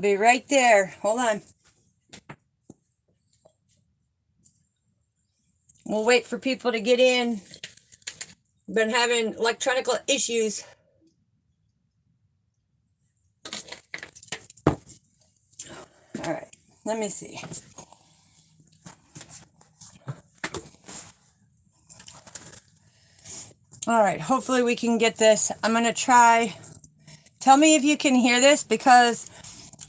be right there. Hold on. We'll wait for people to get in. Been having electronic issues. All right, let me see. All right, hopefully we can get this. I'm going to try. Tell me if you can hear this, because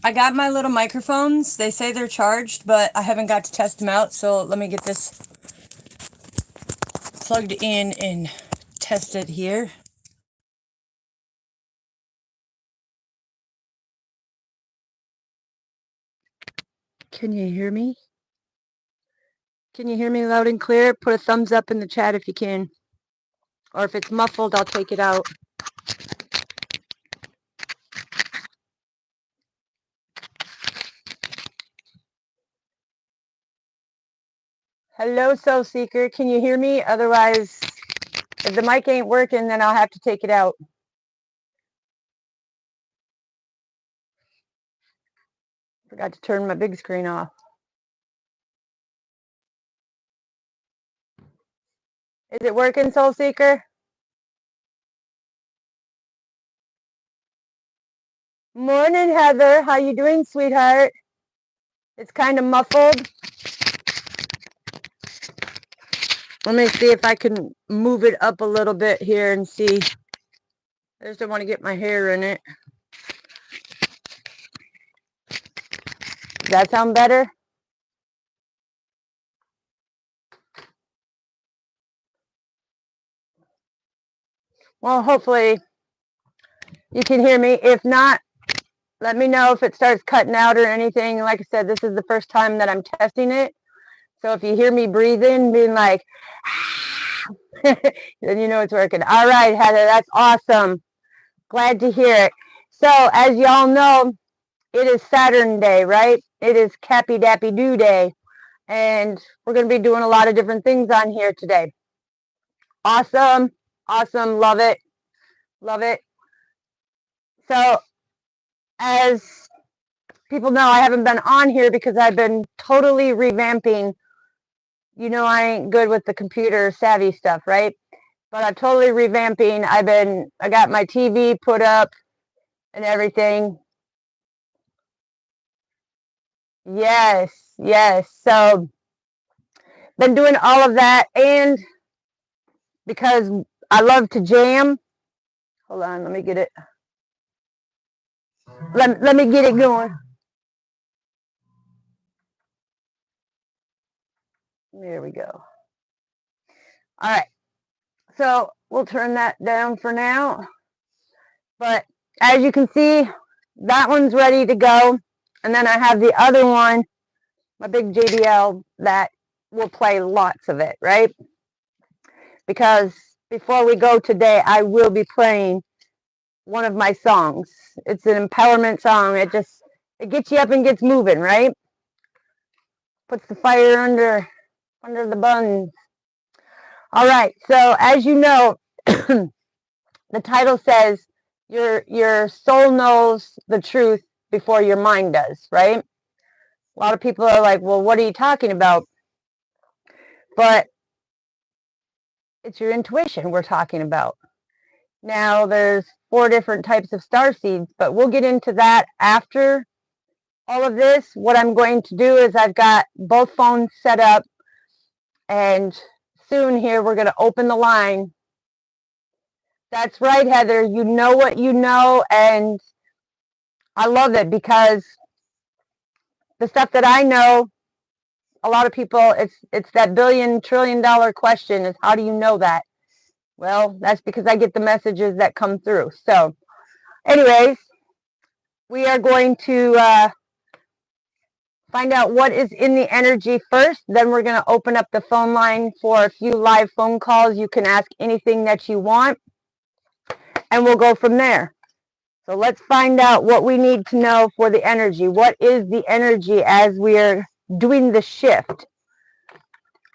I got my little microphones. They say they're charged, but I haven't got to test them out. So let me get this plugged in and test it here. Can you hear me? Can you hear me loud and clear? Put a thumbs up in the chat if you can. Or if it's muffled, I'll take it out. Hello, Soul Seeker. Can you hear me? Otherwise, if the mic ain't working, then I'll have to take it out. Forgot to turn my big screen off. Is it working, Soul Seeker? Morning, Heather. How you doing, sweetheart? It's kind of muffled. Let me see if I can move it up a little bit here and see. I just don't want to get my hair in it. Does that sound better? Well, hopefully you can hear me. If not, let me know if it starts cutting out or anything. Like I said, this is the first time that I'm testing it. So if you hear me breathing, being like, then you know it's working. All right, Heather, that's awesome. Glad to hear it. So as y'all know, it is Saturn Day, right? It is Cappy Dappy Doo Day. And we're going to be doing a lot of different things on here today. Awesome. Awesome. Love it. Love it. So as people know, I haven't been on here because I've been totally revamping. You know, I ain't good with the computer savvy stuff, right? But I'm totally revamping. I got my TV put up and everything. Yes, yes. So been doing all of that, and because I love to jam. Hold on, let me get it. Let me get it going. There we go. All right. So we'll turn that down for now. But as you can see, that one's ready to go. And then I have the other one, my big JBL, that will play lots of it, right? Because before we go today, I will be playing one of my songs. It's an empowerment song. It gets you up and gets moving, right? Puts the fire under the buns. All right. So as you know, the title says your soul knows the truth before your mind does, right? A lot of people are like, well, what are you talking about? But it's your intuition we're talking about. Now, there's 4 different types of star seeds, but we'll get into that after all of this. What I'm going to do is I've got both phones set up, and soon here we're going to open the line. That's right, Heather. You know what you know, and I love it because the stuff that I know, a lot of people, it's that $1 trillion question is, how do you know that? Well, that's because I get the messages that come through. So anyways, we are going to find out what is in the energy first. Then we're going to open up the phone line for a few live phone calls. You can ask anything that you want, and we'll go from there. So let's find out what we need to know for the energy. What is the energy as we are doing the shift?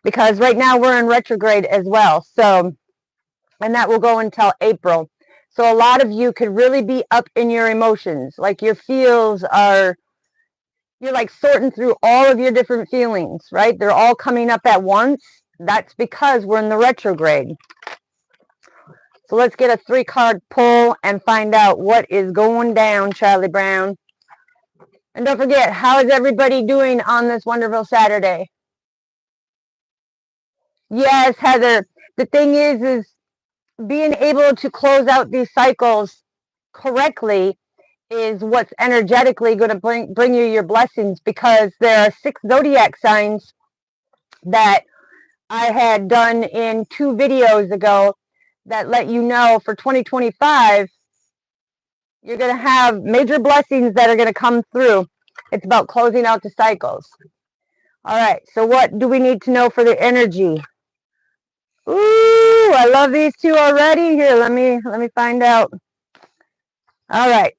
Because right now we're in retrograde as well. So, and that will go until April. So a lot of you could really be up in your emotions, like your feels are you're like sorting through all of your different feelings, right? They're all coming up at once. That's because we're in the retrograde. So let's get a 3-card pull and find out what is going down, Charlie Brown. And don't forget, how is everybody doing on this wonderful Saturday? Yes, Heather. The thing is being able to close out these cycles correctly is what's energetically going to bring you your blessings, because there are 6 zodiac signs that I had done in 2 videos ago that let you know for 2025 you're going to have major blessings that are going to come through. It's about closing out the cycles. All right, so what do we need to know for the energy? Ooh, I love these 2 already. Here, let me find out. All right.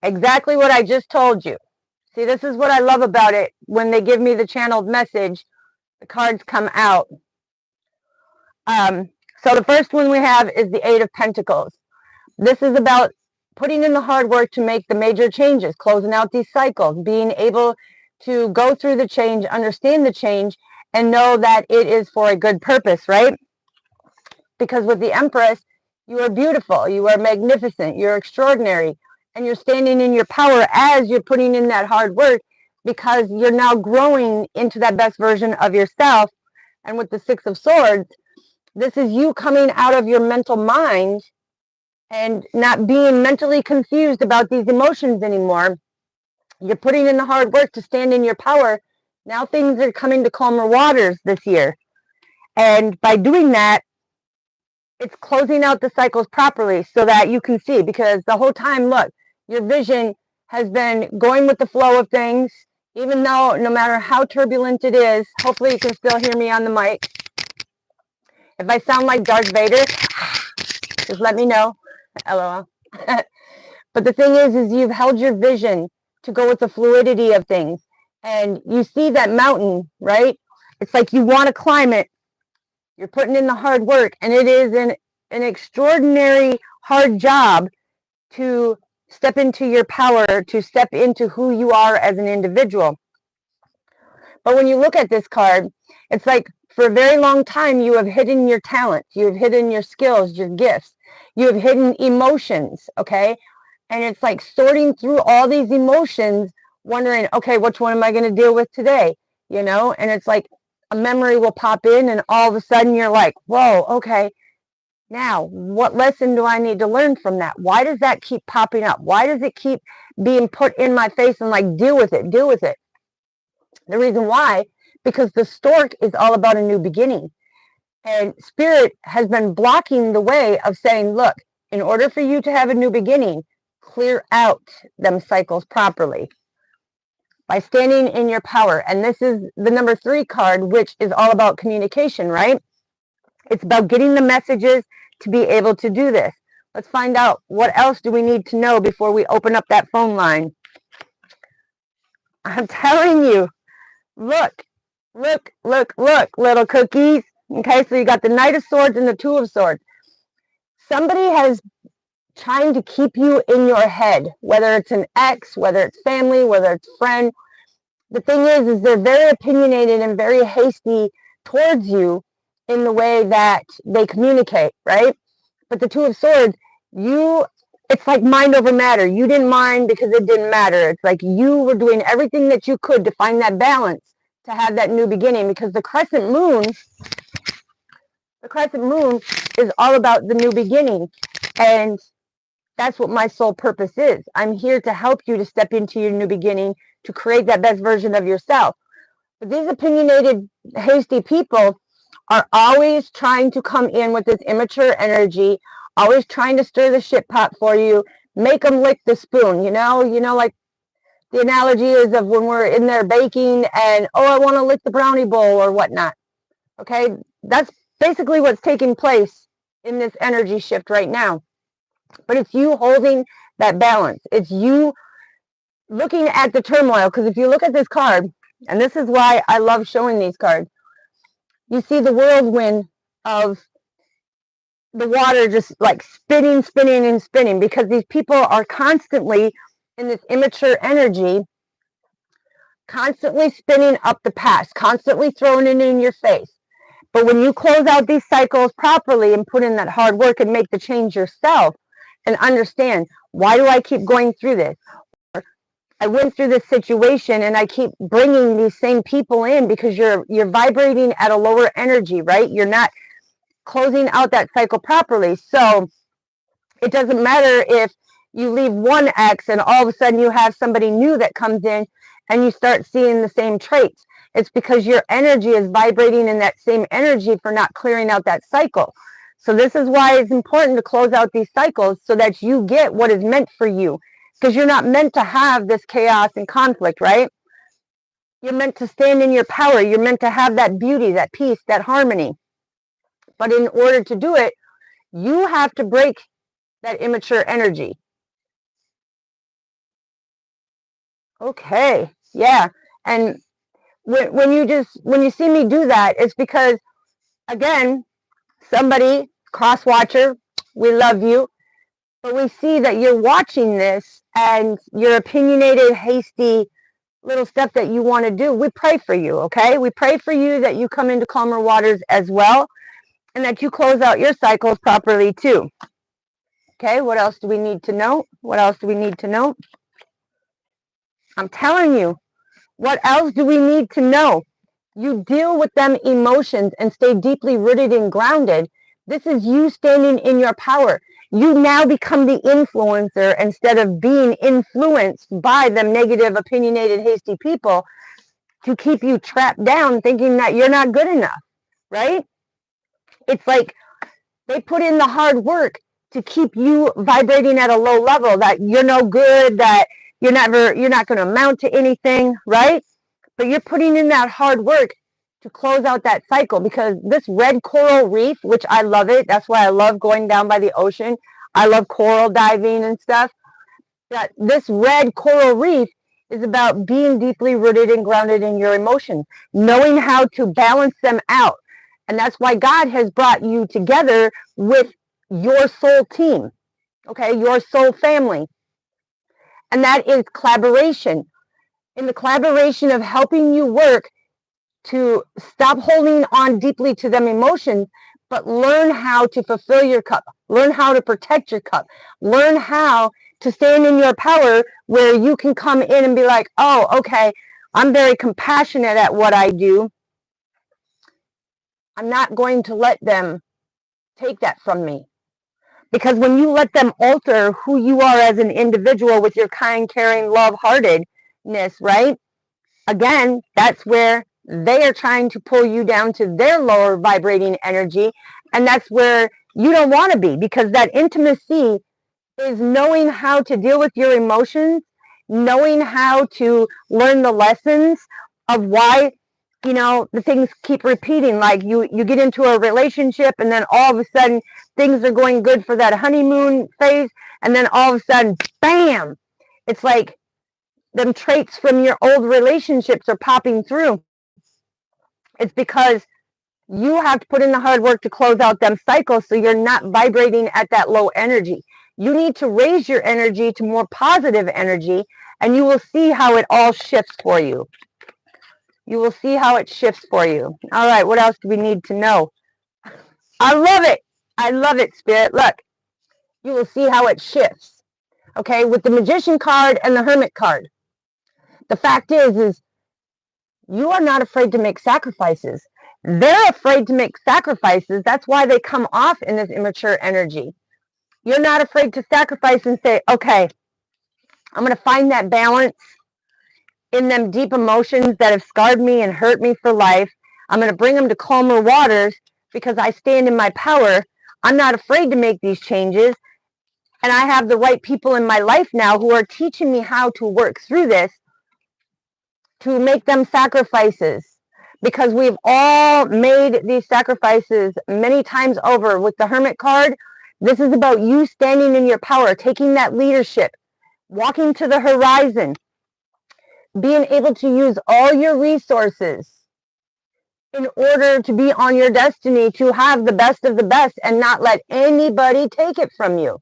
Exactly what I just told you. See, this is what I love about it. When they give me the channeled message, the cards come out. So the first one we have is the 8 of Pentacles. This is about putting in the hard work to make the major changes, closing out these cycles, being able to go through the change, understand the change, and know that it is for a good purpose, right? Because with the Empress, you are beautiful, you are magnificent, you're extraordinary, and you're standing in your power as you're putting in that hard work, because you're now growing into that best version of yourself. And with the 6 of Swords, this is you coming out of your mental mind and not being mentally confused about these emotions anymore. You're putting in the hard work to stand in your power. Now things are coming to calmer waters this year. And by doing that, it's closing out the cycles properly so that you can see, because the whole time, look, your vision has been going with the flow of things, even though no matter how turbulent it is. Hopefully you can still hear me on the mic. If I sound like Darth Vader, just let me know. LOL. But the thing is you've held your vision to go with the fluidity of things. And you see that mountain, right? It's like you want to climb it. You're putting in the hard work, and it is an extraordinary hard job to step into your power, to step into who you are as an individual. But when you look at this card, it's like for a very long time you have hidden your talent, you have hidden your skills, your gifts, you have hidden emotions, okay? And it's like sorting through all these emotions, wondering, okay, which one am I going to deal with today? You know, and it's like a memory will pop in, and all of a sudden you're like, whoa, okay, now what lesson do I need to learn from that? Why does that keep popping up? Why does it keep being put in my face and like, deal with it, deal with it? The reason why, because the stork is all about a new beginning. And Spirit has been blocking the way of saying, look, in order for you to have a new beginning, clear out them cycles properly by standing in your power. And this is the number 3 card, which is all about communication, right? It's about getting the messages to be able to do this. Let's find out, what else do we need to know before we open up that phone line? I'm telling you, look, look, look, look, little cookies. Okay, so you got the Knight of Swords and the 2 of Swords. Somebody has trying to keep you in your head, whether it's an ex, whether it's family, whether it's friend. The thing is they're very opinionated and very hasty towards you in the way that they communicate, right? But the 2 of Swords, it's like mind over matter. You didn't mind because it didn't matter. It's like you were doing everything that you could to find that balance, to have that new beginning, because the crescent moon is all about the new beginning. And that's what my sole purpose is. I'm here to help you to step into your new beginning, to create that best version of yourself. But these opinionated, hasty people are always trying to come in with this immature energy, always trying to stir the shit pot for you, make them lick the spoon, you know, like the analogy is of when we're in there baking and, oh, I want to lick the brownie bowl or whatnot. Okay, that's basically what's taking place in this energy shift right now. But it's you holding that balance. It's you looking at the turmoil, because if you look at this card, and this is why I love showing these cards, you see the whirlwind of the water just like spinning, spinning, and spinning, because these people are constantly in this immature energy, constantly spinning up the past, constantly throwing it in your face. But when you close out these cycles properly and put in that hard work and make the change yourself and understand, why do I keep going through this? I went through this situation and I keep bringing these same people in because you're vibrating at a lower energy, right? You're not closing out that cycle properly. So it doesn't matter if you leave one ex and all of a sudden you have somebody new that comes in and you start seeing the same traits. It's because your energy is vibrating in that same energy for not clearing out that cycle. So this is why it's important to close out these cycles so that you get what is meant for you. Because you're not meant to have this chaos and conflict, right? You're meant to stand in your power. You're meant to have that beauty, that peace, that harmony. But in order to do it, you have to break that immature energy. Okay, yeah. And when you see me do that, it's because, again, somebody, cross-watcher, we love you, but we see that you're watching this and you're opinionated, hasty, little stuff that you want to do. We pray for you, okay? We pray for you that you come into calmer waters as well and that you close out your cycles properly too. Okay, what else do we need to know? What else do we need to know? I'm telling you, what else do we need to know? You deal with them emotions and stay deeply rooted and grounded. This is you standing in your power. You now become the influencer instead of being influenced by them negative, opinionated, hasty people to keep you trapped down thinking that you're not good enough, right? It's like they put in the hard work to keep you vibrating at a low level, that you're no good, that you're not going to amount to anything, right? But you're putting in that hard work to close out that cycle, because this red coral reef, which I love it, that's why I love going down by the ocean. I love coral diving and stuff. That this red coral reef is about being deeply rooted and grounded in your emotions, knowing how to balance them out. And that's why God has brought you together with your soul team, okay, your soul family. And that is collaboration. In the collaboration of helping you work to stop holding on deeply to them emotions, but learn how to fulfill your cup, learn how to protect your cup, learn how to stand in your power where you can come in and be like, oh, okay, I'm very compassionate at what I do. I'm not going to let them take that from me. Because when you let them alter who you are as an individual with your kind, caring, love-heartedness, right? Again, that's where they are trying to pull you down to their lower vibrating energy. And that's where you don't want to be, because that intimacy is knowing how to deal with your emotions, knowing how to learn the lessons of why, the things keep repeating. Like you get into a relationship and then all of a sudden things are going good for that honeymoon phase. And then all of a sudden, bam, it's like them traits from your old relationships are popping through. It's because you have to put in the hard work to close out them cycles so you're not vibrating at that low energy. You need to raise your energy to more positive energy, and you will see how it all shifts for you. You will see how it shifts for you. All right, what else do we need to know? I love it. I love it, Spirit. Look, you will see how it shifts. Okay, with the Magician card and the Hermit card. The fact is you are not afraid to make sacrifices. They're afraid to make sacrifices. That's why they come off in this immature energy. You're not afraid to sacrifice and say, okay, I'm going to find that balance in them deep emotions that have scarred me and hurt me for life. I'm going to bring them to calmer waters because I stand in my power. I'm not afraid to make these changes. And I have the right people in my life now who are teaching me how to work through this, to make them sacrifices. Because we've all made these sacrifices many times over. With the Hermit card, this is about you standing in your power, taking that leadership, walking to the horizon, being able to use all your resources in order to be on your destiny, to have the best of the best and not let anybody take it from you.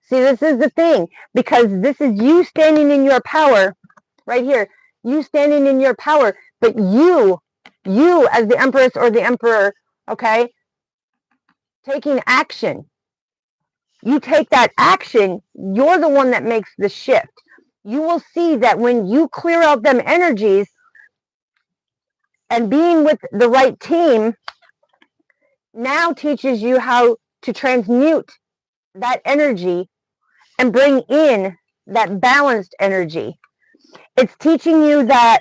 See, this is the thing, because this is you standing in your power right here. you standing in your power, but you as the Empress or the Emperor, okay, taking action. You take that action, you're the one that makes the shift. You will see that when you clear out them energies and being with the right team now teaches you how to transmute that energy and bring in that balanced energy. It's teaching you that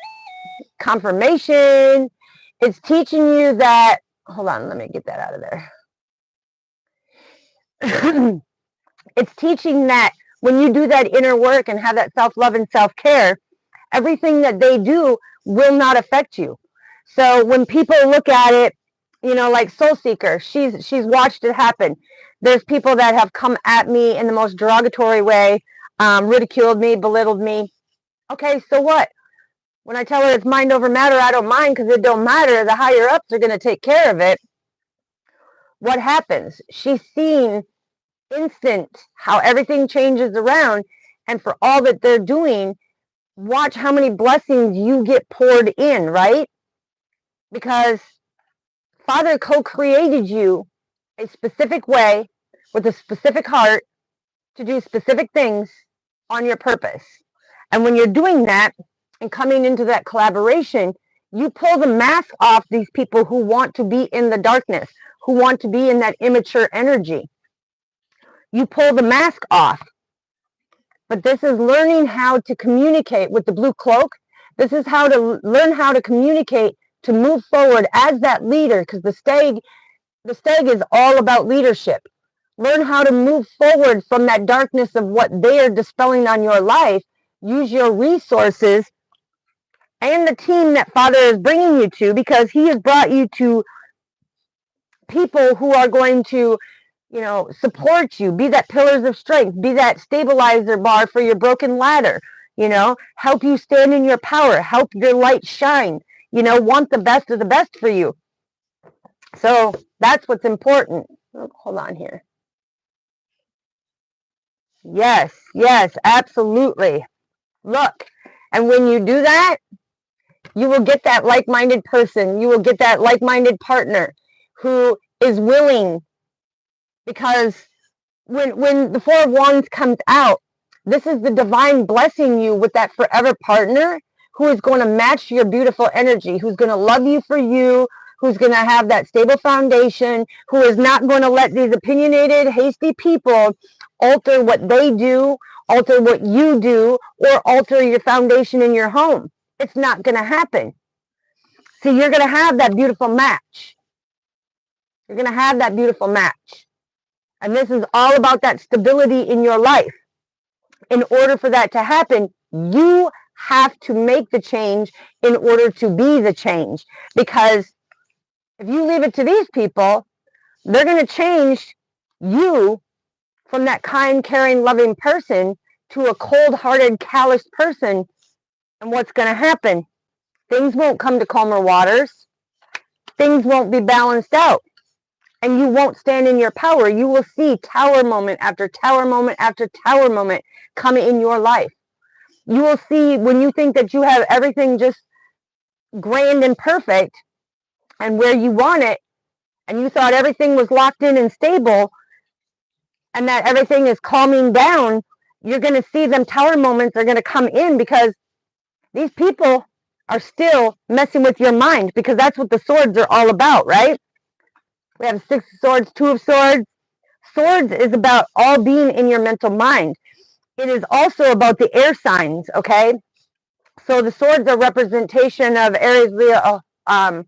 confirmation. It's teaching you that, hold on, let me get that out of there. It's teaching that when you do that inner work and have that self-love and self-care, everything that they do will not affect you. So when people look at it, you know, like Soul Seeker, she's watched it happen. There's people that have come at me in the most derogatory way, ridiculed me, belittled me. Okay, so what? When I tell her it's mind over matter, I don't mind because it don't matter. The higher ups are going to take care of it. What happens? She's seen instant how everything changes around, and for all that they're doing, watch how many blessings you get poured in, right? Because Father co-created you a specific way with a specific heart to do specific things on your purpose. And when you're doing that and coming into that collaboration, you pull the mask off these people who want to be in the darkness, who want to be in that immature energy. You pull the mask off. But this is learning how to communicate with the blue cloak. This is how to learn how to communicate to move forward as that leader, because the stag is all about leadership. Learn how to move forward from that darkness of what they are dispelling on your life. Use your resources and the team that Father is bringing you to, because he has brought you to people who are going to, you know, support you, be that pillars of strength, be that stabilizer bar for your broken ladder, you know, help you stand in your power, help your light shine, you know, want the best of the best for you. So that's what's important. Oh, hold on here. Yes, yes, absolutely. Look, and when you do that, you will get that like-minded person. You will get that like-minded partner who is willing, because when the Four of Wands comes out, this is the divine blessing you with that forever partner who is going to match your beautiful energy, who's going to love you for you, who's going to have that stable foundation, who is not going to let these opinionated, hasty people alter what they do, alter what you do, or alter your foundation in your home. It's not going to happen. So you're going to have that beautiful match. You're going to have that beautiful match. And this is all about that stability in your life. In order for that to happen, you have to make the change in order to be the change. Because if you leave it to these people, they're going to change you from that kind, caring, loving person to a cold-hearted, callous person. And what's going to happen? Things won't come to calmer waters. Things won't be balanced out. And you won't stand in your power. You will see tower moment after tower moment after tower moment come in your life. You will see when you think that you have everything just grand and perfect and where you want it, and you thought everything was locked in and stable, and that everything is calming down, you're going to see them tower moments are going to come in, because these people are still messing with your mind, because that's what the swords are all about, right? We have 6 of Swords, 2 of Swords. Swords is about all being in your mental mind. It is also about the air signs, okay? So the swords are representation of Aries, Leo. I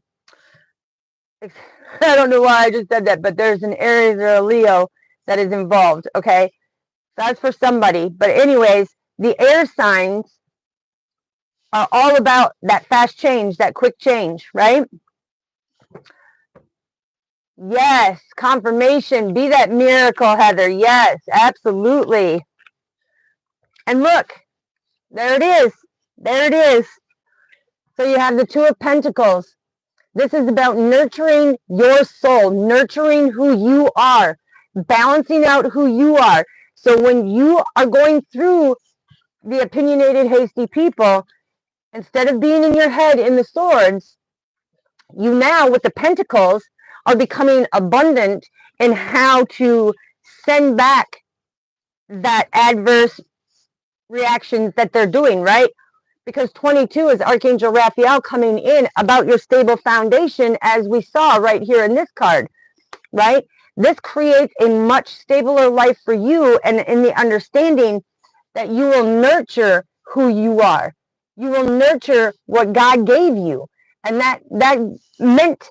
don't know why I just said that, but there's an Aries or a Leo that is involved, okay? That's for somebody. But anyways, the air signs are all about that fast change, that quick change, right? Yes, confirmation. Be that miracle, Heather. Yes, absolutely. And look, there it is. There it is. So you have the 2 of Pentacles. This is about nurturing your soul, nurturing who you are, balancing out who you are. So when you are going through the opinionated, hasty people, Instead of being in your head in the swords, you now with the pentacles are becoming abundant in how to send back that adverse reactions that they're doing, right? Because 22 is Archangel Raphael coming in about your stable foundation, as we saw right here in this card, right? This creates a much stabler life for you, and in the understanding that you will nurture who you are. You will nurture what God gave you. And that meant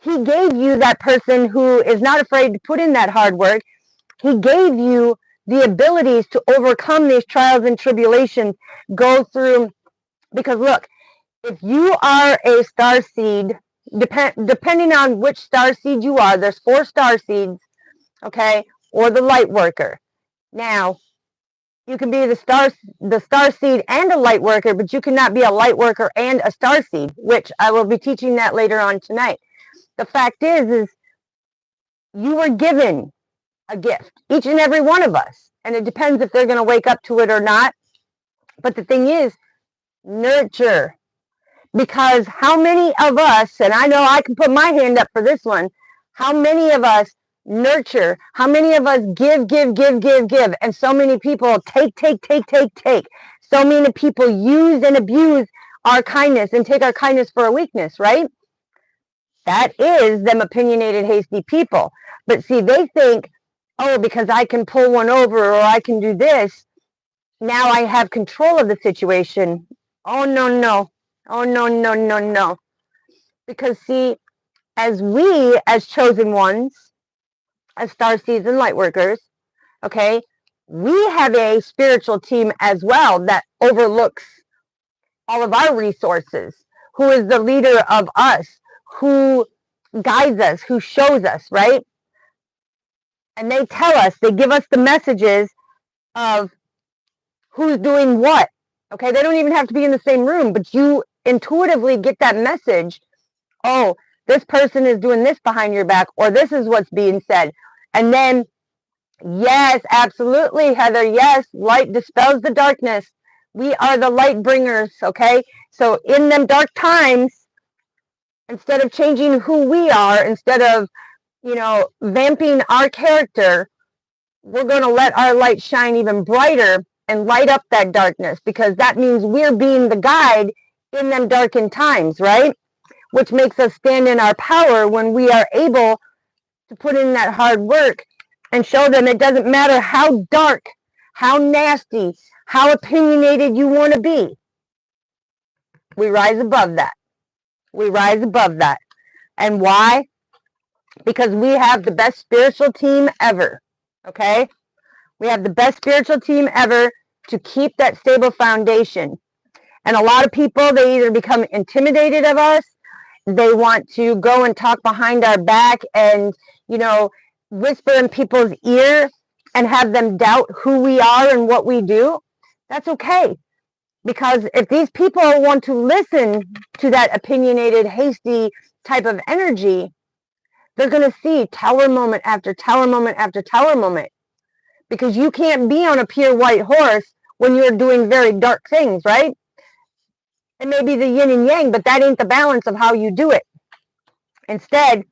He gave you that person who is not afraid to put in that hard work. He gave you the abilities to overcome these trials and tribulations, go through. Because look, if you are a star seed, depending on which star seed you are, there's 4 star seeds, okay, or the light worker. Now, you can be the star seed and a light worker, but you cannot be a light worker and a star seed, which I will be teaching that later on tonight. The fact is you were given a gift, each and every one of us, and it depends if they're going to wake up to it or not. But the thing is, nurture. Because how many of us, and I know I can put my hand up for this one, how many of us nurture, how many of us give, and so many people take. So many people use and abuse our kindness and take our kindness for a weakness, right? That is them opinionated, hasty people. But see, they think, oh, because I can pull one over or I can do this, now I have control of the situation. Oh, no. Oh, no. Because see, as we, as chosen ones, as starseeds and light workers, okay, we have a spiritual team as well that overlooks all of our resources, who is the leader of us, who guides us, who shows us, right? And they tell us, they give us the messages of who's doing what, okay? They don't even have to be in the same room, but you intuitively get that message. Oh, this person is doing this behind your back, or this is what's being said. And then, yes, absolutely, Heather, yes, light dispels the darkness. We are the light bringers, okay? So in them dark times, instead of changing who we are, instead of, vamping our character, we're going to let our light shine even brighter and light up that darkness, because that means we're being the guide in them darkened times, right? Which makes us stand in our power when we are able to put in that hard work and show them it doesn't matter how dark, how nasty, how opinionated you want to be. We rise above that. We rise above that. And why? Because we have the best spiritual team ever, okay? We have the best spiritual team ever to keep that stable foundation. And a lot of people, they either become intimidated of us, they want to go and talk behind our back and, whisper in people's ear and have them doubt who we are and what we do. That's okay. Because if these people want to listen to that opinionated, hasty type of energy, they're going to see tower moment after tower moment after tower moment. Because you can't be on a pure white horse when you're doing very dark things, right? It may be the yin and yang, but that ain't the balance of how you do it. Instead,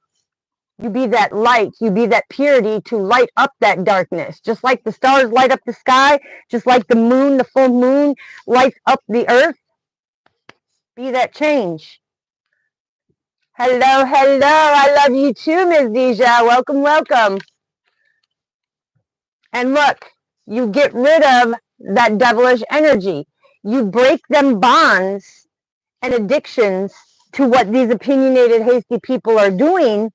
you be that light, you be that purity to light up that darkness. Just like the stars light up the sky, just like the moon, the full moon lights up the earth. Be that change. Hello. I love you too, Ms. Deja. Welcome. And look, you get rid of that devilish energy. You break them bonds and addictions to what these opinionated, hasty people are doing.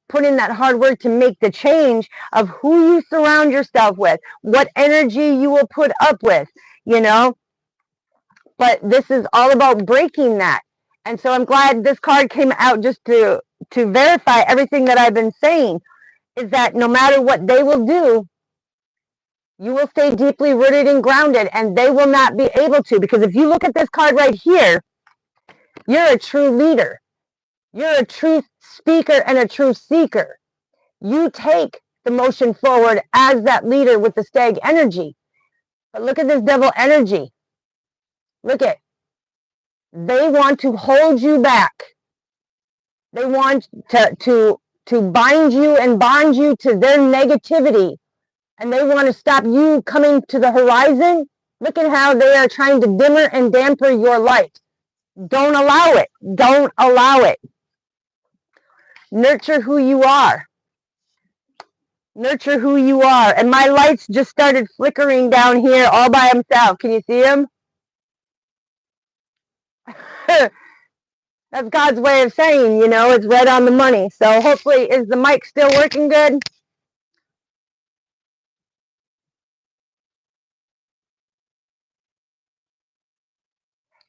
Put in that hard work to make the change of who you surround yourself with, what energy you will put up with, But this is all about breaking that. And so I'm glad this card came out just to verify everything that I've been saying, is that no matter what they will do, you will stay deeply rooted and grounded, and they will not be able to. Because if you look at this card right here, you're a true leader. You're a true speaker and a true seeker. You take the motion forward as that leader with the stag energy. But look at this devil energy. Look at, They want to hold you back. They want to bind you and bond you to their negativity. And they want to stop you coming to the horizon. Look at how they are trying to dimmer and damper your light. Don't allow it. Don't allow it. Nurture who you are. Nurture who you are. And my lights just started flickering down here all by himself. Can you see them? That's God's way of saying, you know, it's right on the money. So hopefully, is the mic still working good?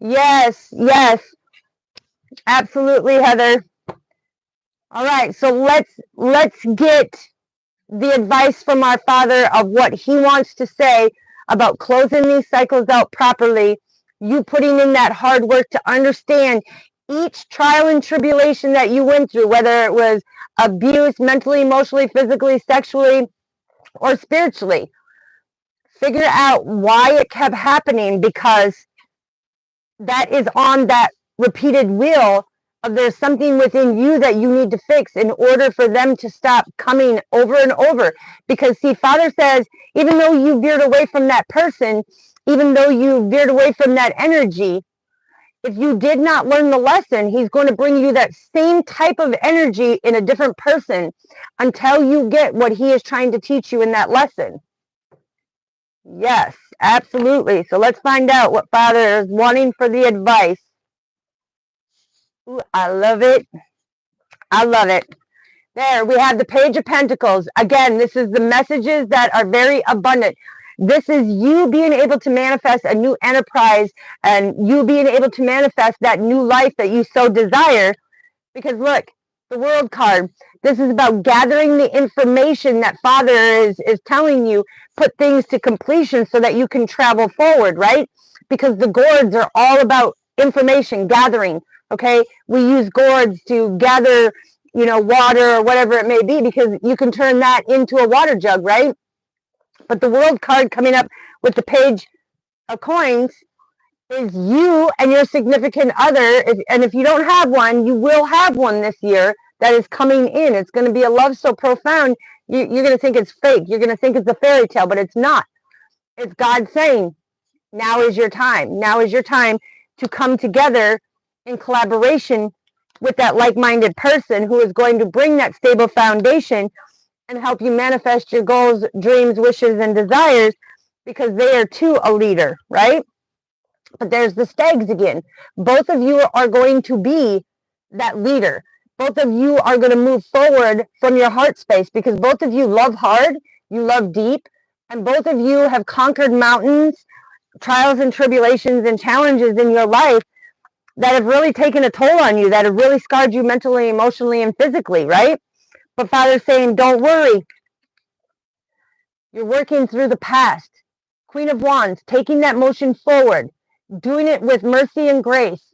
Yes, yes. Absolutely, Heather. All right, so let's get the advice from our Father of what he wants to say about closing these cycles out properly. You putting in that hard work to understand each trial and tribulation that you went through, whether it was abuse, mentally, emotionally, physically, sexually, or spiritually. Figure out why it kept happening, because that is on that repeated wheel of there's something within you that you need to fix in order for them to stop coming over and over. Because see, Father says, even though you veered away from that person, even though you veered away from that energy, if you did not learn the lesson, he's going to bring you that same type of energy in a different person until you get what he is trying to teach you in that lesson. Yes, absolutely. So let's find out what Father is wanting for the advice. Ooh, I love it. I love it. There, we have the Page of Pentacles. Again, this is the messages that are very abundant. This is you being able to manifest a new enterprise and you being able to manifest that new life that you so desire. Because look, the World card, this is about gathering the information that Father is telling you, put things to completion so that you can travel forward, right? Because the gourds are all about information gathering, okay? We use gourds to gather, you know, water or whatever it may be, because you can turn that into a water jug, right? But the World card coming up with the Page of Coins is you and your significant other. And if you don't have one, you will have one this year that is coming in. It's going to be a love so profound, you're going to think it's fake. You're going to think it's a fairy tale, but it's not. It's God saying, now is your time. Now is your time to come together in collaboration with that like-minded person who is going to bring that stable foundation and help you manifest your goals, dreams, wishes, and desires, because they are too a leader, right? But there's the stags again. Both of you are going to be that leader. Both of you are going to move forward from your heart space, because both of you love hard, you love deep, and both of you have conquered mountains, trials and tribulations and challenges in your life that have really taken a toll on you, that have really scarred you mentally, emotionally, and physically, right? But Father's saying, don't worry. You're working through the past. Queen of Wands, taking that motion forward, doing it with mercy and grace,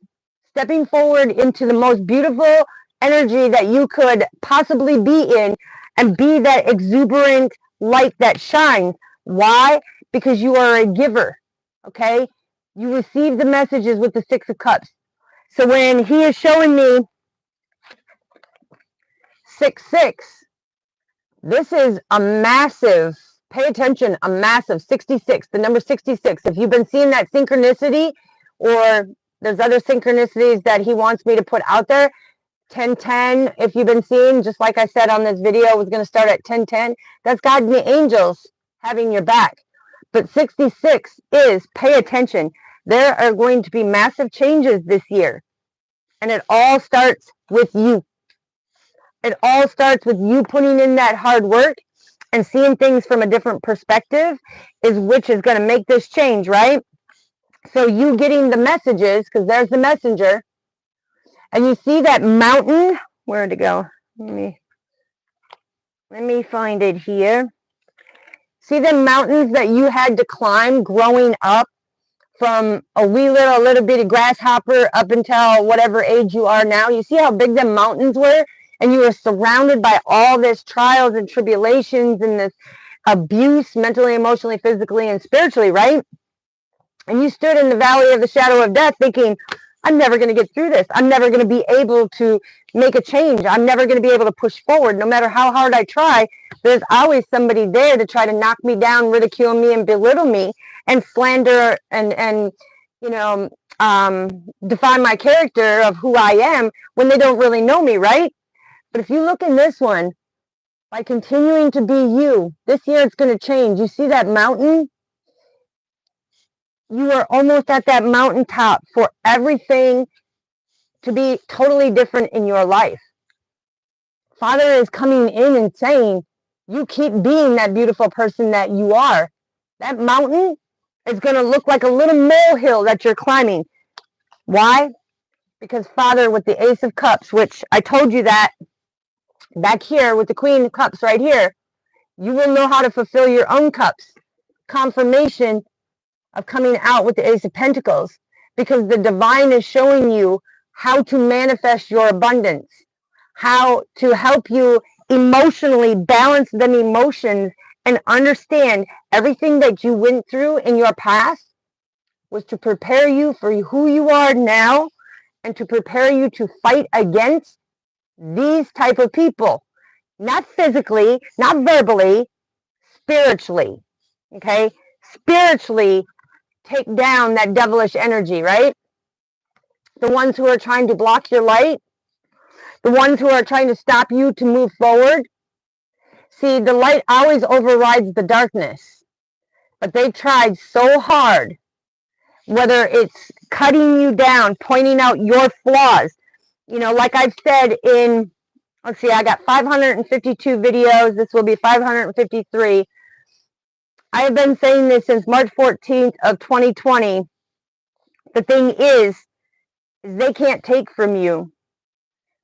stepping forward into the most beautiful energy that you could possibly be in, and be that exuberant light that shines. Why? Because you are a giver, okay? You receive the messages with the Six of Cups. So when he is showing me 6-6, this is a massive, pay attention, a massive 66, the number 66. If you've been seeing that synchronicity, or there's other synchronicities that he wants me to put out there, 1010, if you've been seeing, just like I said on this video, it was going to start at 1010. That's God and the angels having your back. But 66 is, pay attention, there are going to be massive changes this year. And it all starts with you. It all starts with you putting in that hard work and seeing things from a different perspective, which is going to make this change, right? So you getting the messages, because there's the messenger, and you see that mountain. Where'd it go? Let me find it here. See the mountains that you had to climb growing up, from a wee little bitty grasshopper up until whatever age you are now. You see how big the mountains were? And you were surrounded by all this trials and tribulations and this abuse, mentally, emotionally, physically, and spiritually, right? And you stood in the valley of the shadow of death thinking, I'm never going to get through this. I'm never going to be able to make a change. I'm never going to be able to push forward. No matter how hard I try, there's always somebody there to try to knock me down, ridicule me, and belittle me, and slander and define my character of who I am when they don't really know me, right? But if you look in this one, by continuing to be you, this year it's going to change. You see that mountain? You are almost at that mountaintop for everything to be totally different in your life. Father is coming in and saying, you keep being that beautiful person that you are. That mountain is going to look like a little molehill that you're climbing. Why? Because Father, with the Ace of Cups, which I told you that back here with the Queen of Cups right here, you will know how to fulfill your own cups. Confirmation of coming out with the Ace of Pentacles, because the divine is showing you how to manifest your abundance, how to help you emotionally balance them emotions and understand everything that you went through in your past was to prepare you for who you are now and to prepare you to fight against these type of people. Not physically, not verbally, spiritually. Okay? Spiritually, take down that devilish energy, right? The ones who are trying to block your light, the ones who are trying to stop you to move forward. See, the light always overrides the darkness, but they've tried so hard, whether it's cutting you down, pointing out your flaws. Like I've said in, let's see, I got 552 videos. This will be 553. I have been saying this since March 14th of 2020. The thing is they can't take from you.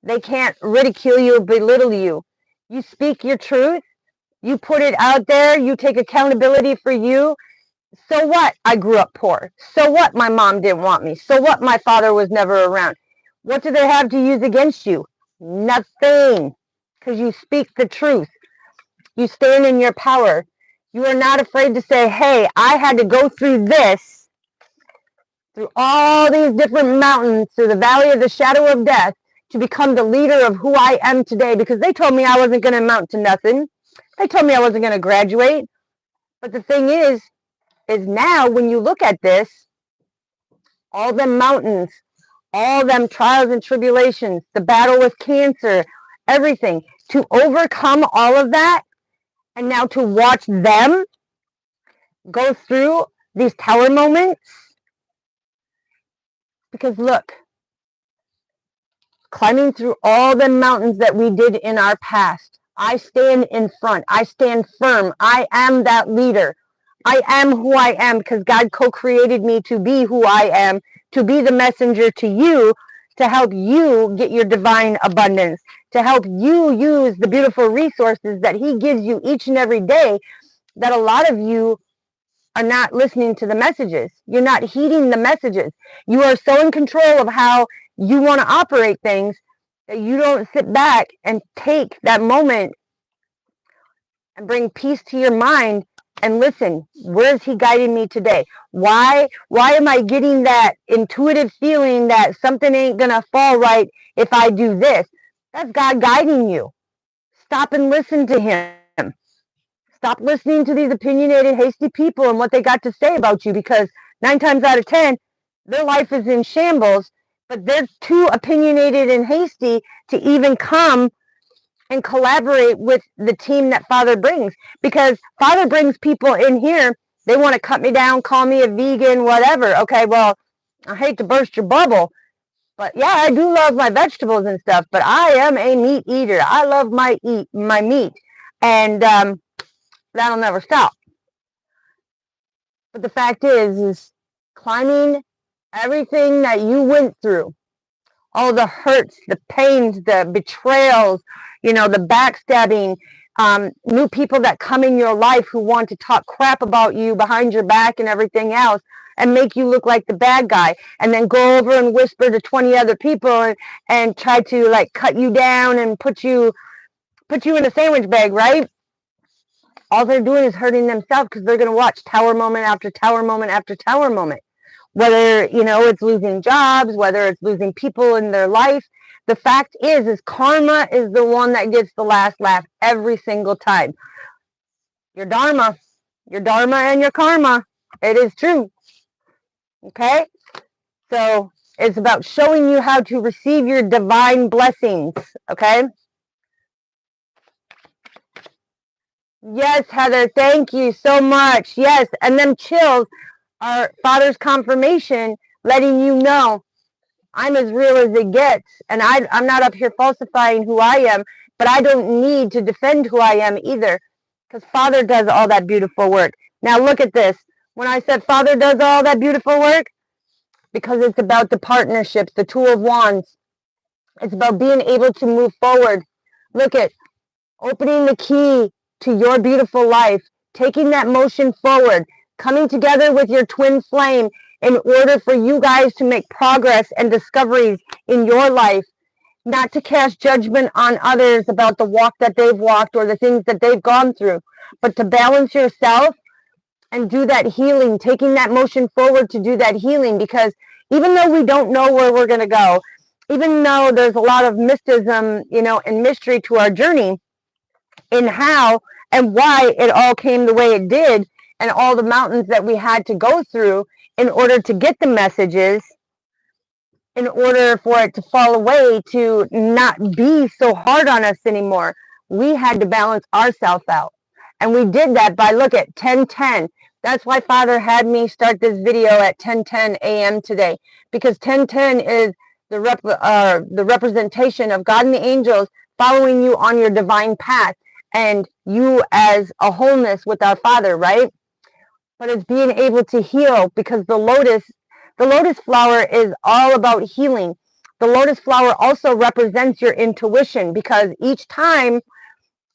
They can't ridicule you or belittle you. You speak your truth. You put it out there. You take accountability for you. So what? I grew up poor. So what? My mom didn't want me. So what? My father was never around. What do they have to use against you? Nothing. Because you speak the truth. You stand in your power. You are not afraid to say, hey, I had to go through this, through all these different mountains, through the valley of the shadow of death, to become the leader of who I am today, because they told me I wasn't going to amount to nothing. They told me I wasn't going to graduate. But the thing is now when you look at this, all them mountains, all them trials and tribulations, the battle with cancer, everything, to overcome all of that, and now to watch them go through these tower moments. Because look, climbing through all the mountains that we did in our past, I stand in front. I stand firm. I am that leader. I am who I am because God co-created me to be who I am, to be the messenger to you, to help you get your divine abundance, to help you use the beautiful resources that He gives you each and every day, that a lot of you are not listening to the messages. You're not heeding the messages. You are so in control of how you want to operate things that you don't sit back and take that moment and bring peace to your mind and listen, where is He guiding me today? Why am I getting that intuitive feeling that something ain't going to fall right if I do this? That's God guiding you. Stop and listen to Him. Stop listening to these opinionated, hasty people and what they got to say about you, because 9 times out of 10, their life is in shambles, but they're too opinionated and hasty to even come and collaborate with the team that Father brings. Because Father brings people in here, they want to cut me down, call me a vegan, whatever. Okay, well, I hate to burst your bubble, but yeah, I do love my vegetables and stuff, but I am a meat eater. I love my meat, and that'll never stop. But the fact is climbing everything that you went through, all the hurts, the pains, the betrayals, the backstabbing, new people that come in your life who want to talk crap about you behind your back and everything else and make you look like the bad guy, and then go over and whisper to 20 other people and try to like cut you down and put you in a sandwich bag, right? All they're doing is hurting themselves, because they're going to watch tower moment after tower moment after tower moment. whether, you know, it's losing jobs, whether it's losing people in their life. The fact is karma is the one that gets the last laugh every single time. Your dharma and your karma. It is true. Okay? So it's about showing you how to receive your divine blessings. Okay? Yes, Heather, thank you so much. Yes, and them chills are Father's confirmation, letting you know I'm as real as it gets, and I'm not up here falsifying who I am, but I don't need to defend who I am either, because Father does all that beautiful work. Now look at this. When I said Father does all that beautiful work, because it's about the partnerships, the Two of Wands. It's about being able to move forward. Look at opening the key to your beautiful life, taking that motion forward, coming together with your twin flame in order for you guys to make progress and discoveries in your life, not to cast judgment on others about the walk that they've walked or the things that they've gone through, but to balance yourself and do that healing, taking that motion forward to do that healing, because even though we don't know where we're going to go, even though there's a lot of mysticism, you know, and mystery to our journey in how and why it all came the way it did, and all the mountains that we had to go through in order to get the messages, in order for it to fall away, to not be so hard on us anymore, we had to balance ourselves out. And we did that by, look at 10:10. That's why Father had me start this video at 10:10 a.m. today, because 10:10 is the representation of God and the angels following you on your divine path, and you as a wholeness with our Father, right? But it's being able to heal, because the lotus flower is all about healing. The lotus flower also represents your intuition, because each time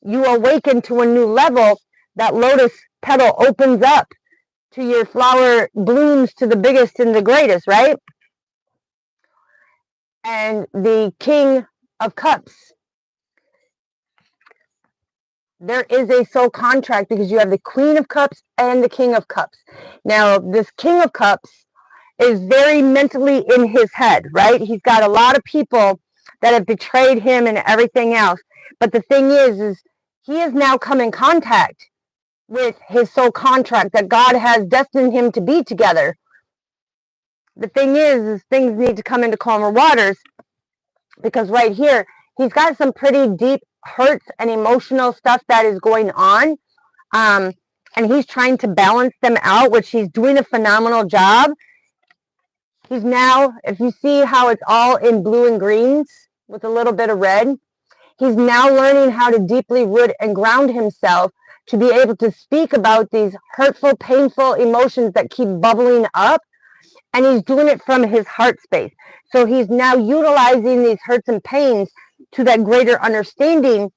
you awaken to a new level, that lotus petal opens up to your flower blooms to the biggest and the greatest, right? And the King of Cups, there is a soul contract, because you have the Queen of Cups and the King of Cups. Now, this King of Cups is very mentally in his head, right? He's got a lot of people that have betrayed him and everything else. But the thing is he has now come in contact with his soul contract that God has destined him to be together. The thing is things need to come into calmer waters, because right here, he's got some pretty deep hurts and emotional stuff that is going on. And he's trying to balance them out, which he's doing a phenomenal job. He's now, if you see how it's all in blue and greens with a little bit of red, he's now learning how to deeply root and ground himself to be able to speak about these hurtful, painful emotions that keep bubbling up. And he's doing it from his heart space. So he's now utilizing these hurts and pains to that greater understanding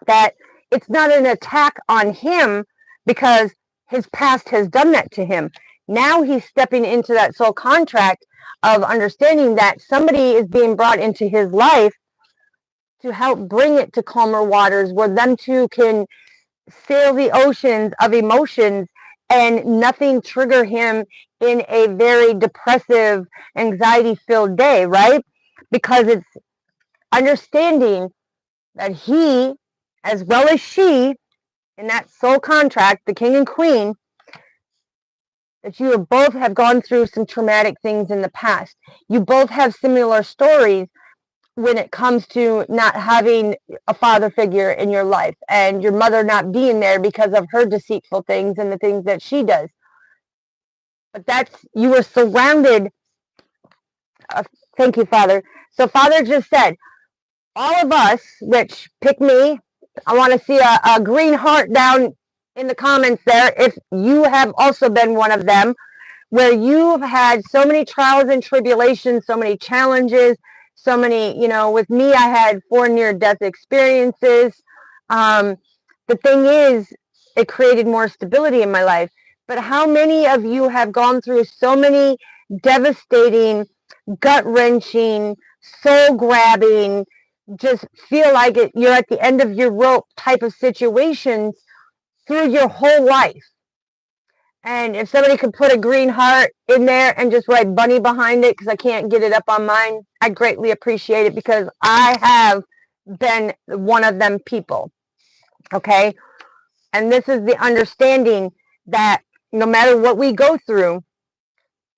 that it's not an attack on him, because his past has done that to him. Now he's stepping into that soul contract of understanding that somebody is being brought into his life to help bring it to calmer waters, where them two can sail the oceans of emotions and nothing trigger him in a very depressive, anxiety-filled day, right? Because it's understanding that he, as well as she, in that soul contract, the king and queen, that you both have gone through some traumatic things in the past. You both have similar stories when it comes to not having a father figure in your life, and your mother not being there because of her deceitful things and the things that she does. But you were surrounded. Thank you, Father. So Father just said, all of us, which pick me, I want to see a green heart down in the comments there if you have also been one of them, where you've had so many trials and tribulations, so many challenges, so many, with me, I had 4 near-death experiences. The thing is, it created more stability in my life. But how many of you have gone through so many devastating, gut-wrenching, soul-grabbing, just feel like you're at the end of your rope type of situations through your whole life? And if somebody could put a green heart in there and just write bunny behind it, because I can't get it up on mine, I greatly appreciate it, because I have been one of them people. Okay? And this is the understanding that no matter what we go through,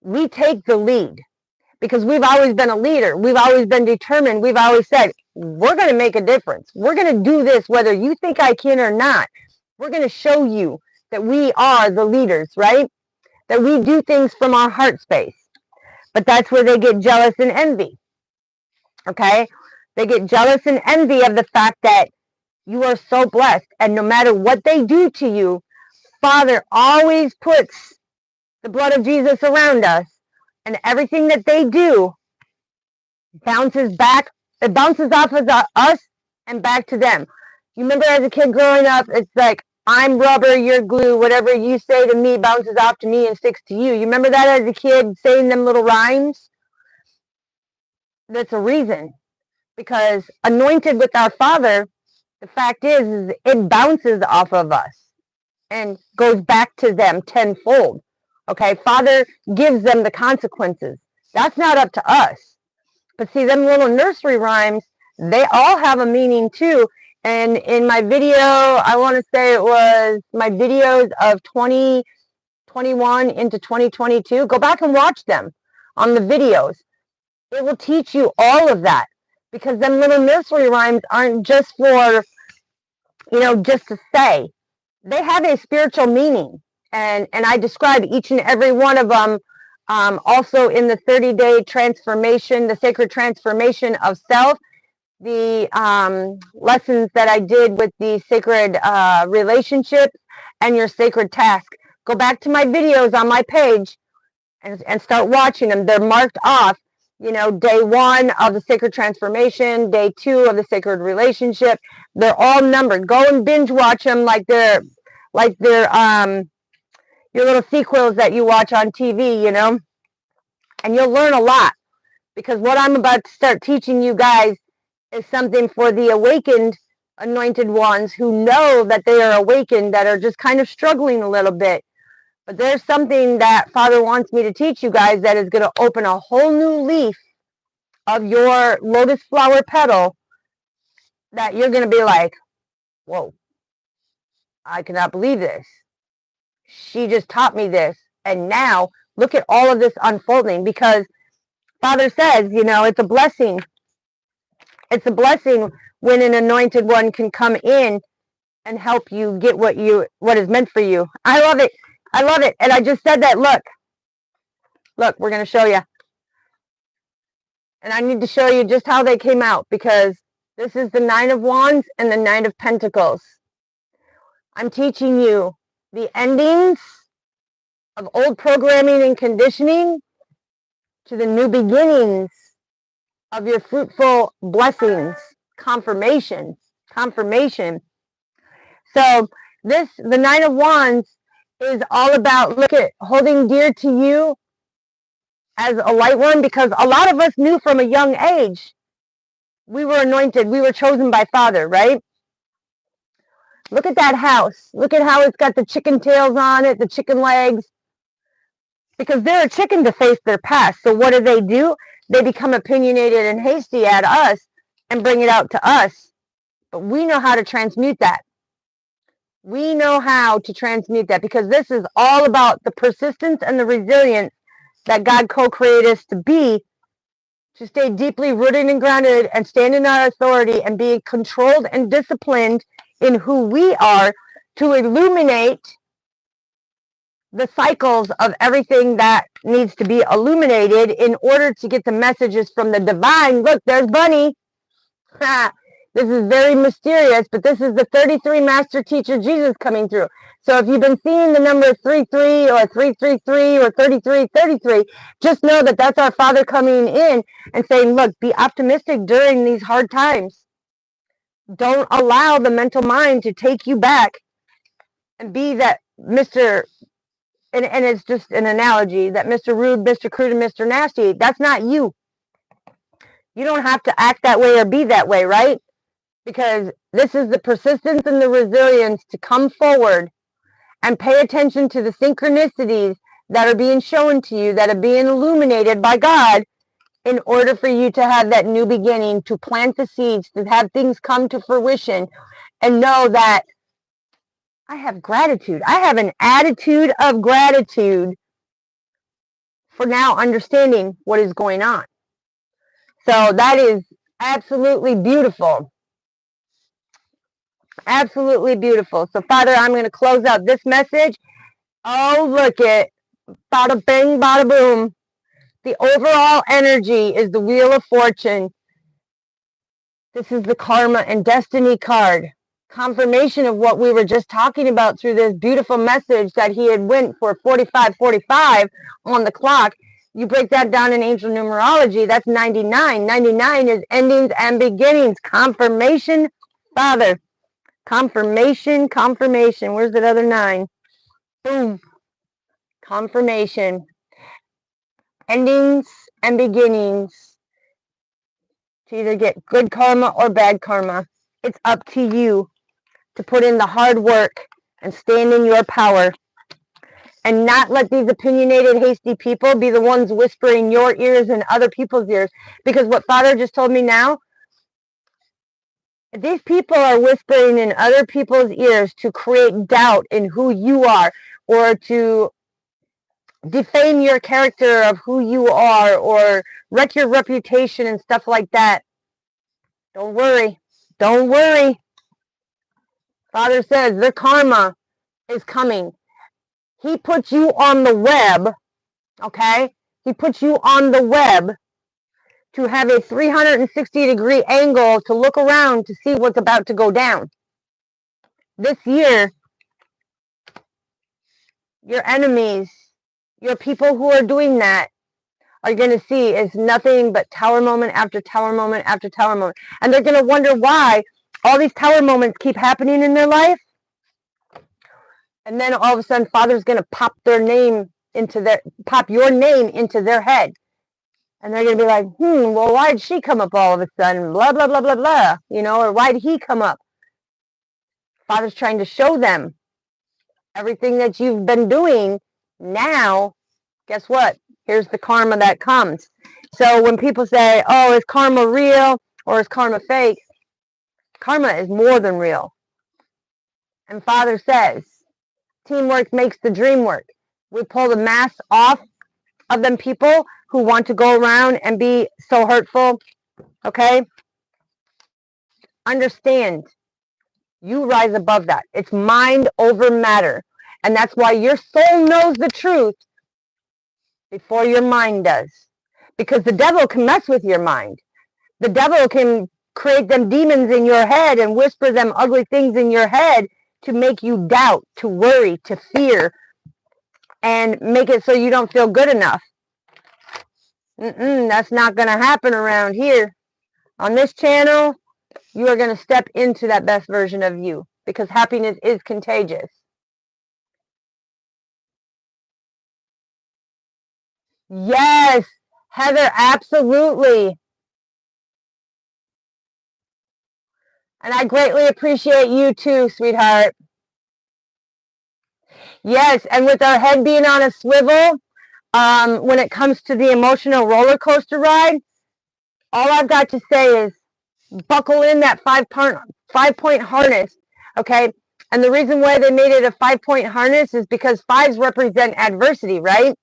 we take the lead, because we've always been a leader. We've always been determined. We've always said, we're going to make a difference. We're going to do this whether you think I can or not. We're going to show you that we are the leaders, right? That we do things from our heart space. But that's where they get jealous and envy. Okay? They get jealous and envy of the fact that you are so blessed. And no matter what they do to you, Father always puts the blood of Jesus around us. And everything that they do bounces back. It bounces off of us and back to them. You remember as a kid growing up, it's like, I'm rubber, you're glue. Whatever you say to me bounces off to me and sticks to you. You remember that as a kid, saying them little rhymes? That's a reason. Because anointed with our Father, the fact is it bounces off of us and goes back to them tenfold. Okay, Father gives them the consequences. That's not up to us. But see, them little nursery rhymes, they all have a meaning too. And in my video, I want to say it was my videos of 2021 into 2022, go back and watch them on the videos. It will teach you all of that, because them little nursery rhymes aren't just for, just to say. They have a spiritual meaning. And I describe each and every one of them also in the 30-day transformation, the sacred transformation of self, the lessons that I did with the sacred relationships and your sacred task. Go back to my videos on my page and start watching them. They're marked off, day 1 of the sacred transformation, day 2 of the sacred relationship. They're all numbered. Go and binge watch them like they're your little sequels that you watch on TV, and you'll learn a lot, because what I'm about to start teaching you guys is something for the awakened anointed ones who know that they are awakened, that are just kind of struggling a little bit. But there's something that Father wants me to teach you guys that is going to open a whole new leaf of your lotus flower petal, that you're going to be like, whoa, I cannot believe this. She just taught me this. And now look at all of this unfolding, because Father says, it's a blessing. It's a blessing when an anointed one can come in and help you get what is meant for you. I love it. I love it. And I just said that. Look, we're going to show you. And I need to show you just how they came out, because this is the 9 of Wands and the 9 of Pentacles. I'm teaching you the endings of old programming and conditioning to the new beginnings of your fruitful blessings, confirmation. So the 9 of Wands is all about, look at, holding dear to you as a light one, because a lot of us knew from a young age we were anointed, we were chosen by Father, right? Look at that house. Look at how it's got the chicken tails on it, the chicken legs, because they're a chicken to face their past. So what do? They become opinionated and hasty at us and bring it out to us. But we know how to transmute that. We know how to transmute that, because this is all about the persistence and the resilience that God co-created us to be, to stay deeply rooted and grounded and stand in our authority and be controlled and disciplined in who we are, to illuminate the cycles of everything that needs to be illuminated in order to get the messages from the divine. Look, there's Bunny. This is very mysterious, but this is the 33 Master Teacher Jesus coming through. So if you've been seeing the number 33 or 333 or 3333, just know that that's our Father coming in and saying, look, be optimistic during these hard times. Don't allow the mental mind to take you back and be that Mr. And it's just an analogy, that Mr. Rude, Mr. Crude, and Mr. Nasty. That's not you. You don't have to act that way or be that way, right? Because this is the persistence and the resilience to come forward and pay attention to the synchronicities that are being shown to you, that are being illuminated by God, in order for you to have that new beginning, to plant the seeds, to have things come to fruition, and know that I have gratitude. I have an attitude of gratitude for now understanding what is going on. So that is absolutely beautiful. Absolutely beautiful. So, Father, I'm going to close out this message. Oh, look it. Bada bing, bada boom. The overall energy is the Wheel of Fortune. This is the Karma and Destiny card. Confirmation of what we were just talking about through this beautiful message that he had went for 45:45 on the clock. You break that down in angel numerology, that's 99. 99 is endings and beginnings. Confirmation, Father. Confirmation, confirmation. Where's that other 9? Boom. Confirmation. Endings and beginnings. To either get good karma or bad karma. It's up to you to put in the hard work and stand in your power. And not let these opinionated, hasty people be the ones whispering your ears and other people's ears. Because what Father just told me now, these people are whispering in other people's ears to create doubt in who you are, or to defame your character of who you are, or wreck your reputation and stuff like that. Don't worry. Don't worry. Father says their karma is coming. He puts you on the web, okay? He puts you on the web to have a 360-degree angle to look around to see what's about to go down. This year, your enemies, your people who are doing that, are going to see is nothing but tower moment after tower moment after tower moment. And they're going to wonder why all these tower moments keep happening in their life. And then all of a sudden, Father's going to pop your name into their head. And they're going to be like, well, why did she come up all of a sudden? Blah, blah, blah, blah, blah. Or why did he come up? Father's trying to show them everything that you've been doing. Now, guess what? Here's the karma that comes. So when people say, oh, is karma real or is karma fake? Karma is more than real. And Father says, teamwork makes the dream work. We pull the mask off of them people who want to go around and be so hurtful. Okay? Understand, you rise above that. It's mind over matter. And that's why your soul knows the truth before your mind does. Because the devil can mess with your mind. The devil can create them demons in your head and whisper them ugly things in your head to make you doubt, to worry, to fear, and make it so you don't feel good enough. That's not going to happen around here. On this channel, you are going to step into that best version of you, because happiness is contagious. Yes, Heather, absolutely. And I greatly appreciate you too, sweetheart. Yes, and with our head being on a swivel, when it comes to the emotional roller coaster ride, all I've got to say is buckle in that five-point harness, okay? And the reason why they made it a 5-point harness is because 5s represent adversity, right?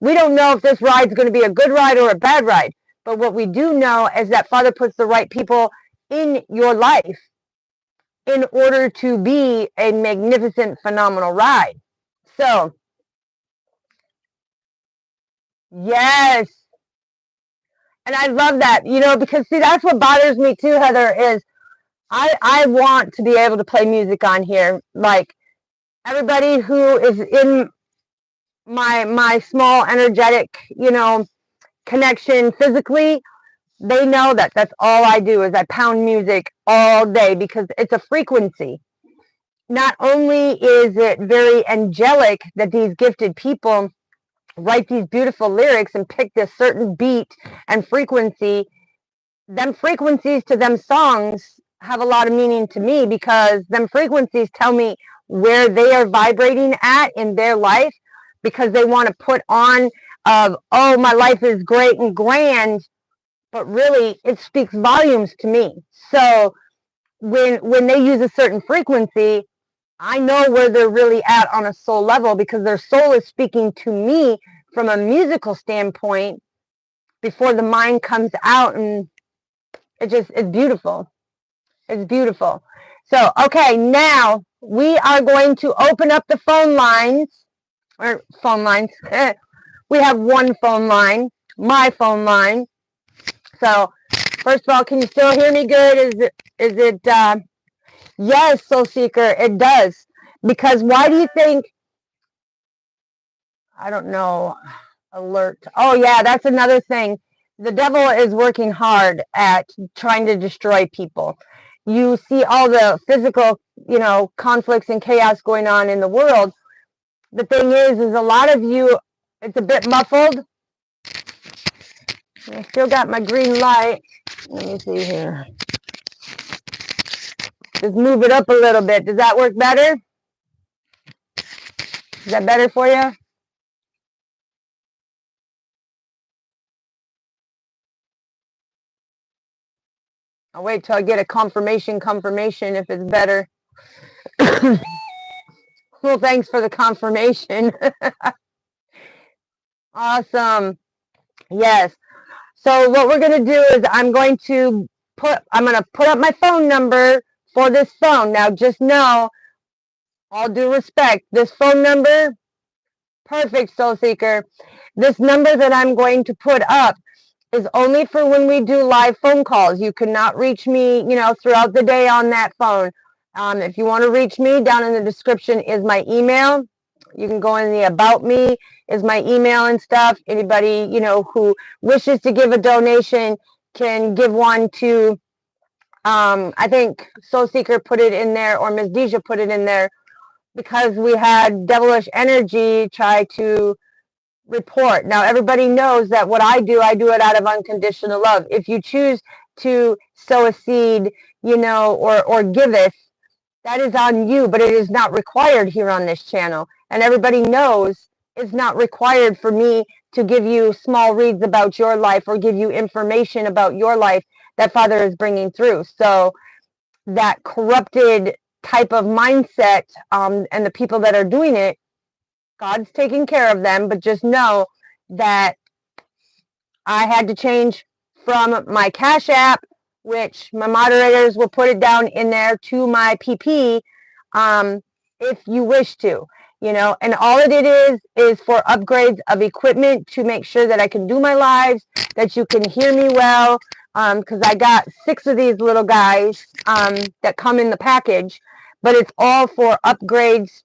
We don't know if this ride's going to be a good ride or a bad ride. But what we do know is that Father puts the right people in your life in order to be a magnificent, phenomenal ride. So, yes. And I love that, because see, that's what bothers me too, Heather, is I want to be able to play music on here. Like, everybody who is in my small energetic, connection physically, they know that that's all I do is I pound music all day, because it's a frequency. Not only is it very angelic that these gifted people write these beautiful lyrics and pick this certain beat and frequency, them frequencies to them songs have a lot of meaning to me, because them frequencies tell me where they are vibrating at in their life, because they want to put on of, oh, my life is great and grand, but really it speaks volumes to me. So when they use a certain frequency, I know where they're really at on a soul level, because their soul is speaking to me from a musical standpoint before the mind comes out, and it's beautiful. It's beautiful. So, okay, now we are going to open up the phone lines, or phone lines. We have one phone line, my phone line. So, first of all, can you still hear me good? Is it, yes, Soul Seeker, it does. Because why do you think, I don't know, alert. Oh, yeah, that's another thing. The devil is working hard at trying to destroy people. You see all the physical, conflicts and chaos going on in the world. The thing is a lot of you, it's a bit muffled. I still got my green light. Let me see here. Just move it up a little bit. Does that work better? Is that better for you? I'll wait till I get a confirmation if it's better. Well, thanks for the confirmation. Awesome. Yes. So what we're going to do is I'm going to put up my phone number for this phone. Now just know, all due respect, this phone number, perfect, Soul Seeker. This number that I'm going to put up is only for when we do live phone calls. You cannot reach me, throughout the day on that phone. If you want to reach me, down in the description is my email. You can go in the About Me is my email and stuff. Anybody, who wishes to give a donation can give one to, I think Soul Seeker put it in there, or Ms. Deja put it in there, because we had devilish energy try to report. Now, everybody knows that what I do it out of unconditional love. If you choose to sow a seed, or giveth, that is on you, but it is not required here on this channel. And everybody knows it's not required for me to give you small reads about your life or give you information about your life that Father is bringing through. So that corrupted type of mindset, and the people that are doing it, God's taking care of them, but just know that I had to change from my Cash App, which my moderators will put it down in there, to my PP, if you wish to, and all it is for upgrades of equipment to make sure that I can do my lives, that you can hear me well, because I got 6 of these little guys that come in the package, but it's all for upgrades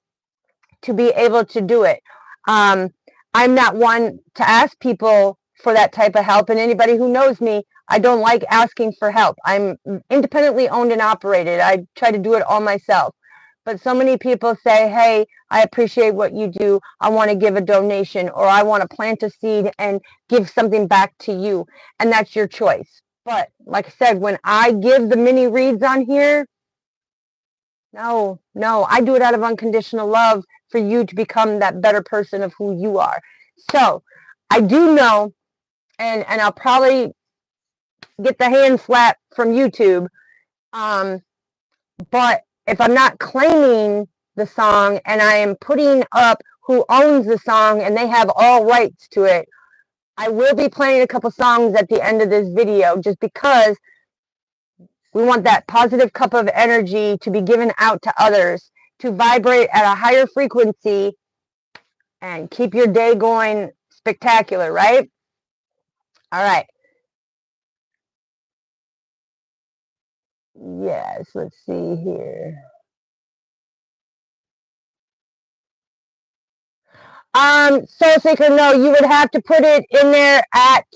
to be able to do it. I'm not one to ask people for that type of help, and anybody who knows me, I don't like asking for help. I'm independently owned and operated. I try to do it all myself. But so many people say, hey, I appreciate what you do. I want to give a donation, or I want to plant a seed and give something back to you. And that's your choice. But like I said, when I give the mini reads on here, no, I do it out of unconditional love for you to become that better person of who you are. So I do know, and I'll probably get the hand slap from YouTube, but if I'm not claiming the song and I am putting up who owns the song and they have all rights to it, I will be playing a couple songs at the end of this video, just because we want that positive cup of energy to be given out to others, to vibrate at a higher frequency and keep your day going spectacular, right? All right. Yes, let's see here. Soul Seeker, no, you would have to put it in there at,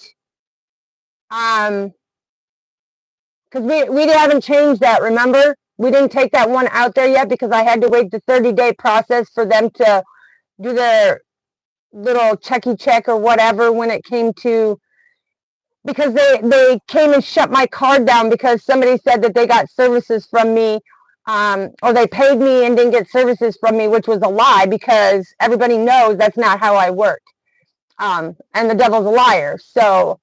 because we haven't changed that, remember? We didn't take that one out there yet because I had to wait the 30-day process for them to do their little checky check or whatever when it came to, because they came and shut my card down because somebody said that they got services from me or they paid me and didn't get services from me, which was a lie because everybody knows that's not how I work. And the devil's a liar. So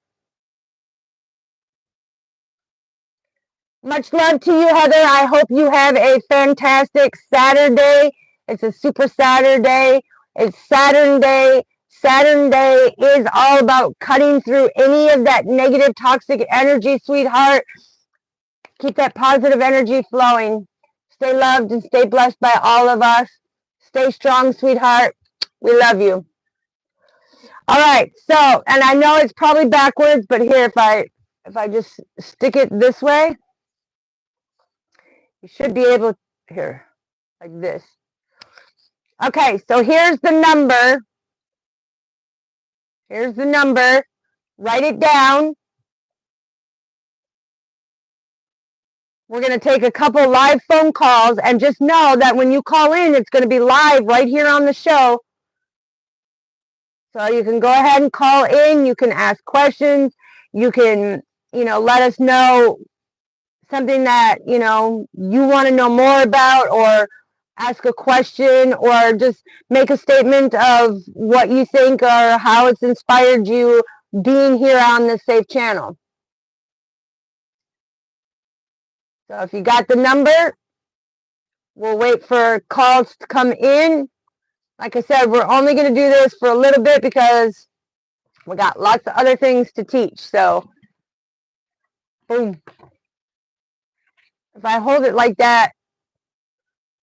much love to you, Heather. I hope you have a fantastic Saturday. It's a super Saturday. It's Saturn Day. Saturn Day is all about cutting through any of that negative, toxic energy, sweetheart. Keep that positive energy flowing. Stay loved and stay blessed by all of us. Stay strong, sweetheart. We love you. All right. So, and I know it's probably backwards, but here, if I just stick it this way, you should be able to, here, like this. Okay. So here's the number. Here's the number. Write it down. We're going to take a couple live phone calls, and just know that when you call in, it's going to be live right here on the show. So you can go ahead and call in. You can ask questions. You can, let us know something that, you want to know more about, or ask a question, or just make a statement of what you think or how it's inspired you being here on the Safe Channel. So if you got the number, we'll wait for calls to come in. Like I said, we're only going to do this for a little bit because we got lots of other things to teach. So, boom. If I hold it like that,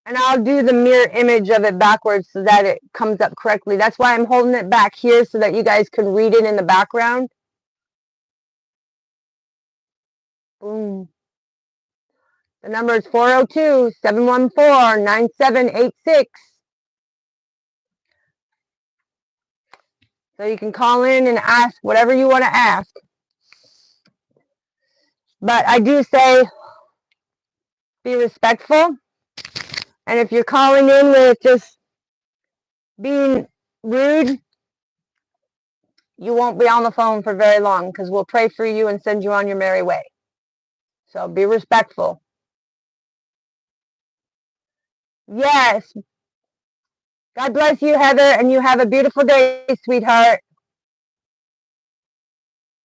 and I'll do the mirror image of it backwards so that it comes up correctly. That's why I'm holding it back here, so that you guys can read it in the background. Boom. The number is 402-714-9786. So you can call in and ask whatever you want to ask. But I do say, be respectful. And if you're calling in with just being rude, you won't be on the phone for very long, because we'll pray for you and send you on your merry way. So be respectful. Yes. God bless you, Heather, and you have a beautiful day, sweetheart.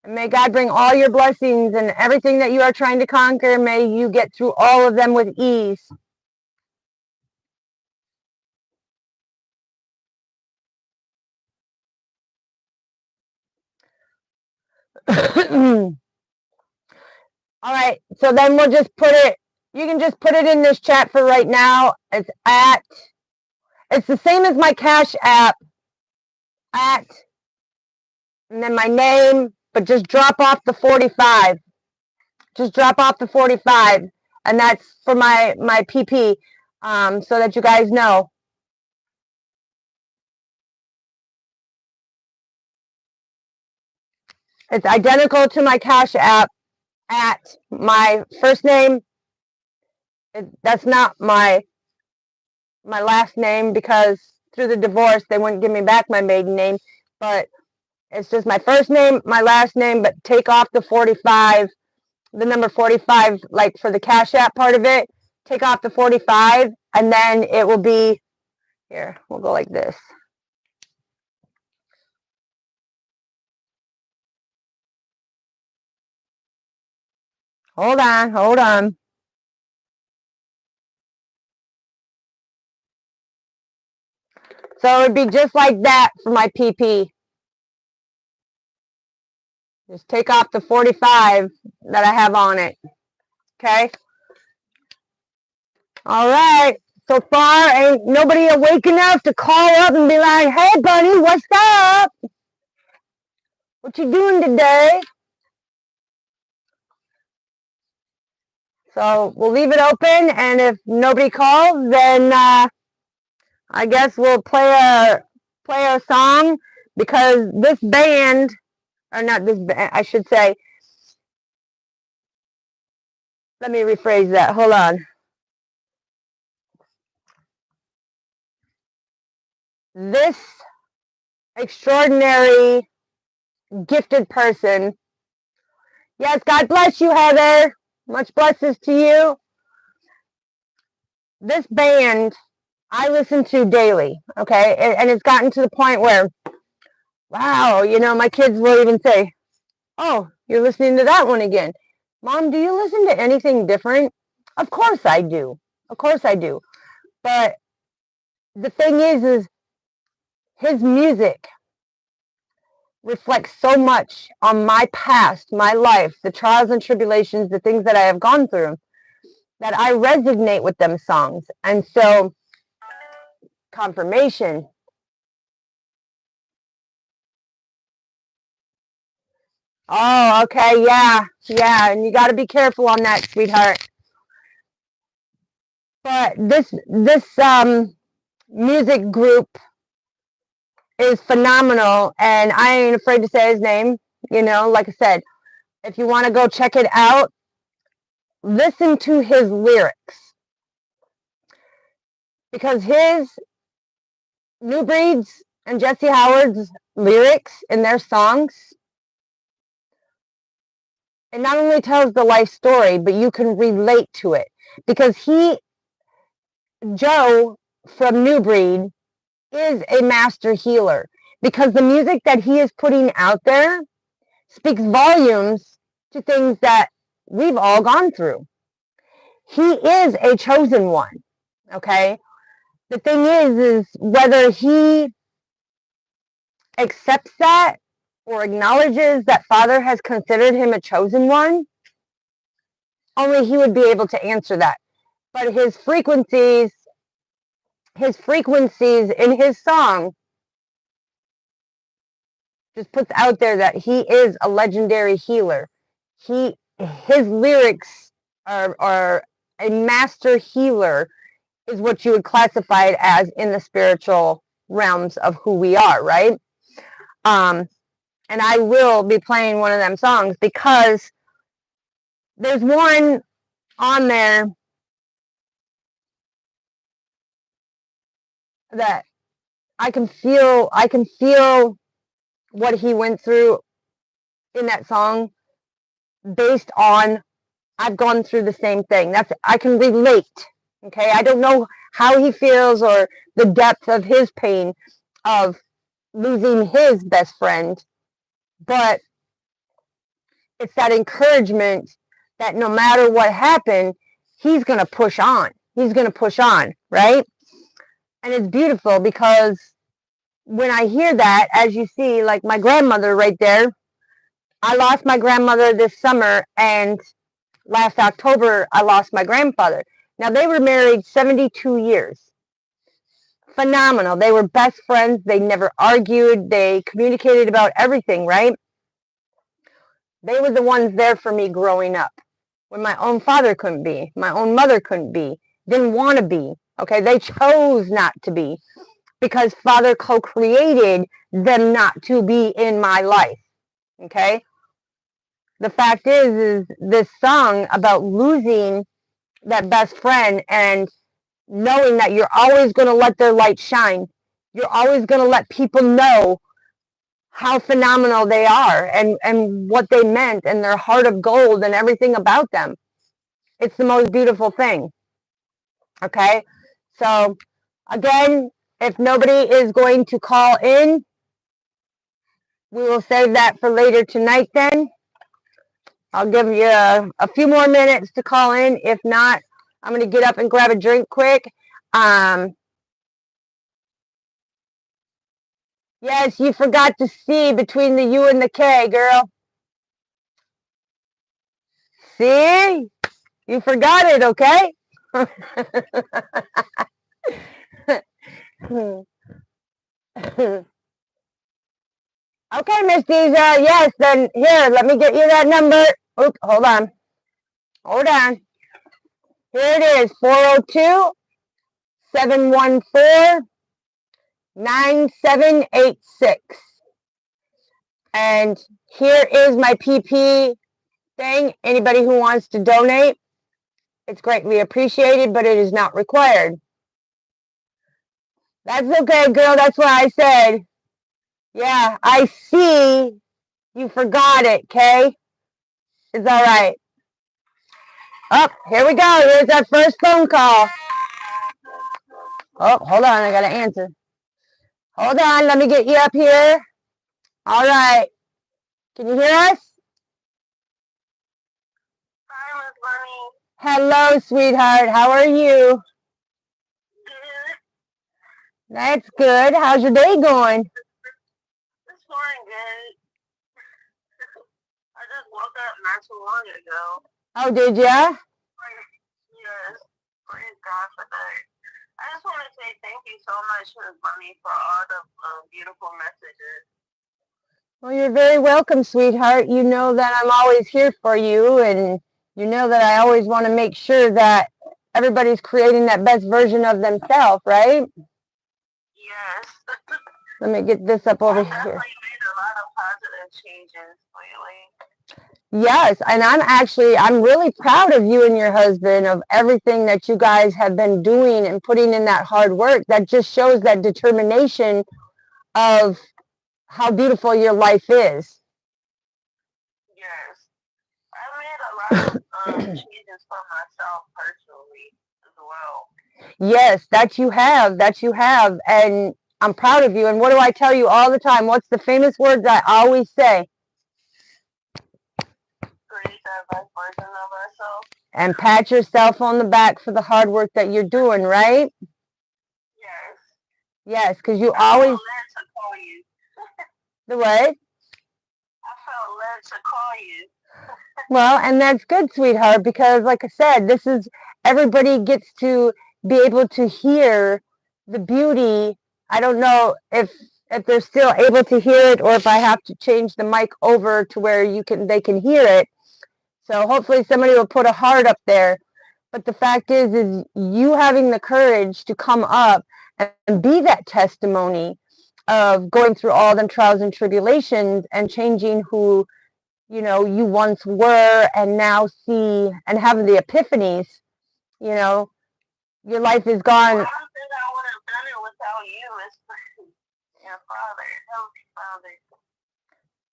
And may God bring all your blessings and everything that you are trying to conquer. May you get through all of them with ease. All right. So then we'll just put it, you can just put it in this chat for right now. It's the same as my Cash App, and then my name, but just drop off the 45. Just drop off the 45, and that's for my PP, so that you guys know. It's identical to my Cash App. At my first name, that's not my last name, because through the divorce they wouldn't give me back my maiden name, but it's just my first name, my last name, but take off the 45, the number 45, like for the Cash App part of it. Take off the 45, and then it will be, here, we'll go like this. Hold on, hold on. So it would be just like that for my PP. Just take off the 45 that I have on it. Okay? All right. So far, ain't nobody awake enough to call up and be like, hey, buddy, what's up? What you doing today? So we'll leave it open, and if nobody calls, then I guess we'll play a song, because this band, or not this band, I should say, let me rephrase that. Hold on. This extraordinary, gifted person. Yes, God bless you, Heather. Much blessings to you. this band I listen to daily, okay? And it's gotten to the point where, wow, you know, my kids will even say, oh, you're listening to that one again. Mom, do you listen to anything different? Of course I do. Of course I do. But the thing is his music reflects so much on my past, my life, the trials and tribulations, the things that I have gone through, that I resonate with them songs. And so, confirmation. Oh, okay, yeah, yeah, and you got to be careful on that, sweetheart. But this music group is phenomenal, and I ain't afraid to say his name. You know, like I said, if you want to go check it out, listen to his lyrics, because his New Breed's and Jesse Howard's lyrics in their songs, it not only tells the life story, but you can relate to it, because Joe from New Breed is a master healer, because the music that he is putting out there speaks volumes to things that we've all gone through. He is a chosen one, okay? The thing is whether he accepts that or acknowledges that Father has considered him a chosen one, only he would be able to answer that. But his frequencies in his song just puts out there that he is a legendary healer. His lyrics are a master healer, is what you would classify it as in the spiritual realms of who we are, right? And I will be playing one of them songs, because there's one on there that I can feel what he went through in that song, based on I've gone through the same thing. I can relate. Okay, I don't know how he feels or the depth of his pain of losing his best friend, but it's that encouragement that no matter what happened, he's going to push on. He's going to push on, right? And it's beautiful, because when I hear that, as you see, like my grandmother right there, I lost my grandmother this summer, and last October, I lost my grandfather. Now, they were married 72 years. Phenomenal. They were best friends. They never argued. They communicated about everything, right? They were the ones there for me growing up, when my own father couldn't be, my own mother couldn't be, didn't want to be. Okay, they chose not to be, because Father co-created them not to be in my life. Okay, the fact is this song about losing that best friend, and knowing that you're always going to let their light shine. You're always going to let people know how phenomenal they are, and what they meant, and their heart of gold, and everything about them. It's the most beautiful thing. Okay, so again, if nobody is going to call in, we will save that for later tonight then. I'll give you a few more minutes to call in. If not, I'm going to get up and grab a drink quick. Yes, you forgot the C between the U and the K, girl. See? You forgot it, okay? Okay, Miss Deja. Yes, then here, let me get you that number. Oops, hold on. Hold on. Here it is, 402-714-9786. And here is my PP thing. Anybody who wants to donate, it's greatly appreciated, but it is not required. That's okay, girl. That's what I said. Yeah, I see you forgot it, Kay. It's all right. Oh, here we go. Here's our first phone call. Oh, hold on. I got to answer. Hold on. Let me get you up here. All right. Can you hear us? Hi, Miss Bunny. Hello, sweetheart. How are you? Good. That's good. How's your day going? It's going good. I just woke up not too long ago. Oh, did ya? Yes, praise God for that. I just want to say thank you so much, Miss Bunny, for all the beautiful messages. Well, you're very welcome, sweetheart. You know that I'm always here for you, and you know that I always want to make sure that everybody's creating that best version of themselves, right? Yes. Let me get this up over I here. definitely made a lot of positive changes lately. Yes, and I'm really proud of you and your husband, of everything that you guys have been doing and putting in that hard work. That just shows that determination of how beautiful your life is. Yes. I made a lot of changes for myself personally as well. Yes, that you have, and I'm proud of you. And what do I tell you all the time? What's the famous words I always say? Create that best version of ourselves. And pat yourself on the back for the hard work that you're doing, right? Yes. Yes, because you I always, felt led to call you. the what? I felt led to call you. Well, and that's good, sweetheart, because like I said, this is, everybody gets to be able to hear the beauty. I don't know if they're still able to hear it, or if I have to change the mic over to where they can hear it. So hopefully somebody will put a heart up there. But the fact is you having the courage to come up and be that testimony of going through all them trials and tribulations and changing who, you once were, and now see and have the epiphanies, you know, your life is Well, gone. I don't think I would have done it without you as your father, healthy father.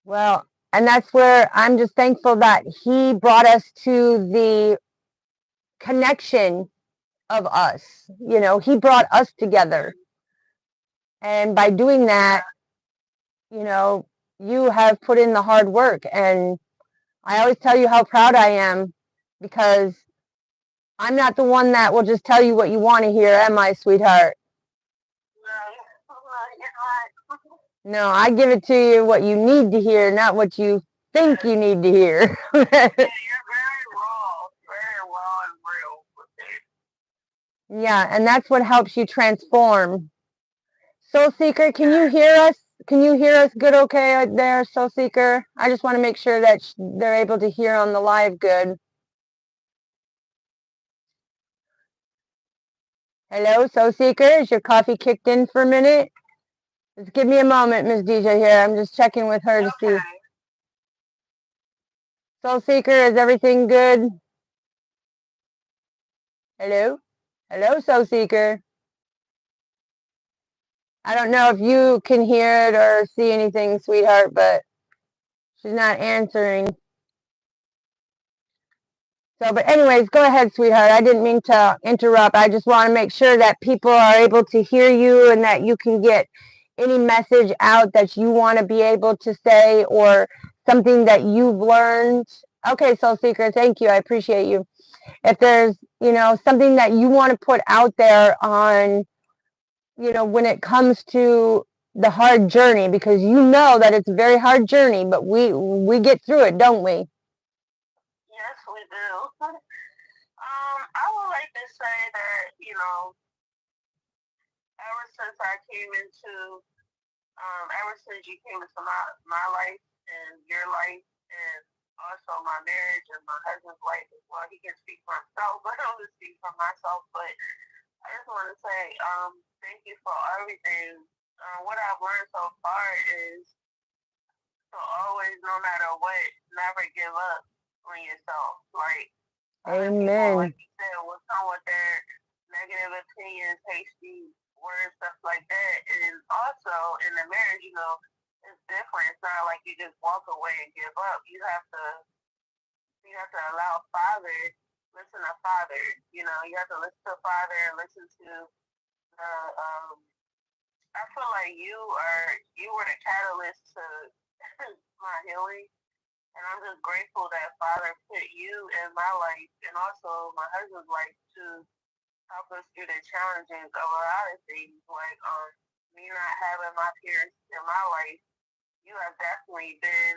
Well, and that's where I'm just thankful that he brought us to the connection of us. He brought us together. And by doing that, you know, you have put in the hard work. And I always tell you how proud I am, because I'm not the one that will just tell you what you want to hear, am I, sweetheart? No, you're not. No, I give it to you what you need to hear, not what you think you need to hear. Yeah, you're very raw and real with it. Yeah, and that's what helps you transform. Soul Seeker, can you Yeah. hear us? Can you hear us good okay there, Soul Seeker? I just want to make sure that they're able to hear on the live good. Hello, Soul Seeker, is your coffee kicked in for a minute? Just give me a moment, Miss DJ here. I'm just checking with her to see. Okay. Soul Seeker, is everything good? Hello? Hello, Soul Seeker. I don't know if you can hear it or see anything, sweetheart, but she's not answering. So, but anyways, go ahead, sweetheart. I didn't mean to interrupt. I just want to make sure that people are able to hear you and that you can get any message out that you want to be able to say, or something that you've learned. Okay, Soul Seeker, thank you. I appreciate you. If there's, something that you want to put out there on, when it comes to the hard journey, because you know that it's a very hard journey, but we get through it, don't we? Yes, we do. I would like to say that, ever since I came into, ever since you came into my life and your life, and also my marriage and my husband's life as well, he can speak for himself, but I don't speak for myself. But I just want to say, thank you for everything. What I've learned so far is to always, no matter what, never give up on yourself. Like, other people, Amen. like you said, will come with their negative opinions, hasty words, stuff like that. And also in the marriage, it's different. It's not like you just walk away and give up. You have to allow Father, listen to Father. You have to listen to Father and listen to the I feel like you were the catalyst to my healing, and I'm just grateful that Father put you in my life and also my husband's life to help us through the challenges of a lot of things. Like me not having my parents in my life, you have definitely been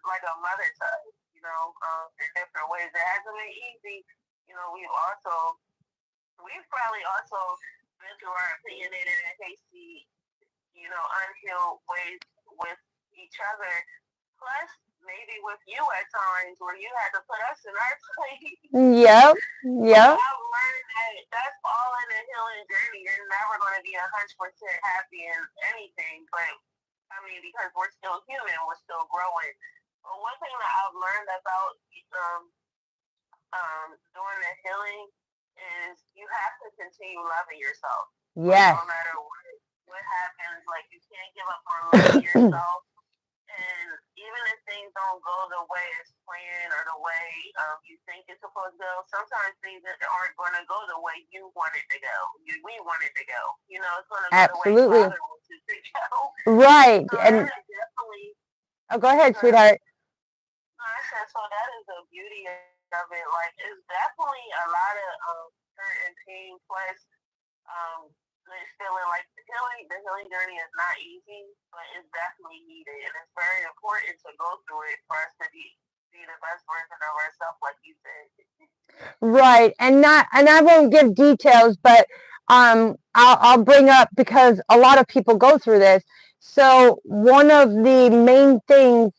like a mother to us. In different ways. It hasn't been easy. We've probably also been through our opinionated and hasty, unhealed ways with each other. Plus, maybe with you at times where you had to put us in our place. Yep. Yep. I've learned that that's all in the healing journey. You're never going to be 100% happy in anything, but I mean, because we're still human, we're still growing. But one thing that I've learned about doing the healing is you have to continue loving yourself. Yes. No matter what happens, like you can't give up on loving yourself. And even if things don't go the way it's planned or the way you think it's supposed to go, sometimes things aren't going to go the way you want it to go. We want it to go. It's going to go Absolutely. the way Father wants it to go. Right. So And that is definitely. Oh, go ahead, sweetheart. I said, so that is the beauty of it. Like, it's definitely a lot of hurt and pain. Plus, it's feeling like the healing journey is not easy, but it's definitely needed, and it's very important to go through it for us to be the best version of ourselves, like you said. Right. And I won't give details, but I'll bring up, because a lot of people go through this. So one of the main things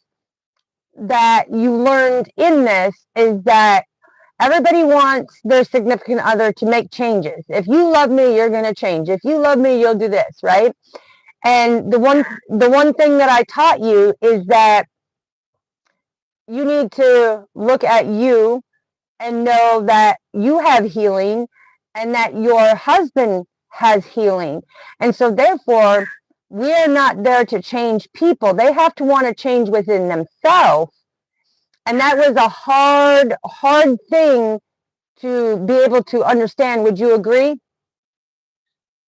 that you learned in this is that everybody wants their significant other to make changes. If you love me, you're going to change. If you love me, you'll do this, right? And the one thing that I taught you is that you need to look at you and know that you have healing and that your husband has healing. And so therefore, we're not there to change people. They have to want to change within themselves. And that was a hard thing to be able to understand. Would you agree?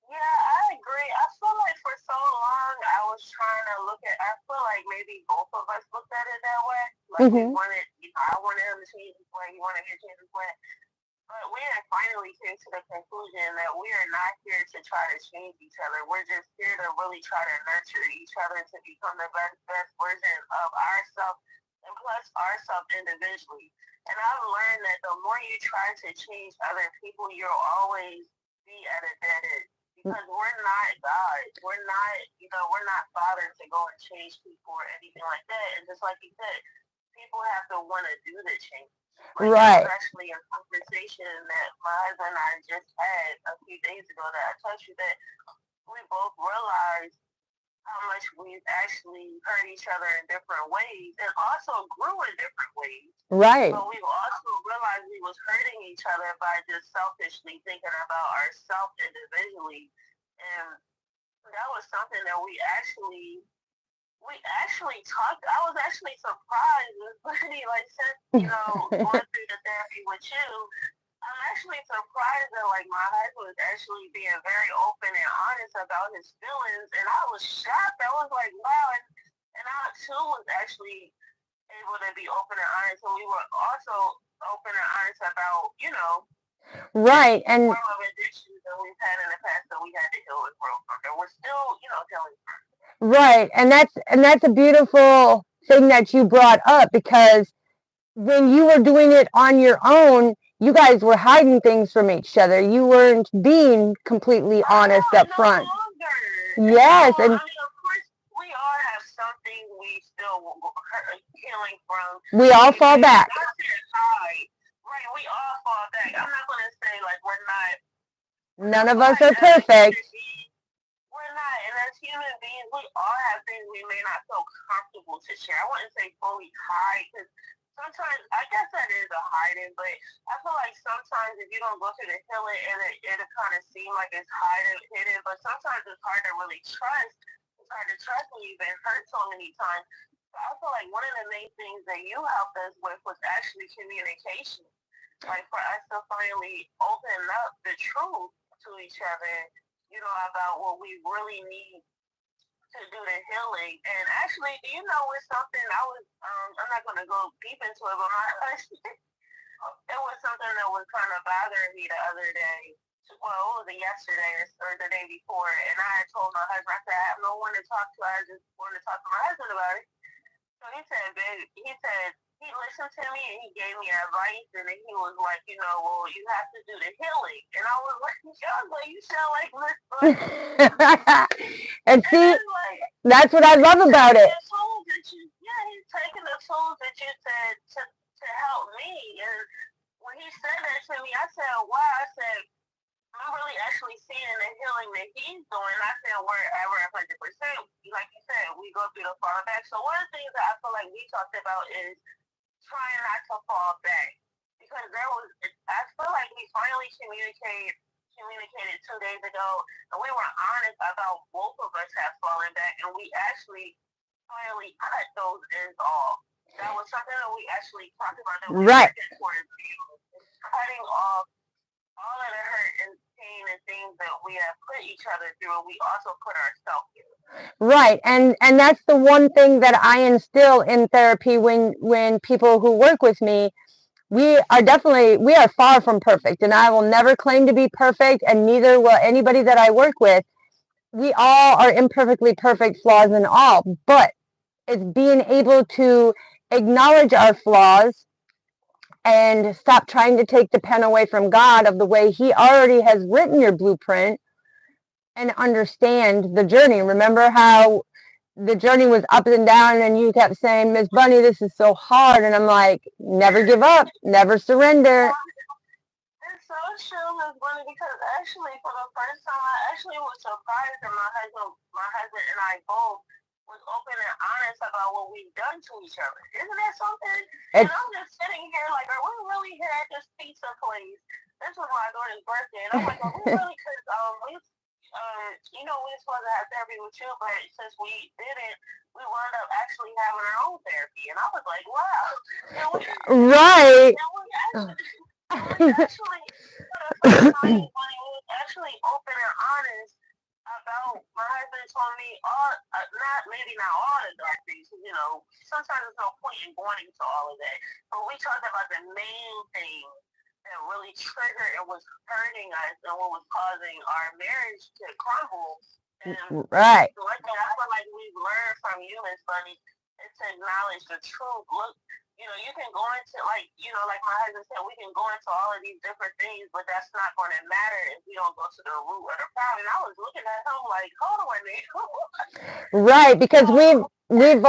Yeah, I agree. I feel like for so long I was trying to I feel like maybe both of us looked at it that way. Like we wanted, I wanted him to change his way, he wanted me to change his way. But we had finally came to the conclusion that we are not here to try to change each other. We're just here to really try to nurture each other to become the best version of ourselves and plus ourselves individually. And I've learned that the more you try to change other people, you'll always be at a dead end. Because we're not God. We're not fathers to go and change people or anything like that. And just like you said, people have to want to do the change. Like, right. That was actually a conversation that my husband and I just had a few days ago that I told you that we both realized how much we've actually hurt each other in different ways and also grew in different ways. Right. But we've also realized we was hurting each other by just selfishly thinking about ourselves individually. And that was something that we actually talked. I was actually surprised. It's funny, like since going through the therapy with you, I'm actually surprised that like my husband was actually being very open and honest about his feelings, and I was shocked. I was like, wow, and I too was actually able to be open and honest, and we were also open and honest about right, and form of addictions that we've had in the past that we had to heal and grow from, and we're still healing from. Right, and that's a beautiful thing that you brought up, because when you were doing it on your own, you guys were hiding things from each other. You weren't being completely honest up front. Yes, and of course, we all have something we still healing from. We all fall back. Right, we all fall back. I'm not going to say like we're not. None of us are perfect. We're not, and as human beings, we all have things we may not feel comfortable to share. I wouldn't say fully hide, because sometimes I guess that is a hiding, but I feel like sometimes if you don't go through the healing, it'll kind of seem like it's hidden, but sometimes it's hard to really trust. It's hard to trust when you've been hurt so many times. So I feel like one of the main things that you helped us with was actually communication. Like for us to finally open up the truth to each other about what we really need to do the healing. And actually, do you know it's something I'm not going to go deep into it, but my husband, it was something that was kind of bothering me the other day. Well, it was yesterday or the day before, and I had told my husband, I said, I have no one to talk to. I just wanted to talk to my husband about it. So he said, babe, he listened to me and he gave me advice, and then he was like, well, you have to do the healing. And I was like, you sound like this. And see, Like, that's what I love about it. He's taking the tools that you said to help me. And when he said that to me, I said, wow. I said, I'm really actually seeing the healing that he's doing. I said, wherever 100%, like you said, we go through the fall back. So one of the things that I feel like we talked about is trying not to fall back. Because I feel like we finally communicated 2 days ago, and we were honest about both of us have fallen back, and we actually finally cut those ends off. That was something that we actually talked about, that we right. Cutting off all of the hurt and pain and things that we have put each other through, and we also put ourselves through. Right. And that's the one thing that I instill in therapy when people who work with me, we are far from perfect, and I will never claim to be perfect, and neither will anybody that I work with. We all are imperfectly perfect, flaws and all, but it's being able to acknowledge our flaws and stop trying to take the pen away from God of the way He already has written your blueprint, and understand the journey. Remember how the journey was up and down, and you kept saying, Miss Bunny, this is so hard. And I'm like, never give up, never surrender. It's so true, Miss Bunny, because actually for the first time, I actually was surprised that my husband and I both was open and honest about what we've done to each other. Isn't that something? And I'm just sitting here like, are we really here at this pizza place? This was my daughter's birthday, and I'm like, are we really? Because we were supposed to have therapy with you, but since we didn't, we wound up actually having our own therapy. And I was like, wow. Right. We actually, for the first time, we was actually open and honest about. My husband told me not all the dark things. Sometimes there's no point in going into all of that. But we talked about the main thing that really triggered and was hurting us and what was causing our marriage to crumble. And right. One thing I feel like we've learned from you, Miss Bunny, is to acknowledge the truth. Look, you can go into, like my husband said, we can go into all of these different things, but that's not going to matter if we don't go to the root of the problem. And I was looking at him like, hold on, man. Right, because we've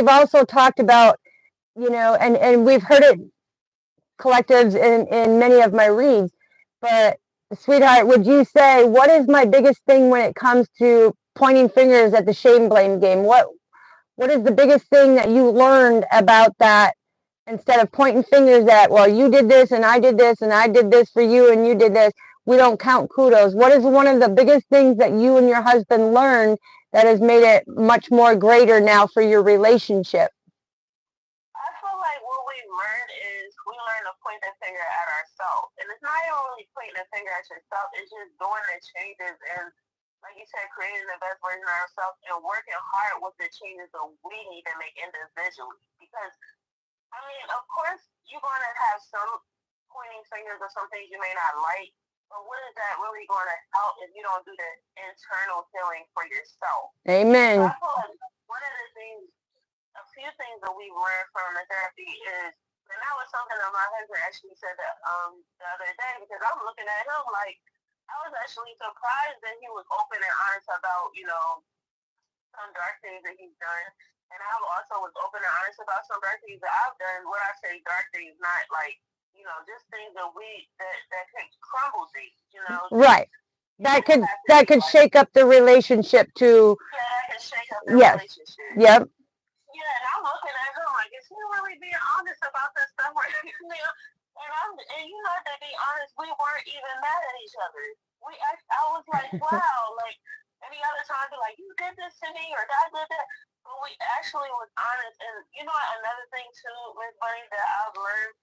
also talked about, and we've heard it collectives in many of my reads, but sweetheart, would you say, what is my biggest thing when it comes to pointing fingers at the shame blame game? What is the biggest thing that you learned about that, instead of pointing fingers at, well, you did this and I did this and I did this for you and you did this, we don't count kudos? What is one of the biggest things that you and your husband learned that has made it much more greater now for your relationship? I feel like what we learned is we learn to point the finger at ourselves. And it's not even really pointing the finger at yourself, it's just doing the changes and, like you said, creating the best version of ourselves and working hard with the changes that we need to make individually. Because, of course, you're going to have some pointing fingers or some things you may not like, but what is that really going to help if you don't do the internal healing for yourself? Amen. So I feel like one of the things, a few things that we've learned from the therapy is, and that was something that my husband actually said that, the other day, because I'm looking at him like, I was actually surprised that he was open and honest about, some dark things that he's done. And I also was open and honest about some dark things that I've done. When I say dark things, not like, just things that that can crumble things, Right. That could shake up the relationship to. Yeah, that can shake up the relationship. Yep. Yeah, and I'm looking at him like, is he really being honest about this stuff right now? And to be honest, we weren't even mad at each other. I was like, wow, like any other time, be like, you did this to me, or I did that. But we actually was honest. And another thing too, Miss Bunny, that I've learned.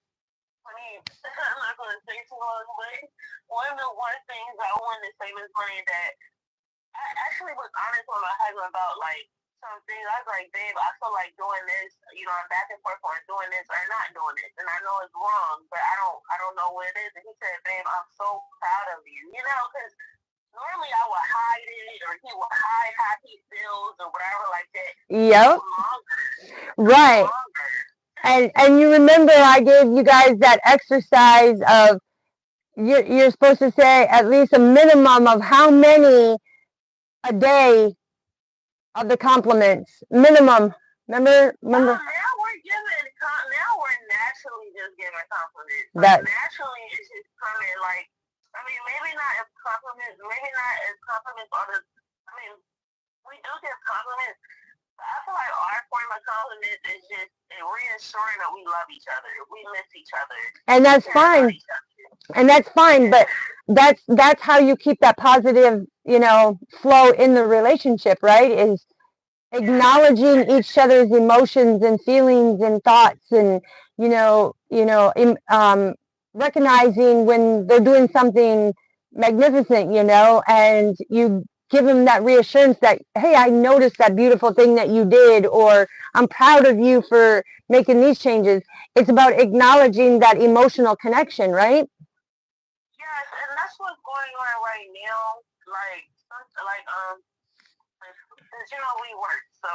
I'm not going the things along the way. One of the worst things I wanted to say, Miss Bernie, that I actually was honest with my husband about like some things. I was like, babe, I feel like doing this. You know, I'm back and forth on doing this or not doing this, and I know it's wrong, but I don't know what it is. And he said, babe, I'm so proud of you. You know, because normally I would hide it, or he would hide how he feels, or whatever like that. Yep. Right. Longer. And you remember I gave you guys that exercise of you're supposed to say at least a minimum of how many a day of the compliments. Minimum. Remember? Now we're naturally just giving compliments. That naturally it's just coming like, I mean, maybe not as compliments on the, I mean, we do give compliments, but I feel like our form of compliments is just reassuring that we love each other, we miss each other. And that's fine. And that's fine, but that's how you keep that positive, you know, flow in the relationship, right? Is acknowledging each other's emotions and feelings and thoughts, and recognizing when they're doing something magnificent, you know, and you give them that reassurance that, hey, I noticed that beautiful thing that you did, or I'm proud of you for making these changes. It's about acknowledging that emotional connection, right? Yes, and that's what's going on right now. Because you know we work, so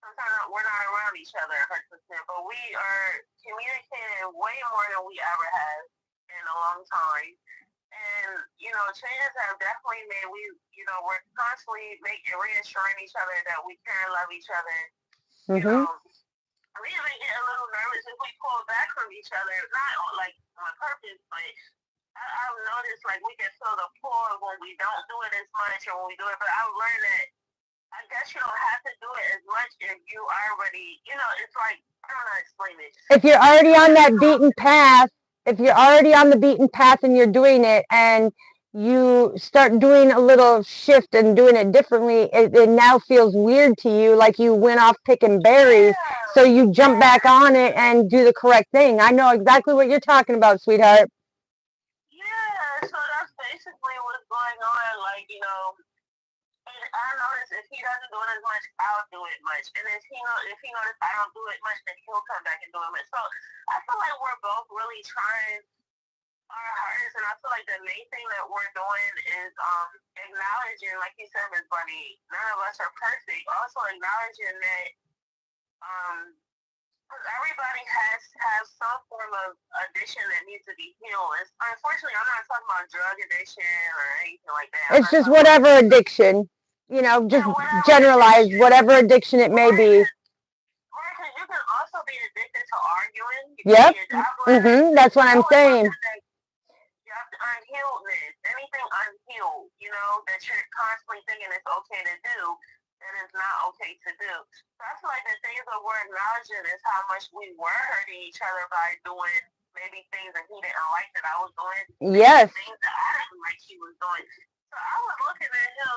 sometimes we're not around each other 100%, but we are communicating way more than we ever have in a long time. And you know, changes have definitely made. We're constantly reassuring each other that we care and love each other. You know, we even get a little nervous if we pull back from each other, not like on purpose, but I've noticed like we can feel the pull when we don't do it as much, or when we do it. But I've learned that I guess you don't have to do it as much if you already, you know, it's like, I don't know how to explain it. If you're already on that beaten path, if you're already on the beaten path and you're doing it, and you start doing a little shift and doing it differently, it now feels weird to you, like you went off picking berries. So you jump back on it and do the correct thing. I know exactly what you're talking about, sweetheart. Yeah, so that's basically what's going on. Like, you know, and I notice if he doesn't do it as much, I'll do it much. And if he notices I don't do it much, then he'll come back and do it much. So I feel like we're both really trying our hardest, and I feel like the main thing that we're doing is acknowledging, like you said, Ms. Bunny, none of us are perfect. Also acknowledging that everybody has some form of addiction that needs to be healed. Unfortunately, I'm not talking about drug addiction or anything like that. It's just whatever addiction, you know, just generalized, whatever addiction it may be. Right, because you can also be addicted to arguing. Yep. That's what I'm saying. Unhealedness, anything unhealed, you know, that you're constantly thinking it's okay to do, and it's not okay to do. So I feel like the things that we're acknowledging is how much we were hurting each other by doing maybe things that he didn't like that I was doing. Yes. Things that I didn't like he was doing. So I was looking at him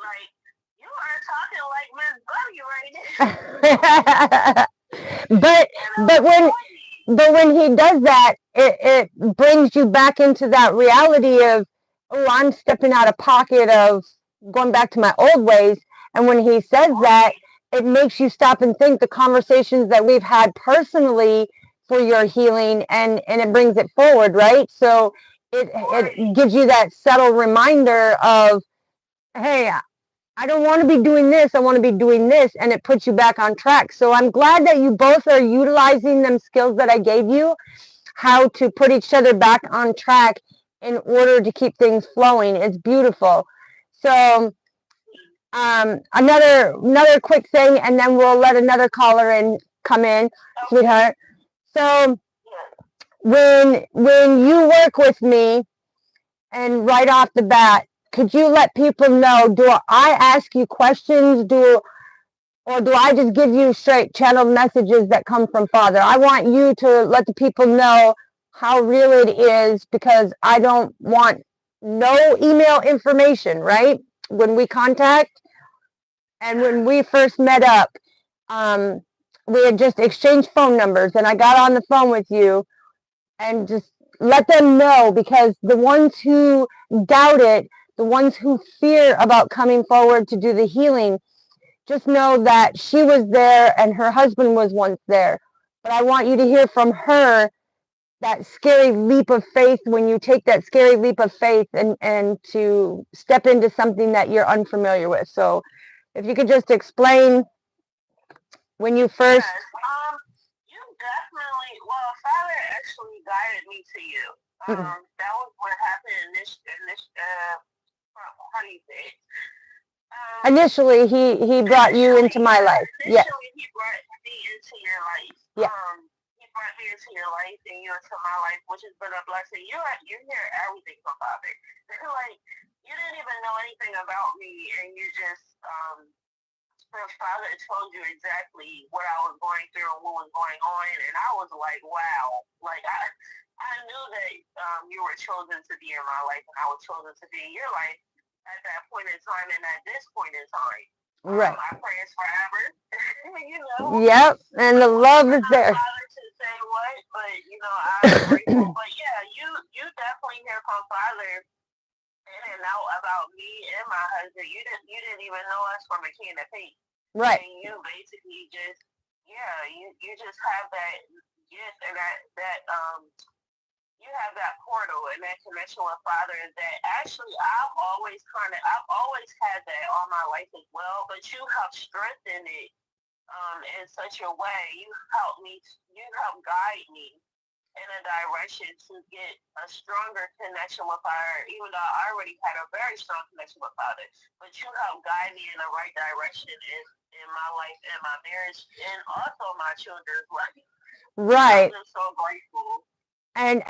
like, you are talking like Miss Buddy right now. But when he does that, it brings you back into that reality of, oh, I'm stepping out of pocket of going back to my old ways. And when he says that, it makes you stop and think the conversations that we've had personally for your healing, and it brings it forward, right? So it gives you that subtle reminder of, hey, I don't want to be doing this, I want to be doing this, and it puts you back on track. So I'm glad that you both are utilizing them skills that I gave you, how to put each other back on track in order to keep things flowing. It's beautiful. So another quick thing, and then we'll let another caller come in, sweetheart. So when you work with me, and right off the bat, could you let people know, do I ask you questions, or do I just give you straight channeled messages that come from Father? I want you to let the people know how real it is, because I don't want no email information, right? When we contact, and when we first met up, we had just exchanged phone numbers, and I got on the phone with you, and just let them know, because the ones who doubt it, the ones who fear about coming forward to do the healing, just know that she was there and her husband was once there. But I want you to hear from her that scary leap of faith, when you take that scary leap of faith and to step into something that you're unfamiliar with. So if you could just explain when you first... Yes, you definitely, well, Father actually guided me to you. That was what happened in this, how do you say it? Initially, he brought you into my life. Yes. Initially, he brought me into your life. Yeah. He brought me into your life and you into my life, which has been a blessing. You hear everything from Father. Like, you didn't even know anything about me, and you just, Father told you exactly what I was going through and what was going on, and I was like, wow. Like, I knew that you were chosen to be in my life, and I was chosen to be in your life at that point in time and at this point in time. Right. I pray it's forever. You know? Yep, and the love is there. Father to say what, but, you know, I'm grateful. But, yeah, you definitely hear from Father in and out about me and my husband. You didn't even know us from a can of paint. Right. And you basically just, you just have that gift and that you have that portal and that connection with Father that actually I've always had that all my life as well, but you have strengthened it in such a way. You help guide me in a direction to get a stronger connection with Father, even though I already had a very strong connection with Father, but you help guide me in the right direction in my life and my marriage and also my children's life. Right. I'm just so grateful. And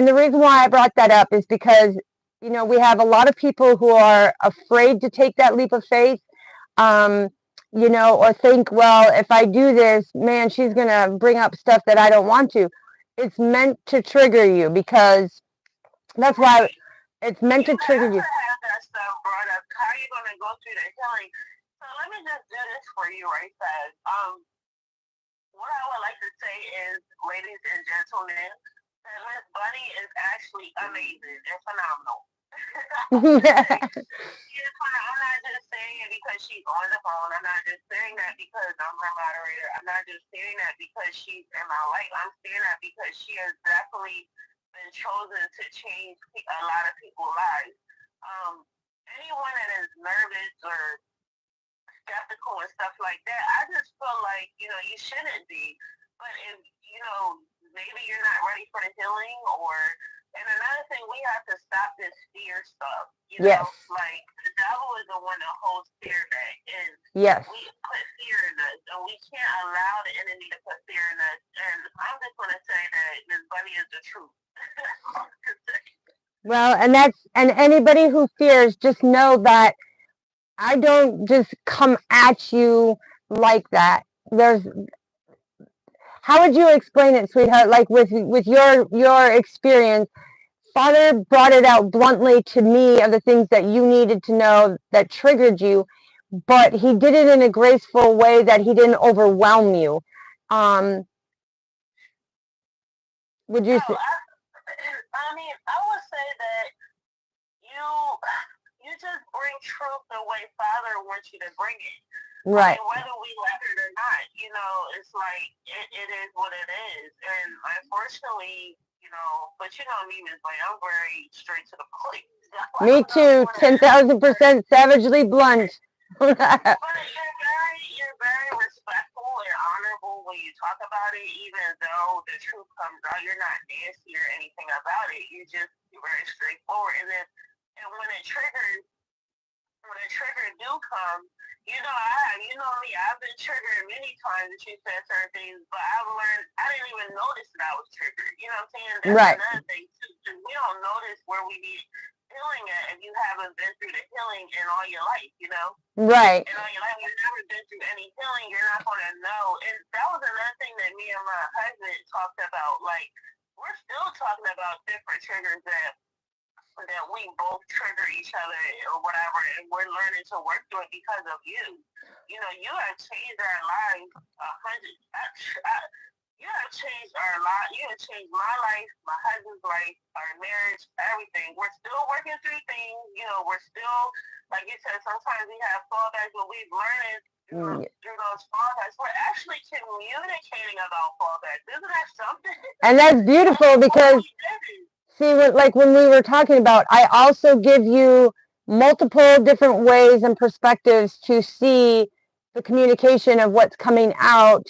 the reason why I brought that up is because, you know, we have a lot of people who are afraid to take that leap of faith, you know, or think, well, if I do this, man, she's going to bring up stuff that I don't want to. It's meant to trigger you, because that's why it's meant to trigger you. Have that stuff brought up. How are you going to go through the healing? So let me just do this for you right fast. What I would like to say is, ladies and gentlemen, that Miss Bunny is actually amazing and phenomenal. I'm not just saying it because she's on the phone. I'm not just saying that because I'm her moderator. I'm not just saying that because she's in my life. I'm saying that because she has definitely been chosen to change a lot of people's lives. Anyone that is nervous or skeptical and stuff like that, I just feel like, you know, you shouldn't be. But if, you know, maybe you're not ready for the healing, and another thing, we have to stop this fear stuff. You know, like, the devil is the one that holds fear back, and we put fear in us, and we can't allow the enemy to put fear in us. And I'm just going to say that Miss Bunny is the truth. Well, and anybody who fears, just know that I don't just come at you like that. How would you explain it, sweetheart? Like with your experience, Father brought it out bluntly to me of the things that you needed to know that triggered you, but he did it in a graceful way that he didn't overwhelm you. Would you say? I mean, I would say that you just bring truth the way Father wants you to bring it. Right. I mean, whether we like it or not, you know, it's like it is what it is. And unfortunately, you know, but you know me, Ms. Blaine, I'm very straight to the point. Me too, 10,000% savagely blunt. But you're very respectful and honorable when you talk about it, even though the truth comes out. You're not nasty or anything about it. You're very straightforward. And when the trigger do come, you know me, I've been triggered many times that you said certain things, but I've learned I didn't even notice that I was triggered. You know what I'm saying? That's another thing too. We don't notice where we need healing at if you haven't been through the healing in all your life, you know? Right. In all your life, you've never been through any healing, you're not gonna know. And that was another thing that me and my husband talked about. Like, we're still talking about different triggers that we both trigger each other or whatever, and we're learning to work through it because of you. You know, you have changed our lives You have changed our life. You have changed my life, my husband's life, our marriage, everything. We're still working through things. You know, we're still, like you said, sometimes we have fallbacks, but we've learned through those fallbacks. We're actually communicating about fallbacks. Isn't that something? And that's beautiful because, see, like when we were talking about, I also give you multiple different ways and perspectives to see the communication of what's coming out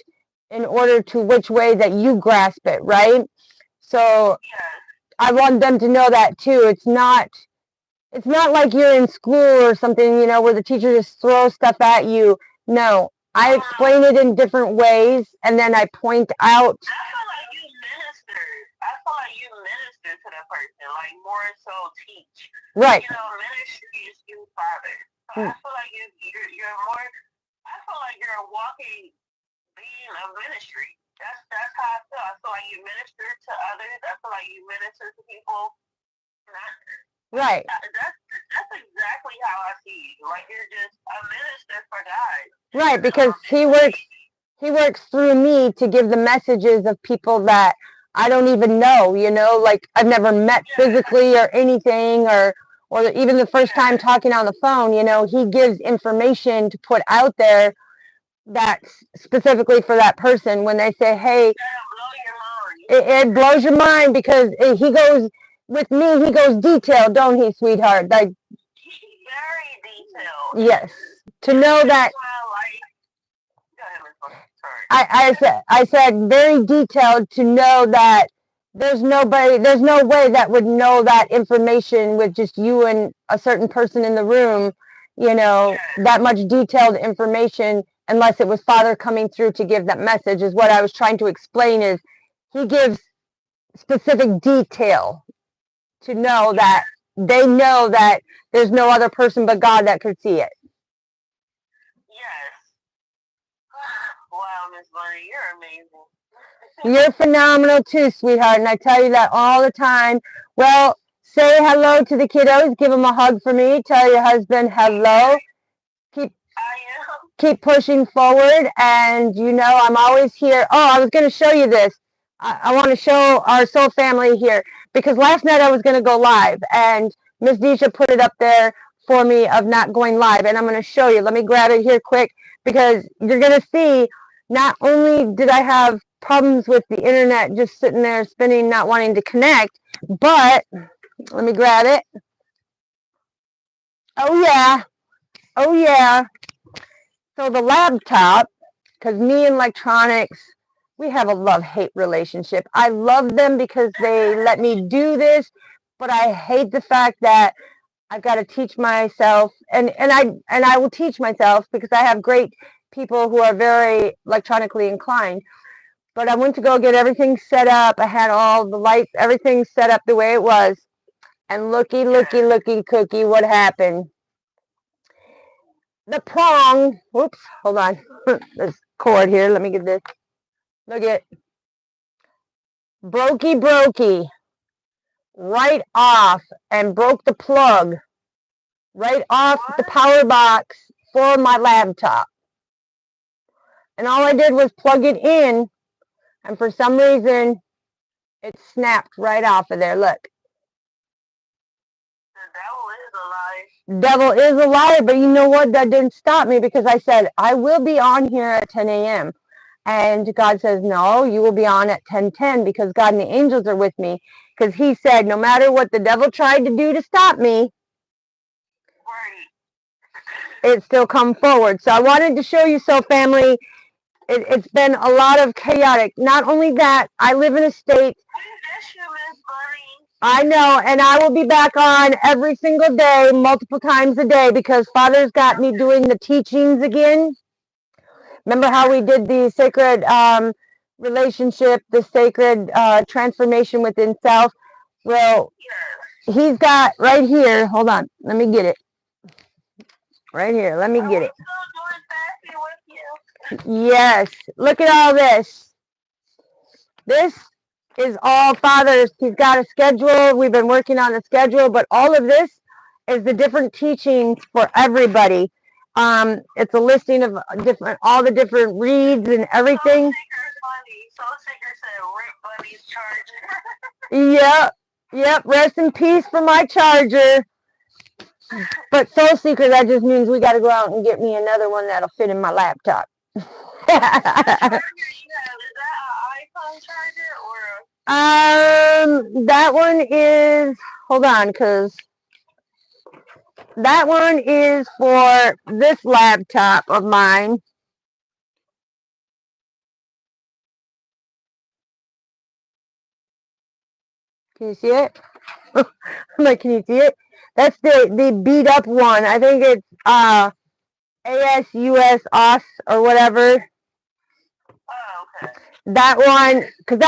in order to which way that you grasp it, right? So I want them to know that too. It's not like you're in school or something, you know, where the teacher just throws stuff at you. No, I explain it in different ways, and then I point out. I feel like you minister. I feel like you minister to the person, like more so teach. Right. You know, ministry is you, Father. So I feel like you're more. I feel like you're a walking being of ministry. That's how I feel. I feel like you minister to others. I feel like you minister to people. Right. That's exactly how I see you. Like you're just a minister for God. Right, because he works through me to give the messages of people that I don't even know, you know, like I've never met physically or anything, or even the first time talking on the phone, you know, he gives information to put out there that's specifically for that person. When they say, hey, it blows your mind because he goes, with me, he goes detailed, don't he, sweetheart? Like, very detailed. Yes. To know that I said very detailed, to know that there's no way that would know that information with just you and a certain person in the room, you know, that much detailed information, unless it was Father coming through to give that message, is what I was trying to explain. Is he gives specific detail to know that they know that there's no other person but God that could see it. Yes. Wow, Miss Bunny, you're amazing. You're phenomenal too, sweetheart, and I tell you that all the time. Well, say hello to the kiddos. Give them a hug for me. Tell your husband hello. Keep pushing forward, and you know I'm always here. Oh, I was going to show you this. I want to show our soul family here, because last night I was going to go live, and Miss Deisha put it up there for me of not going live, and I'm going to show you. Let me grab it here quick, because you're going to see not only did I have problems with the internet just sitting there spinning, not wanting to connect, but let me grab it. Oh yeah. Oh yeah. So the laptop, because me and electronics, we have a love-hate relationship. I love them because they let me do this, but I hate the fact that I've got to teach myself, and I will teach myself because I have great people who are very electronically inclined. But I went to go get everything set up. I had all the lights, everything set up the way it was. And looky, cookie, what happened? The prong, whoops, hold on. This cord here, let me get this. Look at, brokey, right off, and broke the plug right off the power box for my laptop. And all I did was plug it in, and for some reason, it snapped right off of there. Look. The devil is a liar. Devil is a liar, but you know what? That didn't stop me, because I said, I will be on here at 10 a.m. And God says, no, you will be on at 10:10, because God and the angels are with me. Because he said, no matter what the devil tried to do to stop me, it still come forward. So I wanted to show you, so family, it's been a lot of chaotic. Not only that, I live in a state. I know, and I will be back on every single day, multiple times a day, because Father's got me doing the teachings again. Remember how we did the sacred relationship, the sacred transformation within self? Well, he's got right here, hold on, let me get it. Right here, let me get it. Yes, look at all this. This is all Father's. He's got a schedule. We've been working on the schedule, but all of this is the different teachings for everybody. It's a listing of all the different reads and everything. Soul Seeker said, "Rip Buddy's charger." Yep. Rest in peace for my charger. But Soul Seeker, that just means we got to go out and get me another one that'll fit in my laptop. The charger you have, is that an iPhone charger or That one is, hold on, because that one is for this laptop of mine. Can you see it? I'm like, can you see it? That's the beat up one. I think it's ASUS OS or whatever. Oh, okay. That one, because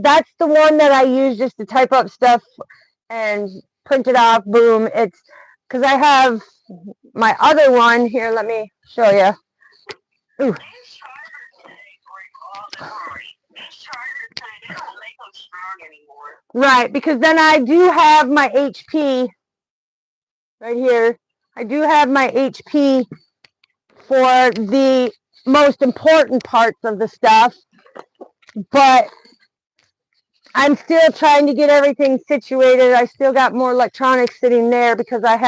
that's the one that I use just to type up stuff and print it off. Boom. It's because I have my other one here. Let me show you. Ooh. These chargers today break all the time. These chargers today, they don't make them strong anymore. Right, because then I do have my HP right here. I do have my HP for the most important parts of the stuff, but I'm still trying to get everything situated. I still got more electronics sitting there because I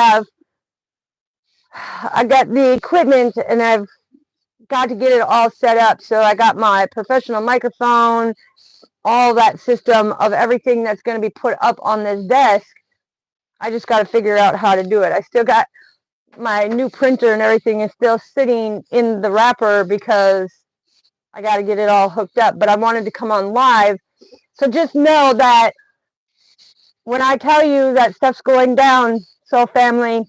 got the equipment and I've got to get it all set up. So I got my professional microphone, all that system of everything that's going to be put up on this desk. I just got to figure out how to do it. I still got my new printer and everything is still sitting in the wrapper because I got to get it all hooked up, but I wanted to come on live. So just know that when I tell you that stuff's going down, Soul Family,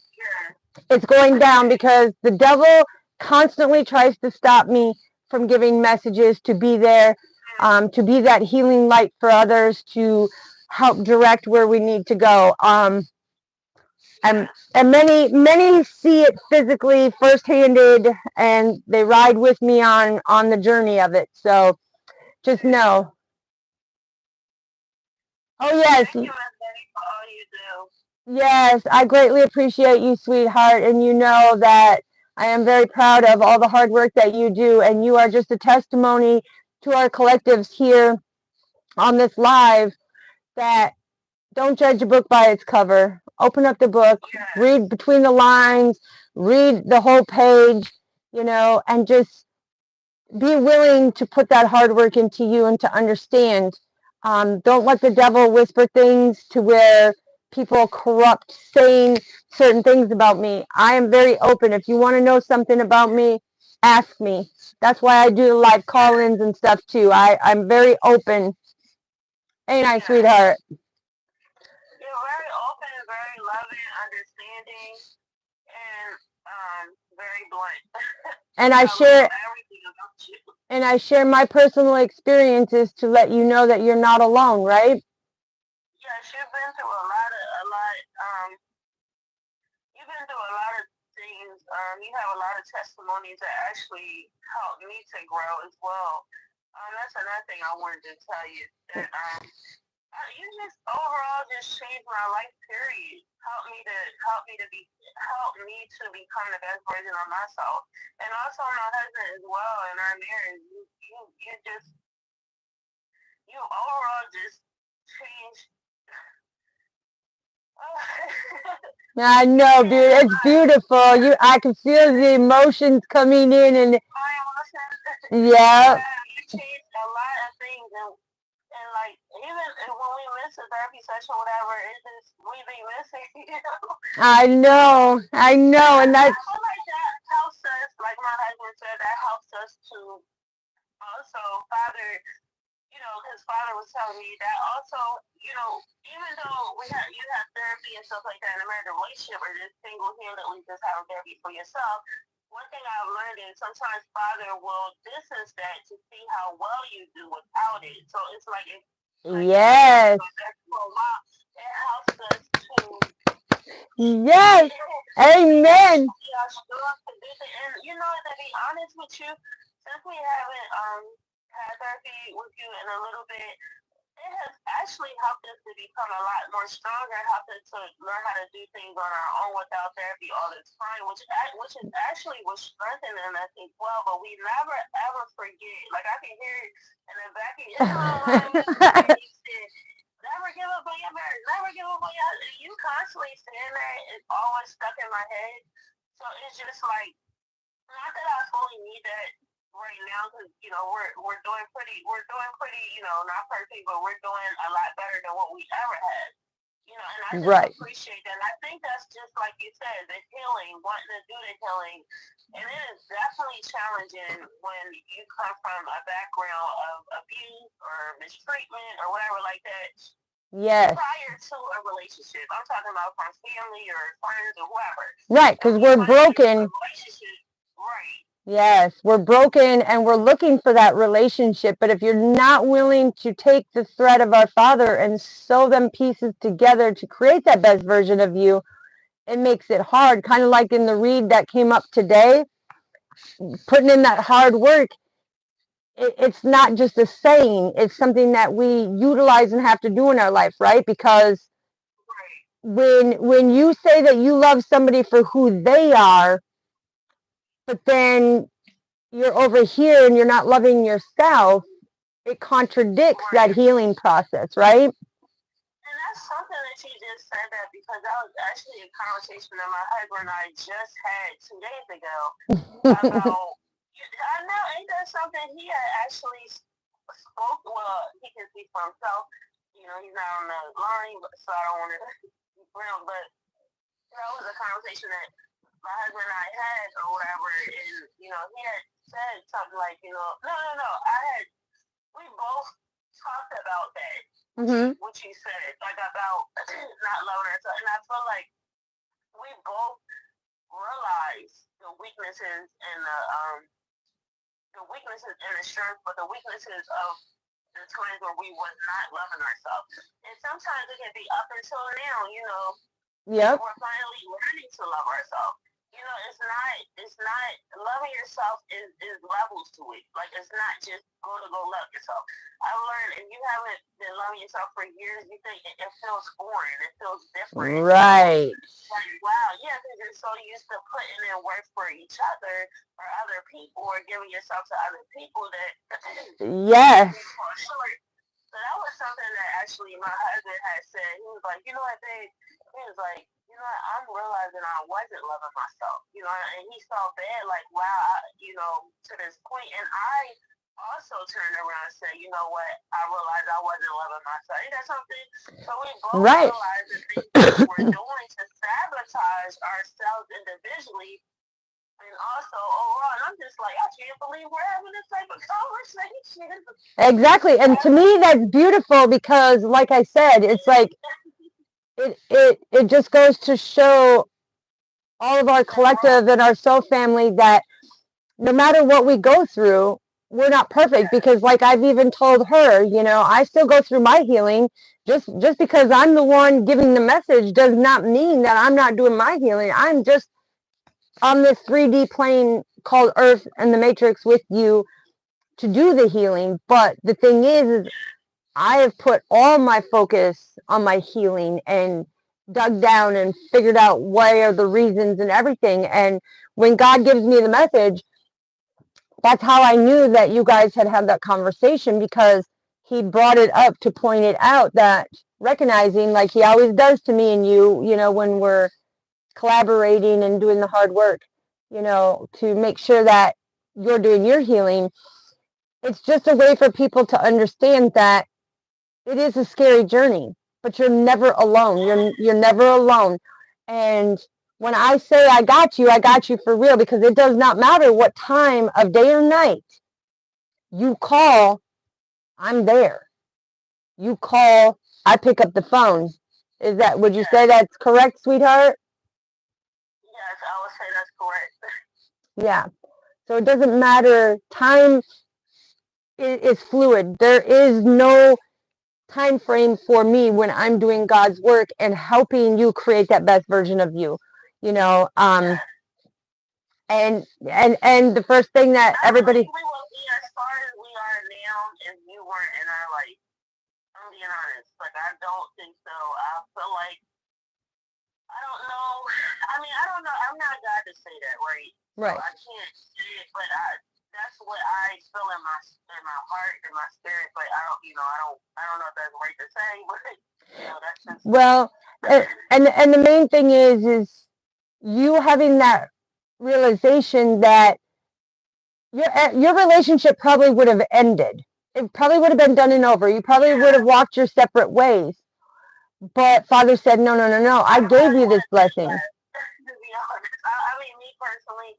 it's going down because the devil constantly tries to stop me from giving messages, to be there, to be that healing light for others, to help direct where we need to go. And many see it physically, first-handed, and they ride with me on the journey of it. So just know. Oh, yes. Thank you, Miss Betty, for all you do. Yes, I greatly appreciate you, sweetheart, and you know that I am very proud of all the hard work that you do, and you are just a testimony to our collectives here on this live that don't judge a book by its cover. Open up the book, read between the lines, read the whole page, and just be willing to put that hard work into you and to understand. Don't let the devil whisper things to where people corrupt saying certain things about me. I am very open. If you want to know something about me, ask me. That's why I do live call-ins and stuff too. I'm very open. Ain't I, sweetheart? You're very open, very loving, understanding, and very blunt. And I share everything about you. And I share my personal experiences to let you know that you're not alone, right? Yes, you've been through you've been through a lot of things. You have a lot of testimonies that actually helped me to grow as well. That's another thing I wanted to tell you, that you just overall just changed my life. Period. Help me to become the best version of myself, and also my husband as well. In our marriage, you overall just changed. I know, dude. It's beautiful. I can feel the emotions coming in, and yeah. You changed a lot of things, and like even when we miss a therapy session, whatever, it's just we be missing. I know, and that's. I feel like that helps us. Like my husband said, that helps us to also father. Because Father was telling me that also, even though you have therapy and stuff like that in a marriage relationship, or just single-handedly just having therapy for yourself, one thing I've learned is sometimes Father will distance that to see how well you do without it. So it's like yes. For a while, it helps us to. Yes. Amen. And to be honest with you, since we haven't had therapy with you in a little bit, it has actually helped us to become a lot more stronger, helped us to learn how to do things on our own without therapy all the time, which is actually was strengthening us as well. But we never ever forget. Like I can hear it in the back of your head. You said, "Never give up on your marriage. Never give up on your." You constantly saying that. It's always stuck in my head. So it's just like, not that I fully need that right now, because we're doing pretty, not perfect, but we're doing a lot better than what we ever had. And I just Right. appreciate that. And I think that's just like you said, the healing, wanting to do the healing. And it is definitely challenging when you come from a background of abuse or mistreatment or whatever like that. Yes. Prior to a relationship, I'm talking about from family or friends or whoever. Right, because we're broken. Relationship, right. Yes, we're broken and we're looking for that relationship. But if you're not willing to take the thread of our Father and sew them pieces together to create that best version of you, it makes it hard. Kind of like in the read that came up today, putting in that hard work. It's not just a saying. It's something that we utilize and have to do in our life, right? Because when you say that you love somebody for who they are, but then you're over here and you're not loving yourself, it contradicts that healing process, right? And that's something that you just said that, because that was actually a conversation that my husband and I just had 2 days ago about, I know, ain't that something he had actually spoke, well, he can speak for himself, he's not on the line, so I don't want to, but that was a conversation that my husband and I had or whatever, and, he had said something like, no, we both talked about that, what you said, like about not loving ourselves, and I feel like we both realize the weaknesses and the strength, but the weaknesses of the times where we was not loving ourselves, and sometimes it can be up until now, Yep. we're finally learning to love ourselves. It's not loving yourself is levels to it. Like, it's not just go love yourself. I've learned, and you haven't been loving yourself for years, you think it feels foreign, it feels different. Right. Like, wow, yeah, because you're so used to putting in work for each other or other people or giving yourself to other people that yes. So that was something that actually my husband had said. He was like, you know what, babe? He was like, I'm realizing I wasn't loving myself. And he felt bad, like, wow, to this point. And I also turned around and said, you know what? I realized I wasn't loving myself. Ain't that something? So we both realized the things that we're doing to sabotage ourselves individually. And also, overall, and I'm just like, I can't believe we're having this type of conversation. Exactly. And to me, that's beautiful because, like I said, it's like, it just goes to show all of our collective and our soul family that no matter what we go through, we're not perfect, because like I've even told her, I still go through my healing. Just because I'm the one giving the message does not mean that I'm not doing my healing. I'm just on this 3D plane called Earth and the Matrix with you to do the healing. But the thing is I have put all my focus on my healing and dug down and figured out what are the reasons and everything. And when God gives me the message, that's how I knew that you guys had that conversation, because he brought it up to point it out, that recognizing, like he always does to me and you, when we're collaborating and doing the hard work, to make sure that you're doing your healing. It's just a way for people to understand that it is a scary journey, but you're never alone. You're never alone. And when I say I got you for real, because it does not matter what time of day or night you call, I'm there. You call, I pick up the phone. Would you say that's correct, sweetheart? Yes, I would say that's correct. Yeah. So it doesn't matter. Time is fluid. There is no time frame for me when I'm doing God's work and helping you create that best version of you. And the first thing that everybody, we will be as far as we are now if you weren't in our life. I'm be being honest. Like, I don't think so. I feel like, I don't know. I mean, I don't know. I'm not God to say that, right? Right. So I can't say it, but that's what I feel in my heart, in my spirit. But I don't know if that's right to say, but that's just. Well, and the main thing is you having that realization that your relationship probably would have ended. It probably would have been done and over. You probably would have walked your separate ways. But Father said, no, no, no, no. I gave you this blessing. To be honest, I mean, me personally,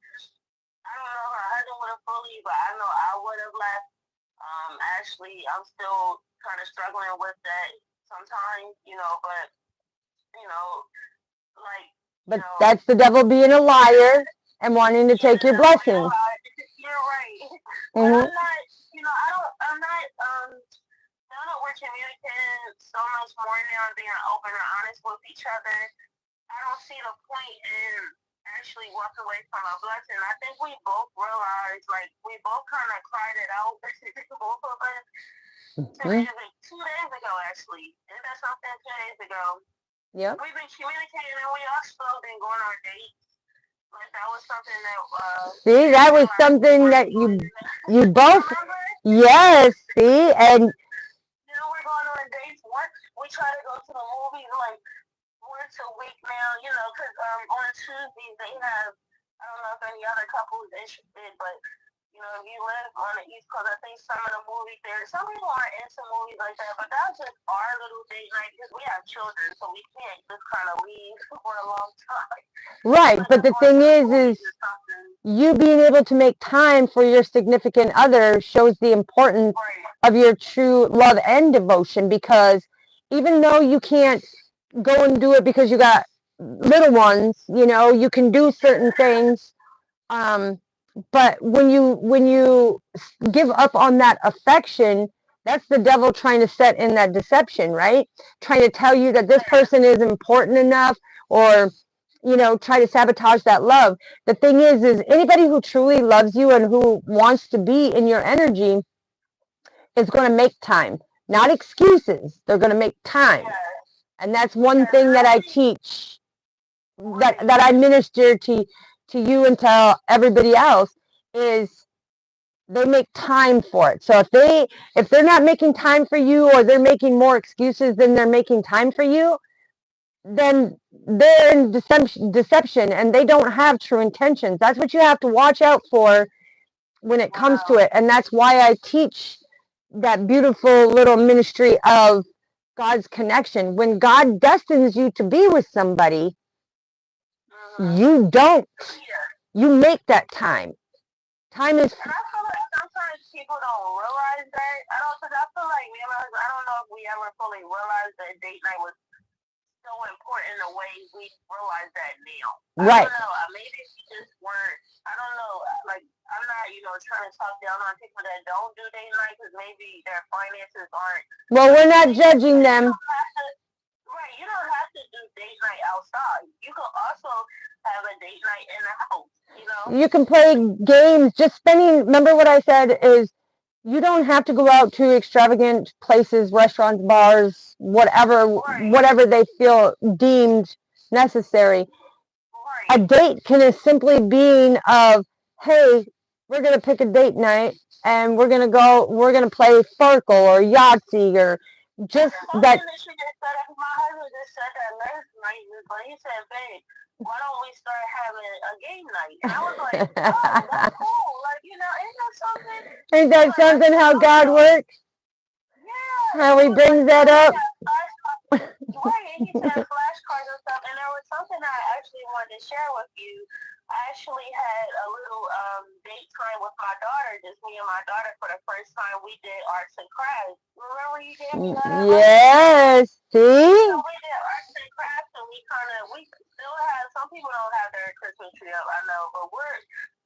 I don't know if her husband would have fully, but I know I would have left. Actually, I'm still kind of struggling with that sometimes, but like. But that's the devil being a liar and wanting to take your blessing. You're right. But I'm not, now that we're communicating so much more now and being open and honest with each other, I don't see the point in actually walking away from a blessing. I think we both realized, like, we both kind of cried it out, both of us, 2 days ago, actually. Isn't that something, 2 days ago? Yeah. We've been communicating and we also been going on dates. Like, that was something that, see, that was something that you both, yes, see, and we're going on dates. We try to go to the movies like once a week now, because on Tuesdays they have, I don't know if any other couples interested, but if you live on the East Coast, I think some of the movie theaters, some people aren't into movies like that, but that's just our little date night because we have children, so we can't just kind of leave for a long time. Right, but the thing is you being able to make time for your significant other shows the importance of your true love and devotion, because even though you can't go and do it because you got little ones, you can do certain things. But when you give up on that affection, that's the devil trying to set in that deception, right? Trying to tell you that this person is important enough, or try to sabotage that love. The thing is anybody who truly loves you and who wants to be in your energy is going to make time, not excuses. They're going to make time. And that's one thing that I teach, that I minister to you and to everybody else, is they make time for it. So if they're not making time for you, or they're making more excuses than they're making time for you, then they're in deception and they don't have true intentions. That's what you have to watch out for when it comes to it. And that's why I teach that beautiful little ministry of God's connection. When God destines you to be with somebody, you make that time. Time is. And I feel like sometimes people don't realize that. I feel like me and my husband, I don't know if we ever fully realized that date night was so important the way we realize that now. Right. I don't know. Maybe we just weren't. I don't know. Like, I'm not, trying to talk down on people that don't do date night because maybe their finances aren't. Well, we're not judging them. Right. You don't have to do date night outside. You can also have a date night in the house. You can play games. Just spending. Remember what I said is, you don't have to go out to extravagant places, restaurants, bars, whatever they feel deemed necessary. A date can simply be of, hey, we're going to pick a date night and we're going to play Farkle or Yahtzee, or just that. My husband just said that last night, but he said, babe, why don't we start having a game night? And I was like, oh, that's cool. Like, ain't that something? Ain't that something how God works? Yeah. How he brings that up? Right, and he said flashcards and stuff. And there was something I actually wanted to share with you. I actually had a little date time with my daughter, just me and my daughter, for the first time. We did arts and crafts. Remember you gave me that? Yes, see? So we did arts and crafts, and we still have, some people don't have their Christmas tree up, I know, but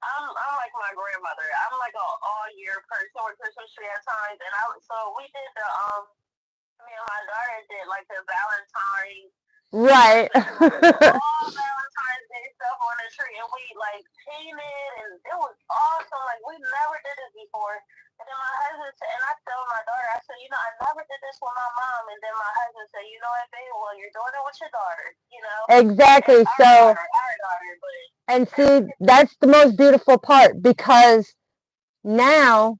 I'm like my grandmother. I'm like an all-year person with Christmas tree at times, and so we did me and my daughter did like the Valentine's. Right. All Valentine's Day stuff on the tree, and we like painted, and it was awesome. Like, we never did it before. And then my husband said, and I told my daughter, I said, I never did this with my mom. And then my husband said, you know what, babe? Well, you're doing it with your daughter. Exactly. So, and see, that's the most beautiful part, because now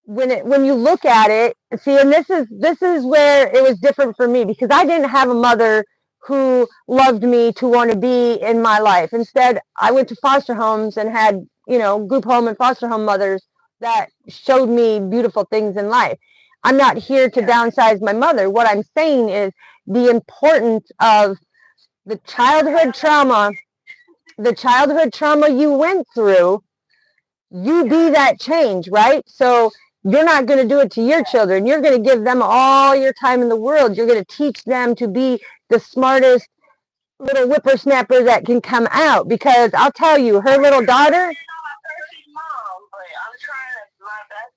when you look at it, see, and this is where it was different for me, because I didn't have a mother who loved me to want to be in my life. Instead, I went to foster homes and had, group home and foster home mothers that showed me beautiful things in life. I'm not here to downsize my mother. What I'm saying is the importance of the childhood trauma you went through. You be that change, right? So you're not going to do it to your children. You're going to give them all your time in the world. You're going to teach them to be the smartest little whippersnapper that can come out. Because I'll tell you, her little daughter. Mom, but I'm trying my best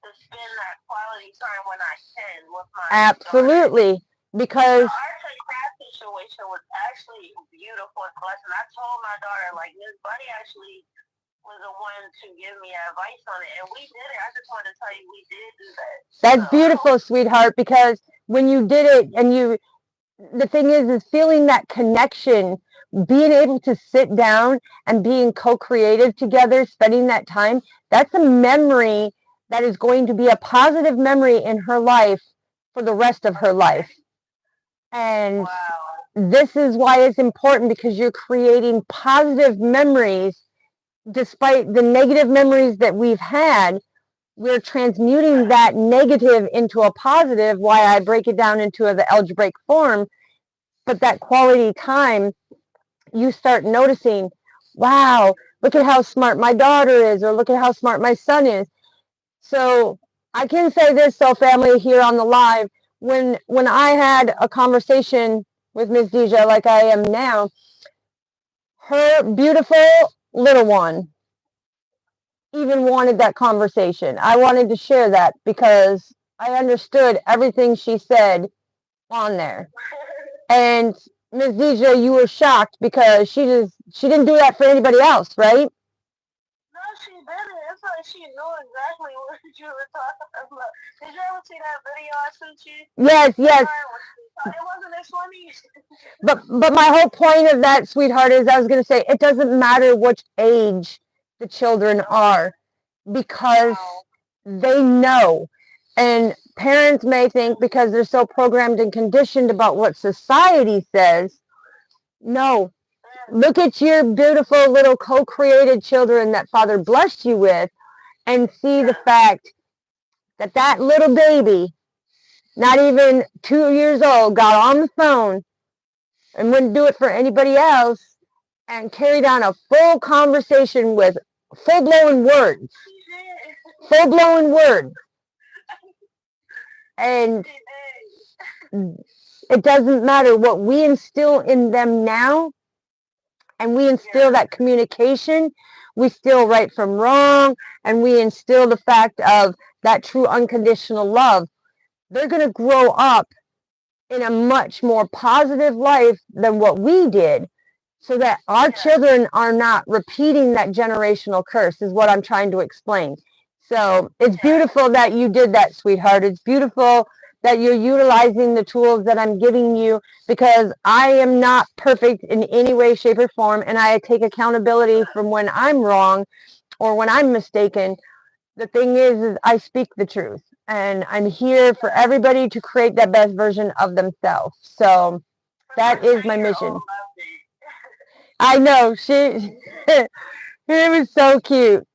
to spend that quality time when I can with my Absolutely, daughter. Because the arts and craft situation was actually beautiful. And I told my daughter, like, Miss Bunny actually was the one to give me advice on it, and we did it. I just wanted to tell you, we did do that. That's beautiful, sweetheart, because when you did it, and the thing is feeling that connection, being able to sit down and being co-creative together, spending that time, that's a memory that is going to be a positive memory in her life for the rest of her life. And this is why it's important, because you're creating positive memories. Despite the negative memories that we've had, we're transmuting that negative into a positive, why I break it down into the algebraic form. But that quality time, you start noticing, wow, look at how smart my daughter is, or look at how smart my son is. So I can say this, so family here on the live, when I had a conversation with Ms. Deja like I am now, her beautiful little one even wanted that conversation. I wanted to share that because I understood everything she said on there. And Ms. Deja, you were shocked because she didn't do that for anybody else, right? No, she didn't. It's like she knew exactly what you were talking about. Did you ever see that video I sent you? Yes, yes. It wasn't as funny. But my whole point of that, sweetheart, is I was going to say it doesn't matter which age the children are, because they know. And parents may think, because they're so programmed and conditioned about what society says, no. Look at your beautiful little co-created children that Father blessed you with, and see the fact that that little baby, not even 2 years old, got on the phone and wouldn't do it for anybody else, and carried on a full conversation with full-blown words. Full-blown words. And it doesn't matter what we instill in them now, and we instill that communication, we still right from wrong, and we instill the fact of that true unconditional love. They're going to grow up in a much more positive life than what we did, so that our children are not repeating that generational curse, is what I'm trying to explain. So it's beautiful that you did that, sweetheart. It's beautiful that you're utilizing the tools that I'm giving you, because I am not perfect in any way, shape, or form, and I take accountability from when I'm wrong or when I'm mistaken. The thing is I speak the truth, and I'm here for everybody to create that best version of themselves. So that is my mission. I know, it was so cute,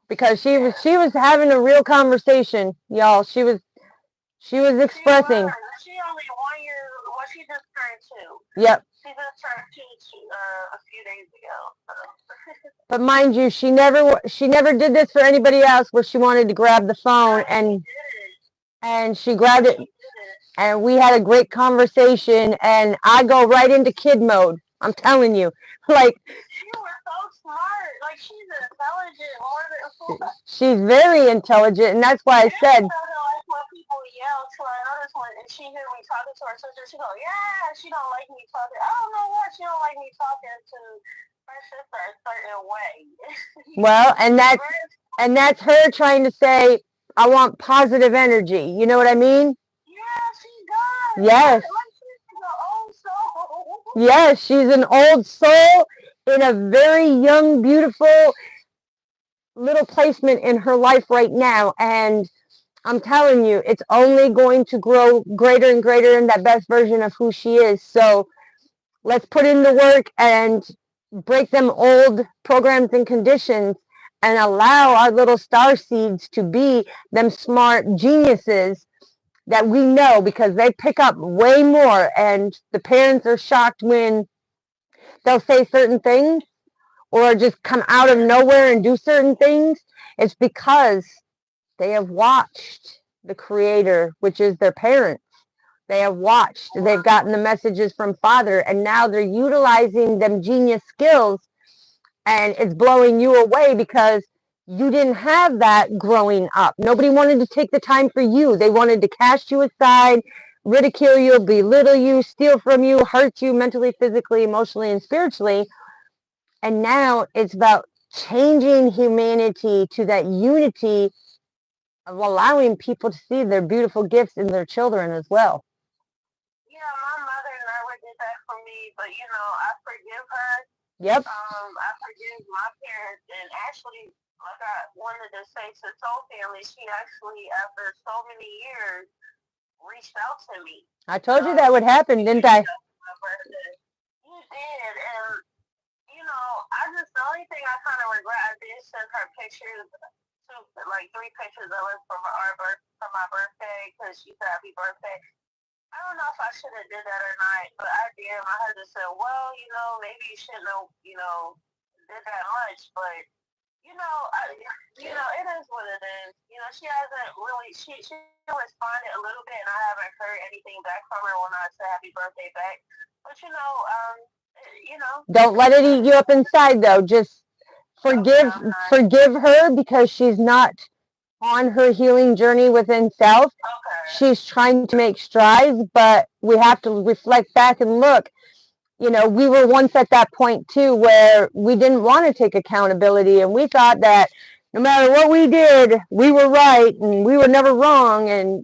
because she was having a real conversation, y'all. She was expressing. She only 1 year. Well, she just turned 2. Yep. She just turned 2 a few days ago. So. But mind you, she never did this for anybody else, where she wanted to grab the phone and she grabbed it, and we had a great conversation, and I go right into kid mode. I'm telling you, like, she was so smart. Like, she's intelligent more than she's very intelligent, and that's why I said. Like, when people yell to her, I noticed and she hear me talking to her sister, she go, yeah, she don't like me talking. I don't know what, she don't like me talking to her sister a certain way. Well, and that's And that's her trying to say, I want positive energy. You know what I mean? Yeah, she does. Yes. Like she's an old soul. Yes, she's an old soul in a very young, beautiful little placement in her life right now. And I'm telling you, it's only going to grow greater and greater in that best version of who she is. So let's put in the work and break them old programs and conditions and allow our little star seeds to be them smart geniuses that we know, because they pick up way more. And the parents are shocked when they'll say certain things or just come out of nowhere and do certain things. It's because they have watched the creator, which is their parents. They have watched, they've gotten the messages from father, and now they're utilizing them genius skills, and it's blowing you away because you didn't have that growing up. Nobody wanted to take the time for you. They wanted to cast you aside, ridicule you, belittle you, steal from you, hurt you mentally, physically, emotionally, and spiritually. And now it's about changing humanity to that unity of allowing people to see their beautiful gifts in their children as well. Yeah, my mother never did that for me, but I forgive her. Yep. I forgive my parents, and actually, like I wanted to say to Soul Family, she actually, after so many years, reached out to me. I told you that would happen, didn't I? You did, and I just, the only thing I kind of regret, I did send her pictures, like 3 pictures of us from my birthday, because she said happy birthday. I don't know if I should have did that or not, but I did. My husband said, well, maybe you shouldn't have, did that much, but it is what it is. She hasn't really, she responded a little bit, and I haven't heard anything back from her when I said happy birthday back. But don't let it eat you up inside, though. Just forgive her, because she's not on her healing journey within self. Okay. She's trying to make strides, but we have to reflect back and look. We were once at that point too, where we didn't want to take accountability, and we thought that no matter what we did, we were right and we were never wrong. And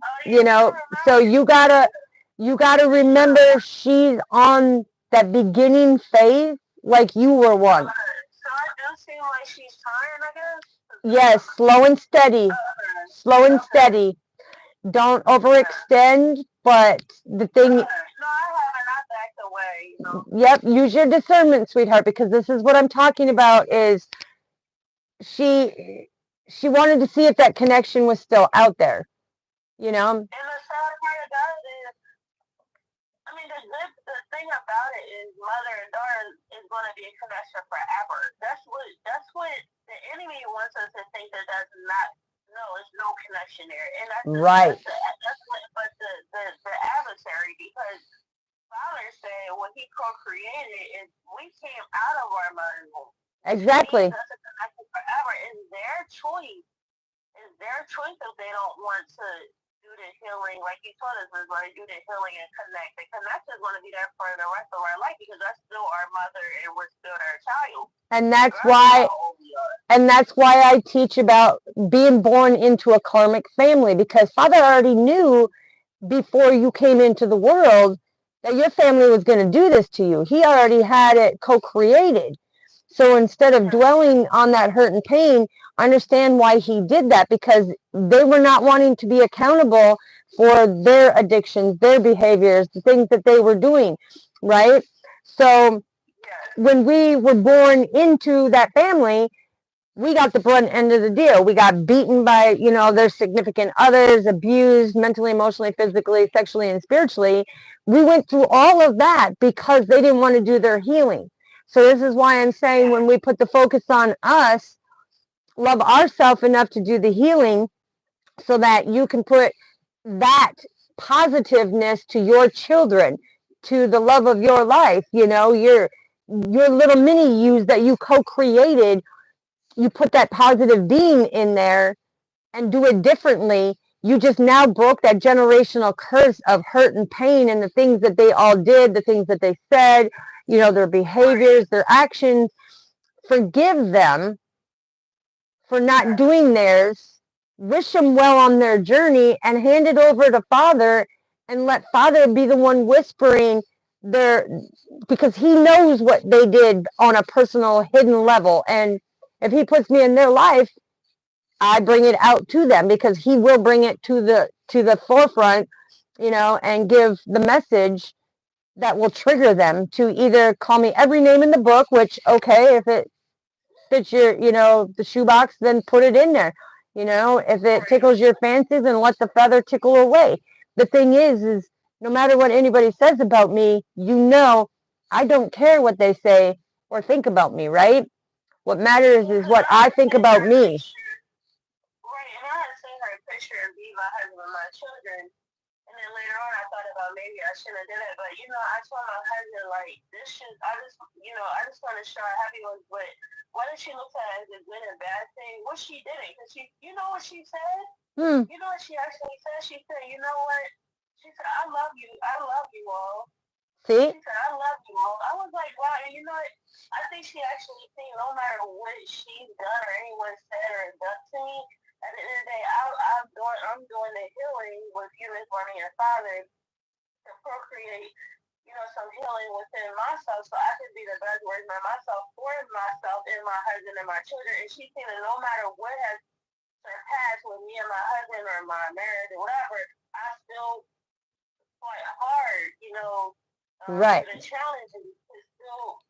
so you gotta remember, she's on that beginning phase like you were once. So it does seem like she's trying, I guess. Yes, slow and steady. Slow and steady. Don't overextend, but the thing... No, I haven't. I backed away, Yep, use your discernment, sweetheart, because this is what I'm talking about. Is she wanted to see if that connection was still out there, And the sad part about it is, I mean, the thing about it is, mother and daughter is going to be a connection forever. That's what the enemy wants us to think, that that's not. No, it's no connection there, and that's right. That's what, but the adversary, because Father said when He co-created, is we came out of our mother's womb. Exactly. That's a connection forever. It's their choice. It's their choice if they don't want to do the healing, like you told us, is going to do the healing and connect. The connection is going to be there for the rest of our life, because that's still our mother and we're still their child. And that's why I teach about being born into a karmic family, because Father already knew before you came into the world that your family was going to do this to you. He already had it co-created. So instead of dwelling on that hurt and pain, understand why he did that, because they were not wanting to be accountable for their addictions, their behaviors, the things that they were doing, right? So when we were born into that family, we got the brunt end of the deal. We got beaten by, their significant others, abused mentally, emotionally, physically, sexually, and spiritually. We went through all of that because they didn't want to do their healing. So this is why I'm saying, when we put the focus on us, love ourselves enough to do the healing, so that you can put that positiveness to your children, to the love of your life, your little mini yous that you co-created. You put that positive being in there and do it differently. You just now broke that generational curse of hurt and pain, and the things that they all did, the things that they said, their behaviors, their actions. Forgive them for not doing theirs, wish them well on their journey, and hand it over to Father, and let Father be the one whispering their, because he knows what they did on a personal hidden level. And if he puts me in their life, I bring it out to them, because he will bring it to the forefront, and give the message that will trigger them to either call me every name in the book, which, okay, if it fits your, the shoebox, then put it in there. If it tickles your fancies, then let the feather tickle away. The thing is no matter what anybody says about me, I don't care what they say or think about me, right? What matters is what I think about me. Right, and I had seen her picture and be my husband and my children. And then later on, I thought about maybe I shouldn't have done it. But, I told my husband, like, this should, I just want to show her happy ones. But whether she looks at it as a good and bad thing, well, she didn't. Because you know what she said? You know what she actually said? She said, you know what? She said, I love you. I love you all. See? She said, I love you all. I was like, wow. And you know what? I think she actually thinks no matter what she's done or anyone said or done to me, at the end of the day, I'm doing the healing with you, Miss Bonnie, and Father, to procreate, some healing within myself, so I can be the best version of myself for myself and my husband and my children. And she's saying that no matter what has surpassed with me and my husband or my marriage or whatever, I still fight hard, right, the challenges to still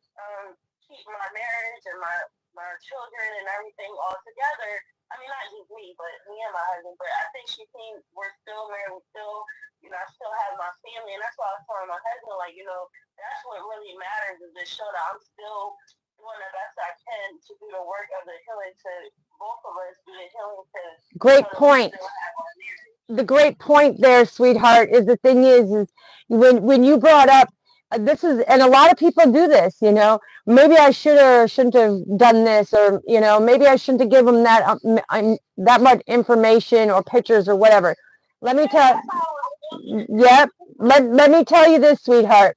keep my marriage and my children and everything all together. I mean, not just me, but me and my husband. But I think she thinks we're still married. We still, I still have my family. And that's why I was telling my husband, like, that's what really matters, is to show that I'm still doing the best I can to do the work of the healing, to both of us do the healing to. Great point. The great point there, sweetheart, is the thing is when you brought up, this is, and a lot of people do this, maybe I should or shouldn't have done this, or, maybe I shouldn't have given them that much information or pictures or whatever. Let me tell, yep, let me tell you this, sweetheart.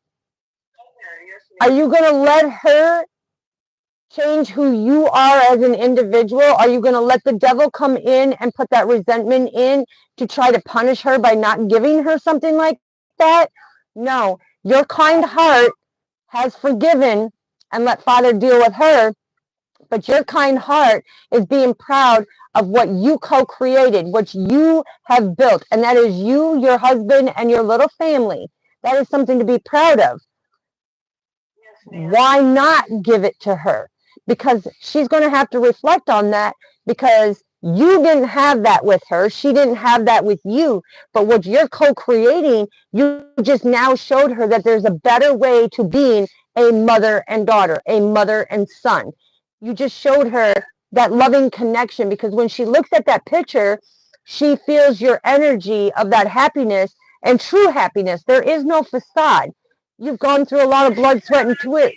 Are you going to let her change who you are as an individual? Are you going to let the devil come in and put that resentment in to try to punish her by not giving her something like that? No, your kind heart has forgiven and let Father deal with her, but your kind heart is being proud of what you co-created, what you have built, and that is you, your husband, and your little family. That is something to be proud of. Why not give it to her? Because she's going to have to reflect on that, because you didn't have that with her. She didn't have that with you. But what you're co-creating, you just now showed her that there's a better way to being a mother and daughter, a mother and son. You just showed her that loving connection, because when she looks at that picture, she feels your energy of that happiness and true happiness. There is no facade. You've gone through a lot of blood, sweat, and tears.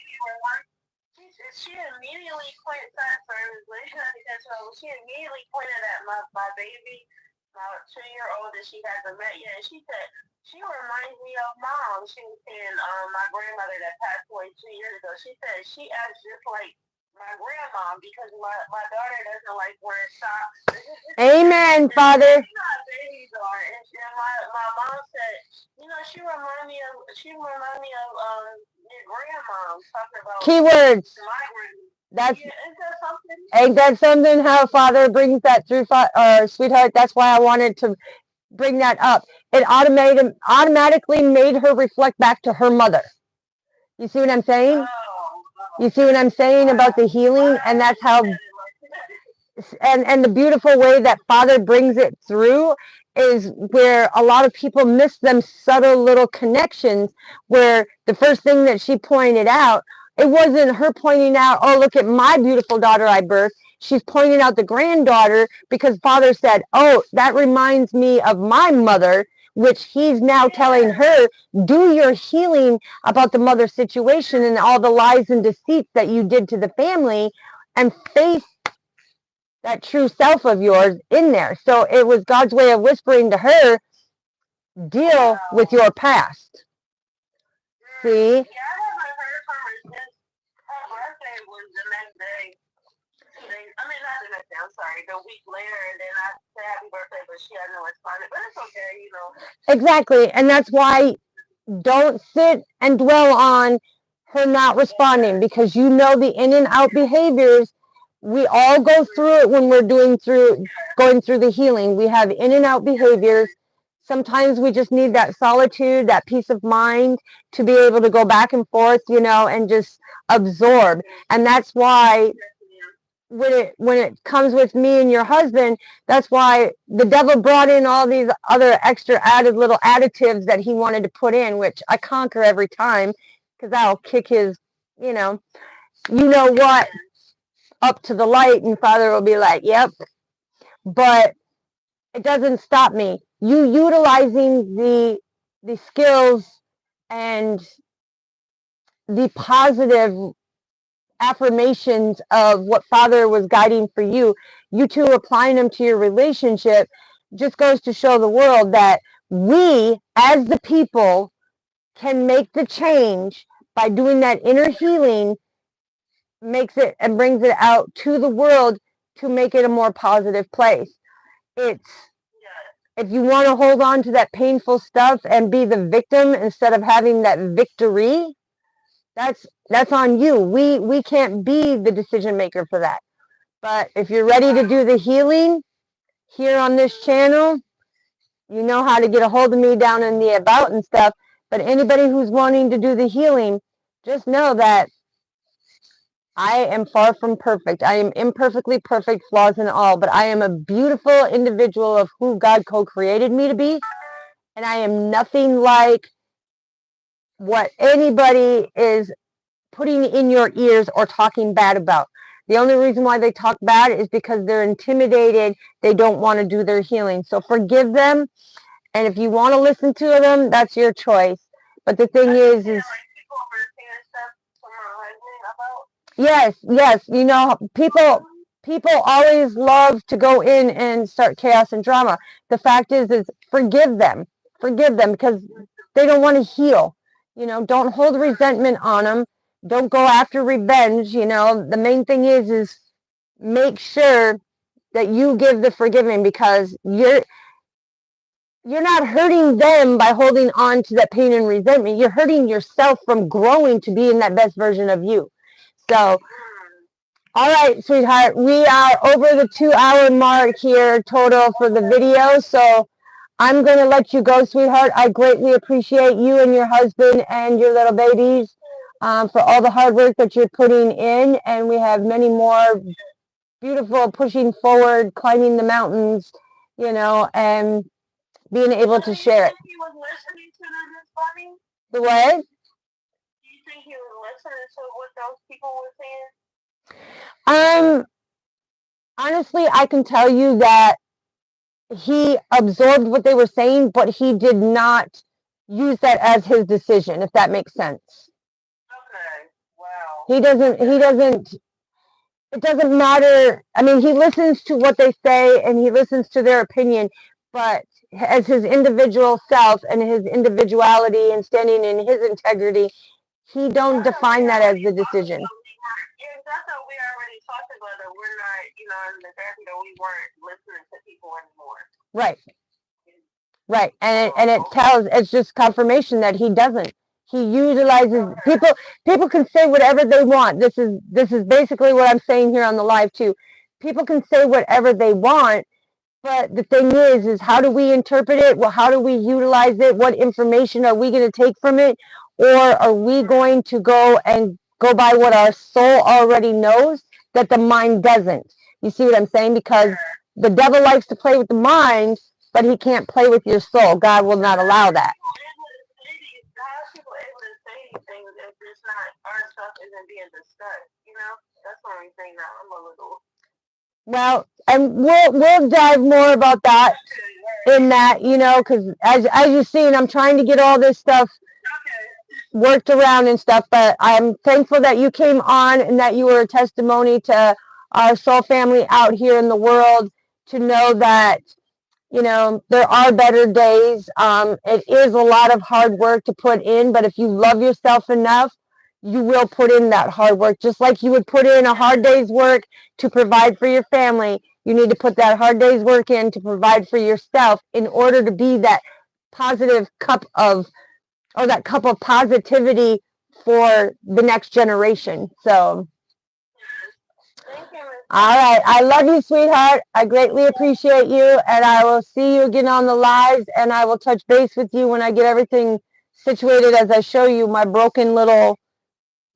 She immediately pointed at my baby, my 2-year-old that she hasn't met yet. And she said, she reminds me of Mom. She was saying, my grandmother that passed away 2 years ago. She said she acts just like my grandma, because my daughter doesn't like wearing socks. Amen, Father. Babies are, and my mom said, she remind me of your grandma, talking about keywords. My grandma. That's, yeah, is that something? Ain't that something? How Father brings that through, sweetheart. That's why I wanted to bring that up. It automatically made her reflect back to her mother. You see what I'm saying? You see what I'm saying about the healing? And that's how, and the beautiful way that Father brings it through is where a lot of people miss them subtle little connections, where the first thing that she pointed out, it wasn't her pointing out, oh, look at my beautiful daughter I birthed. She's pointing out the granddaughter, because Father said, oh, that reminds me of my mother, which he's now telling her, do your healing about the mother situation and all the lies and deceits that you did to the family, and face that true self of yours in there. So it was God's way of whispering to her, deal with your past. See? Yeah, I haven't heard from her since her birthday was the next day. 2 days. I mean, not the next day. I'm sorry, the week later, and then I said happy birthday, but she hadn't responded. But it's okay, you know. Exactly, and that's why don't sit and dwell on her not responding, because you know the in and out behaviors. We all go through it when we're going through the healing. We have in and out behaviors. Sometimes we just need that solitude, that peace of mind to be able to go back and forth, and just absorb. And that's why when it comes with me and your husband, that's why the devil brought in all these other extra added little additives that he wanted to put in, which I conquer every time, because I'll kick his, what, up to the light, and Father will be like, yep. But it doesn't stop me. You utilizing the skills and the positive affirmations of what Father was guiding for you, you two applying them to your relationship, just goes to show the world that we, as the people, can make the change by doing that inner healing, makes it and brings it out to the world to make it a more positive place. If you want to hold on to that painful stuff and be the victim instead of having that victory, that's on you. We can't be the decision maker for that. But if you're ready to do the healing here on this channel, you know how to get a hold of me down in the about and stuff. But anybody who's wanting to do the healing, just know that I am far from perfect. I am imperfectly perfect, flaws and all, but I am a beautiful individual of who God co-created me to be. And I am nothing like what anybody is putting in your ears or talking bad about. The only reason why they talk bad is because they're intimidated. They don't want to do their healing. So forgive them. And if you want to listen to them, that's your choice. But the thing is yes, people always love to go in and start chaos and drama. The fact is forgive them because they don't want to heal. Don't hold resentment on them. Don't go after revenge. The main thing is make sure that you give the forgiving, because you're not hurting them by holding on to that pain and resentment. You're hurting yourself from growing to be in that best version of you. So, all right, sweetheart, we are over the 2-hour mark here total for the video. So I'm going to let you go, sweetheart. I greatly appreciate you and your husband and your little babies for all the hard work that you're putting in. And we have many more beautiful pushing forward, climbing the mountains, and being able to share it. He was listening to this funny? The what? Do you think he was listening to what those people were saying? Honestly, I can tell you that he absorbed what they were saying, but he did not use that as his decision, if that makes sense. Okay. Wow. He doesn't, it doesn't matter. I mean, he listens to what they say and he listens to their opinion, but as his individual self and his individuality and standing in his integrity, he don't define that as the decision. That's what we already talked about, that we're not, in the therapy, that we weren't listening to people anymore. Right. Right. And it's just confirmation that he doesn't. He utilizes people can say whatever they want. This is basically what I'm saying here on the live too. People can say whatever they want, but the thing is how do we interpret it? Well, how do we utilize it? What information are we going to take from it? Or are we going to go by what our soul already knows that the mind doesn't? You see what I'm saying? Because the devil likes to play with the mind, but he can't play with your soul. God will not allow that. How are people able to say things if it's not, our stuff isn't being discussed? That's the only thing that I'm a little... Well, and we'll dive more about that in that, because as you've seen, I'm trying to get all this stuff worked around and stuff, but I'm thankful that you came on and that you were a testimony to our soul family out here in the world, to know that, there are better days. It is a lot of hard work to put in, but if you love yourself enough, you will put in that hard work, just like you would put in a hard day's work to provide for your family. You need to put that hard day's work in to provide for yourself in order to be that positive cup of, or that cup of positivity for the next generation. So, Thank you, Miss. all right. I love you, sweetheart. I greatly appreciate you, and I will see you again on the lives, and I will touch base with you when I get everything situated as I show you my broken little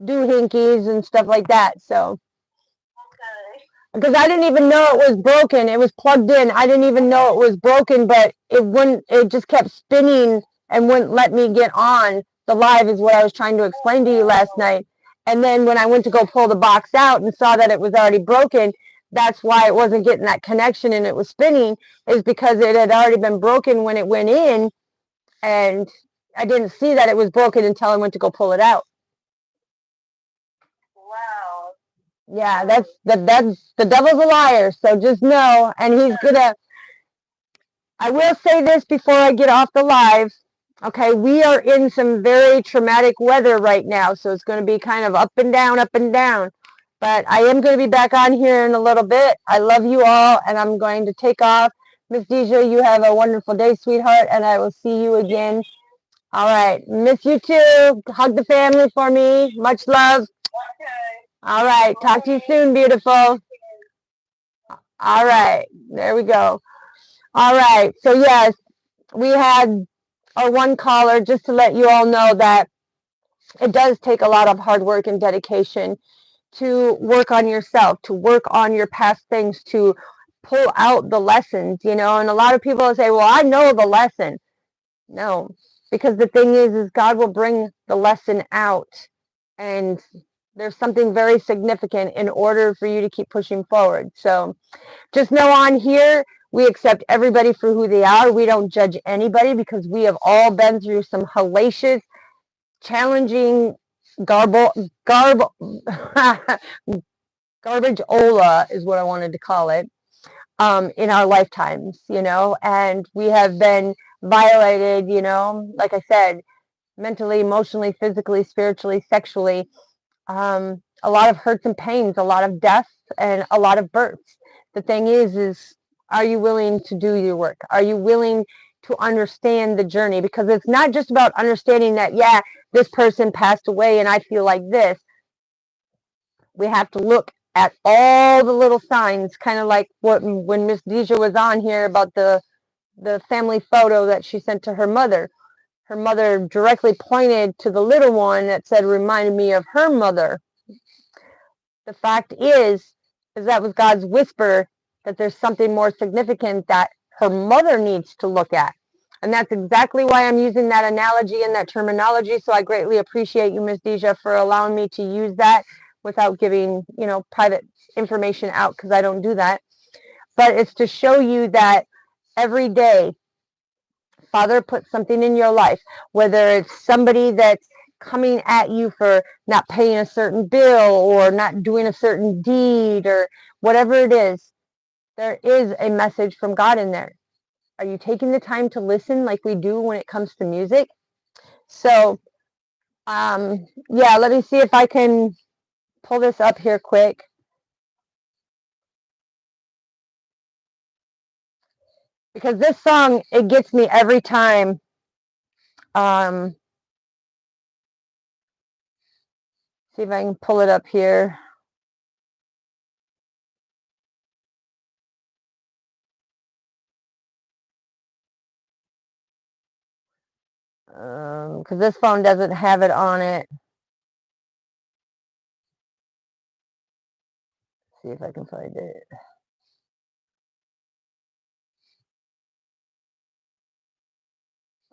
doohinkies and stuff like that. So, Okay. because I didn't even know it was broken. It was plugged in. I didn't even know it was broken, but it wouldn't, it just kept spinning and wouldn't let me get on the live is what I was trying to explain to you last night. And then when I went to go pull the box out and saw that it was already broken, that's why it wasn't getting that connection and it was spinning, is because it had already been broken when it went in, and I didn't see that it was broken until I went to go pull it out. Wow. Yeah, that's the devil's a liar. So just know, and he's gonna. I will say this before I get off the live. Okay, we are in some very traumatic weather right now, so it's going to be kind of up and down, up and down. But I am going to be back on here in a little bit. I love you all, and I'm going to take off. Miss Deja, you have a wonderful day, sweetheart, and I will see you again. All right, miss you too. Hug the family for me. Much love. Okay. All right, talk to you soon, beautiful. All right, there we go. All right, so yes, we had our one caller, just to let you all know that it does take a lot of hard work and dedication to work on yourself, to work on your past things, to pull out the lessons, you know. And a lot of people say, well, I know the lesson. No, because the thing is God will bring the lesson out, and there's something very significant in order for you to keep pushing forward. So just know on here, we accept everybody for who they are. We don't judge anybody because we have all been through some hellacious, challenging, garbage-ola is what I wanted to call it, in our lifetimes, you know, and we have been violated, you know, like I said, mentally, emotionally, physically, spiritually, sexually, a lot of hurts and pains, a lot of deaths, and a lot of births. The thing is are you willing to do your work? Are you willing to understand the journey? Because it's not just about understanding that, yeah, this person passed away and I feel like this. We have to look at all the little signs, kind of like what when Miss Deja was on here about the family photo that she sent to her mother. Her mother directly pointed to the little one that said, reminded me of her mother. The fact is that was God's whisper that there's something more significant that her mother needs to look at. And that's exactly why I'm using that analogy and that terminology. So I greatly appreciate you, Ms. Deja, for allowing me to use that without giving, you know, private information out, because I don't do that. But it's to show you that every day, Father puts something in your life, whether it's somebody that's coming at you for not paying a certain bill or not doing a certain deed or whatever it is, there is a message from God in there. Are you taking the time to listen like we do when it comes to music? So, yeah, let me see if I can pull this up here quick. Because this song, it gets me every time. See if I can pull it up here. Because this phone doesn't have it on it. See if I can find it.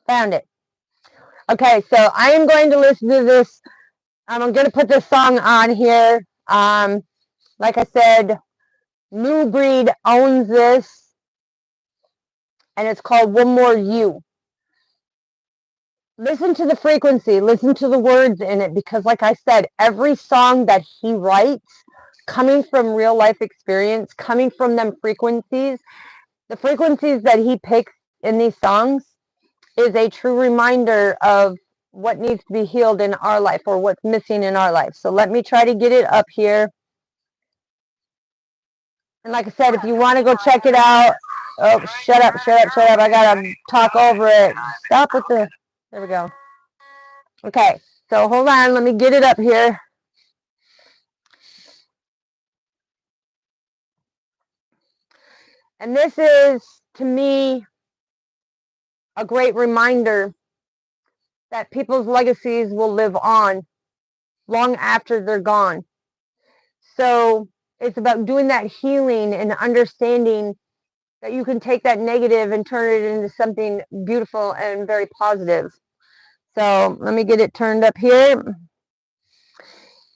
Found it. Okay, so I am going to listen to this. I'm going to put this song on here. Like I said, New Breed owns this, and it's called One More You. Listen to the frequency, listen to the words in it, because like I said, every song that he writes, coming from real life experience, coming from them frequencies, the frequencies that he picks in these songs is a true reminder of what needs to be healed in our life or what's missing in our life. So let me try to get it up here. And like I said, if you want to go check it out, oh, shut up, I gotta talk over it. Stop with the, there we go. Okay, so hold on, let me get it up here. And this is, to me, a great reminder that people's legacies will live on long after they're gone. So it's about doing that healing and understanding that you can take that negative and turn it into something beautiful and very positive. So let me get it turned up here.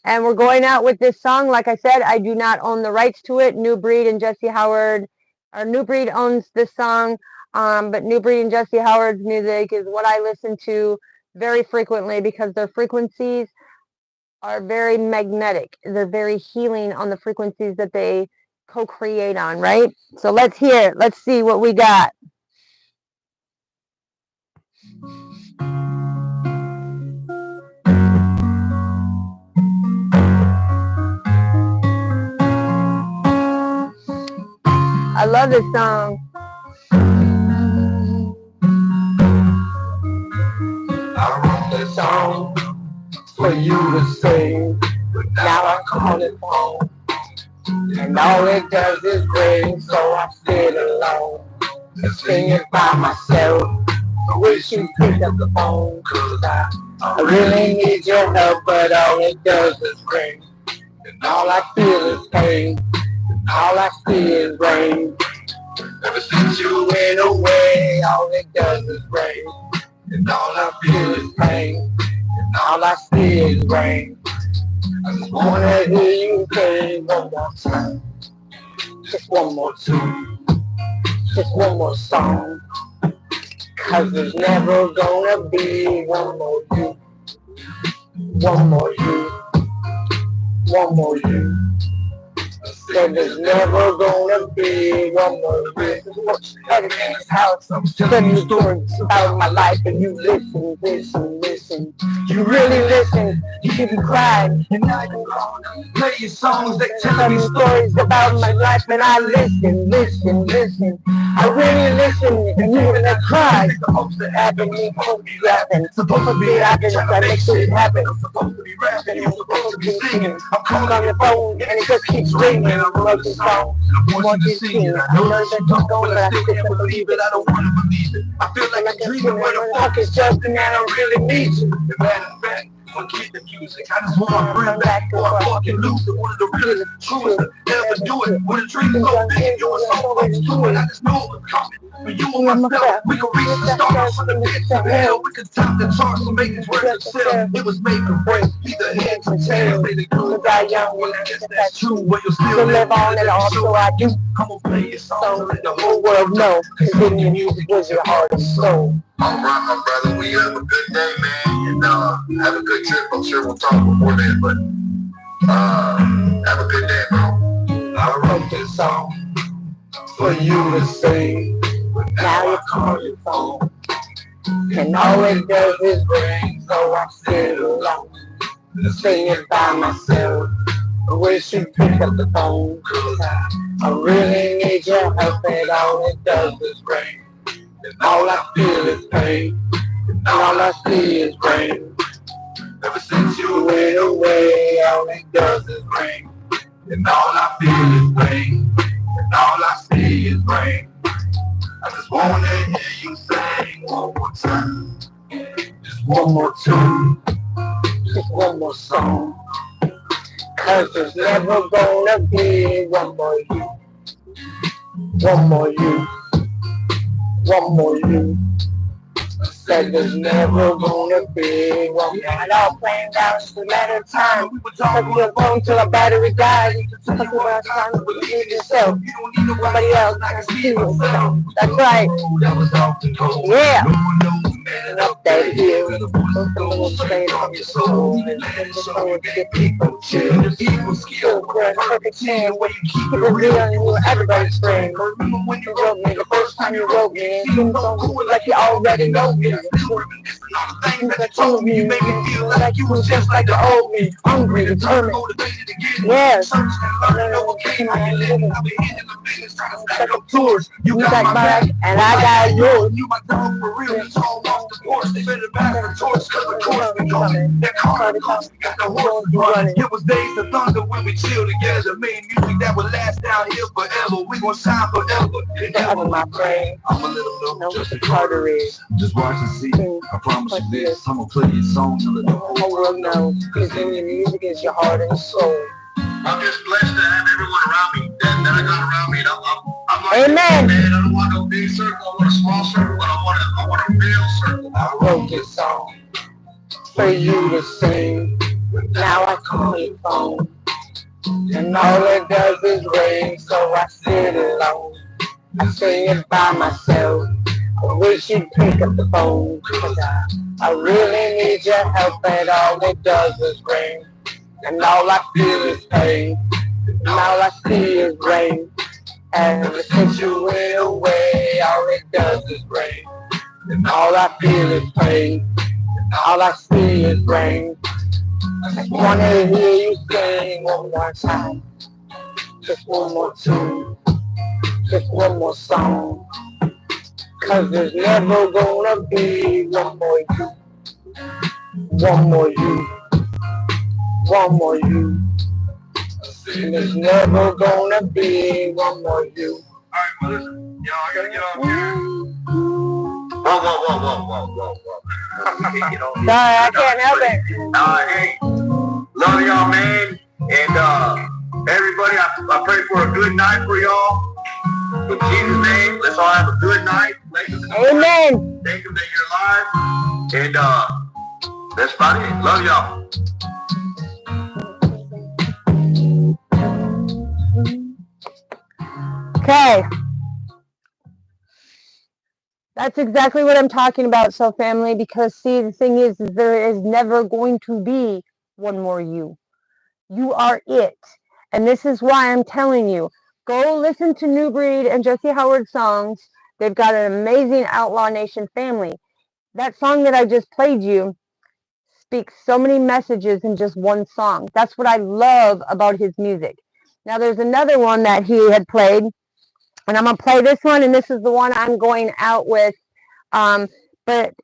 And we're going out with this song. Like I said, I do not own the rights to it. New Breed and Jesse Howard, or New Breed owns this song, but New Breed and Jesse Howard's music is what I listen to very frequently because their frequencies are very magnetic. They're very healing on the frequencies that they co-create on, right? So let's hear it. Let's see what we got. I love this song. I wrote this song for you to sing, but now I call it home. And all it does is ring, so I sit alone and sing it by myself. I wish you pick up the phone, cause I really need your help, but all it does is ring. And all I feel is pain, and all I see is rain. Ever since you went away, all it does is rain. And all I feel is pain, and all I see is rain. I just wanna hear you sing one more time, just one more tune, just one more song. Cause there's never gonna be one more you, one more you, one more you. Said there's never gonna be one more you. Everything in this house, I'm telling you stories about my life, and you listen, listen, listen. You really listen, you even cried, and now you're gonna play your songs that tell me stories about my life, and I listen, listen, listen. I really listen, and even I cried. Supposed to happen, you supposed to be rapping. Supposed to be rapping, trying to make shit happen. I'm supposed to be rapping, you're supposed to be singing. I'm calling on your phone, and it just keeps ringing. I love this song, I want you to sing it. I know that you're going, but I still can't believe it. I don't want to believe it. I feel like I'm dreaming, where the fuck is Justin, and I really need you. As a matter of fact, forget the music. I just want to bring back before I fucking lose it. One of the realest, truest to ever do it. When the dream is so big, you were so close to it. I just know it was coming. For you and myself, we could reach the stars from the pits of hell. We could top the charts and make this worth itself. It was made to break, either heads or tails. They could die young, well I guess that's true. But you'll still live on, and also I do. Come on, play your song, let the whole world know. Cause in your music was your heart and soul. Alright, my brother, we have a good day, man, and have a good trip. I'm sure we'll talk before then, but have a good day, bro. I wrote this song for you to sing, but now you call your phone, and all it does is ring, so I sit alone and sing it by myself. I wish you'd pick up the phone, cause I really need your help, and all it does is ring. And all I feel is pain, and all I see is rain. Ever since you went away, all it does is rain. And all I feel is pain, and all I see is rain. I just wanna hear you sing one more time, just one more tune, just one more song. Cause there's never gonna be one more you, one more you, one more you. I said there's never gonna be one more. It all playing down, it's a matter of time. We would talk on the phone till our battery dies. You can tell you about time to believe yourself. You don't need nobody else, I can see yourself. That's right. Yeah. Up that hill, don't strain on your soul, and let it show that people chill. The people skill, perfect 10, where you keep it real and you everybody's friend. Remember when you wrote me the first first time you wrote me. And seemed so cool like you already know me. Things that you told me, you made me feel like you was just like the old me. Hungry, determined, motivated again. Yes. And you got mine, and I got yours. You my dog for real. You told off the porch. They better back the torch, cause the course we going. That car, we got the horse running. It was days of thunder when we chill together. Made music that would last down here forever. We gon' shine forever. Forever, my friend. I'm a little low, just a Carter is. Just watch and see. I promise you this. I'ma play your song till the whole world knows. Cause in your music is your heart and soul. I'm just blessed to have everyone around me that I got around me. I'm like, amen. Man, I don't want no big circle. I want a small circle, but I want a real circle. I wrote this song for you to sing. Now I call your phone, and all it does is ring. So I sit alone, I sing it by myself. I wish you'd pick up the phone, cause I really need your help, and all it does is ring. And all I feel is pain, and all I see is rain. And since you went away, all it does is rain. And all I feel is pain, and all I see is rain. I wanna hear you sing one more time, just one more tune, just one more song. Cause there's never gonna be one more you, one more you, one more you. And there's never gonna be one more you. Alright, well listen, y'all, I gotta get off here. Whoa. Sorry, I can't help it. Hey, love y'all, man. And everybody, I pray for a good night for y'all. In Jesus' name, let's all have a good night. Amen. Thank you that you're alive. And that's about it. Love y'all. Okay. That's exactly what I'm talking about, so family, because see, the thing is there is never going to be one more you. You are it. And this is why I'm telling you, go listen to New Breed and Jesse Howard's songs. They've got an amazing Outlaw Nation family. That song that I just played you speaks so many messages in just one song. That's what I love about his music. Now there's another one that he had played, and I'm going to play this one, and this is the one I'm going out with. But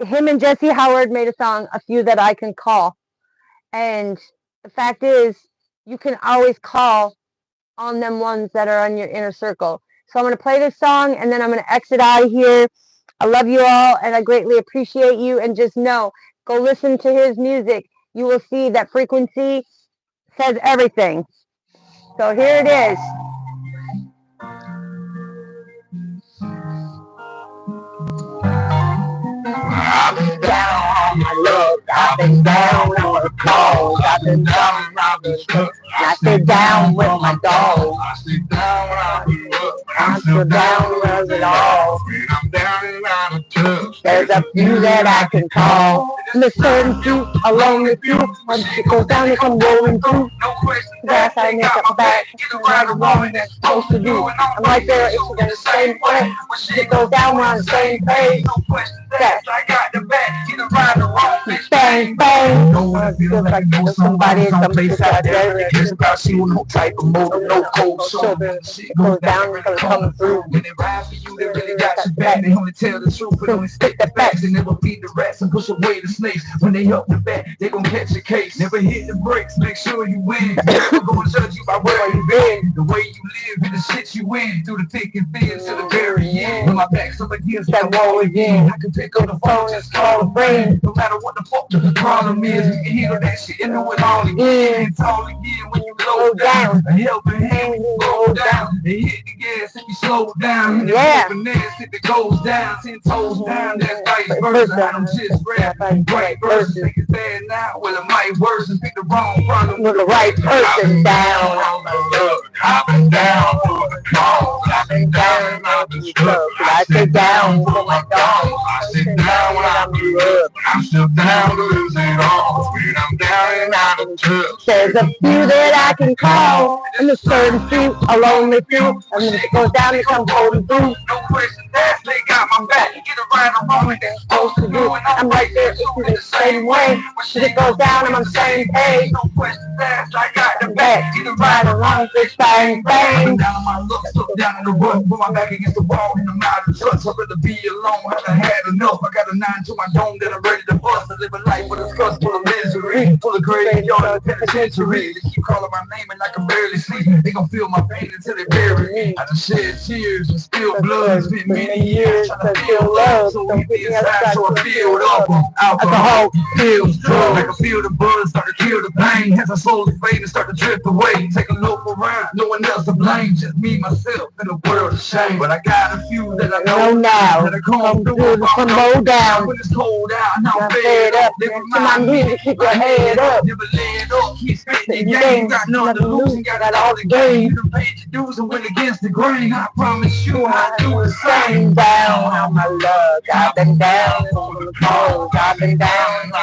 him and Jesse Howard made a song, A Few That I Can Call. And the fact is, you can always call on them ones that are on your inner circle. So I'm going to play this song, and then I'm going to exit out of here. I love you all, and I greatly appreciate you. And just know, go listen to his music. You will see that frequency says everything. So here it is. I've been down on my luck, I've been down on the calls, I've been down, I've been stuck. I sit down with my dog. I sit down when I grew up, I'm still down with it all. when I'm down and out of touch. There's a few that I can call. And there's certain few, along with you. When it goes down, they come rolling through. No question, That's how I make up my back. Right or wrong, that's supposed to do. I'm right there, it's in the same place. When it goes down, we're on the same page. no question, that's I got the back, either right or wrong. Bang, bang. Know what I feel like I know somebody someplace out there. It's about seeing no type of motor, no cold shoulder. Shit goes down, really coming through. When they ride for you, they really got your back. They only tell the truth, but only stick the facts. They never feed the rats and push away the snakes. When they up the back, they gon' catch a case. Never hit the brakes, make sure you win. Never gonna judge you by where you been. The way you live and the shit you win. Through the thick and thin to the very end. When my back's up against that wall again, I can pick up the phone and call a friend. No matter what the fuck the problem is, you can handle that shit and know it all again. It's all again when you low down. A helping hand when you roll down. They hit the gas and you slow down. Yeah. Finesse if it goes down, 10 toes down. That's vice versa. I don't just rap right verses. Think it's bad now, well it might worsen. Pick the wrong problem With the right person down. I've been down for the cause. I've been down and I've been stuck. I sit down for my dog. I sit down when I'm up. I'm still down to lose it all. When I'm down and out of touch. There's a few that I can call, and a certain few, a lonely few, and then it goes down and come holding through. No questions asked, they got my back. Get it right or wrong, they're supposed to do. And I'm right there too in the same way. When shit goes down, I'm on the same page. No questions asked, I got the back. Get it right or wrong, Bitch, bang, bang. down on my luck, stuck down in the rut, put my back against the wall, and I'm out of touch. I'd rather be alone, haven't had enough. I got a 9 to my dome that I'm ready to bust. I live a life with a scars full of misery, full of graveyard and penitentiary. They keep calling my name and I can barely sleep. They gon' feel my pain until they bury me. I done shed tears and spilled blood. Spent many years trying to feel love. So empty inside, so I filled up on alcohol, pills, drugs. I can feel the buzz start to kill the pain. As I slowly fade and start to drift away. Take a look around, no one else to blame. Just me, myself, in a world of shame. But I got a few that I know now that are come through from low down. when it's cold out. And I'm Fed fed up. up. They To my remind me music, keep your head up. never let up, keep spitting the game. Got nothing to lose, and got it all to gain. You done paid your dues and went against the grain. I promise you, I do the same. Down on my luck, I've been down on the cold, I've been down. And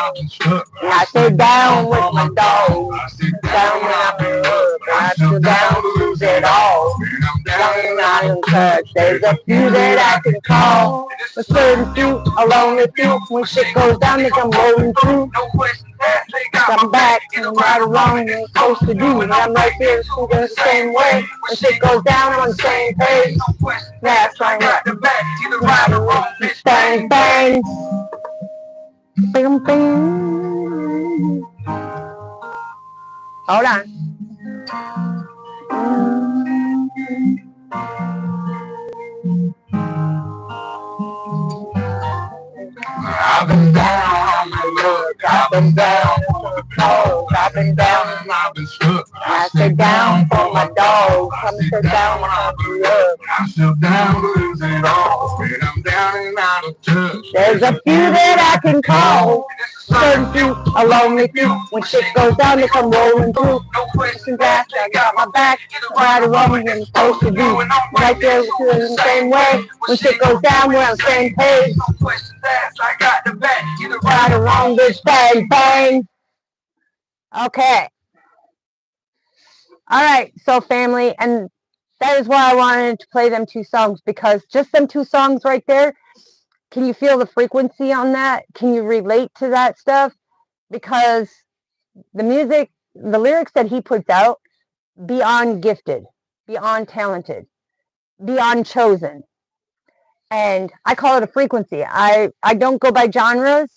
I stay down with my dog. Down when I'm in love, I still down to lose it all. Down and out in touch, there's a few that I can call. A certain few, a lonely few. When shit goes down, they come rolling through. No questions asked, they got I'm back, and right or wrong, it's supposed to do. And I'm right there, still the same way. When shit goes down, I'm on the same page. No questions That's right. got the back, either right or wrong, bitch. Bang, bang. Bang, bang. Hold on. I've been down on my luck, I've been down on the cold, I've been down and I've been stuck. I sit down for my dog. Come sit down when I'm love. I'm still down to lose it all, and I'm down and out of touch. There's a few that I can call. Certain few, a lonely few. When shit goes down, they come rolling through. No questions Asked, I got my back. Right or wrong, I'm supposed to do. Right there, we're doing the same way. When shit goes down, we're on the same page. No questions asked, I got the back, either Right or wrong, bitch, bang, bang. Okay. All right, so family, and that is why I wanted to play them 2 songs, because just them 2 songs right there, can you feel the frequency on that? Can you relate to that stuff? Because the music, the lyrics that he puts out, beyond gifted, beyond talented, beyond chosen. And I call it a frequency. I don't go by genres,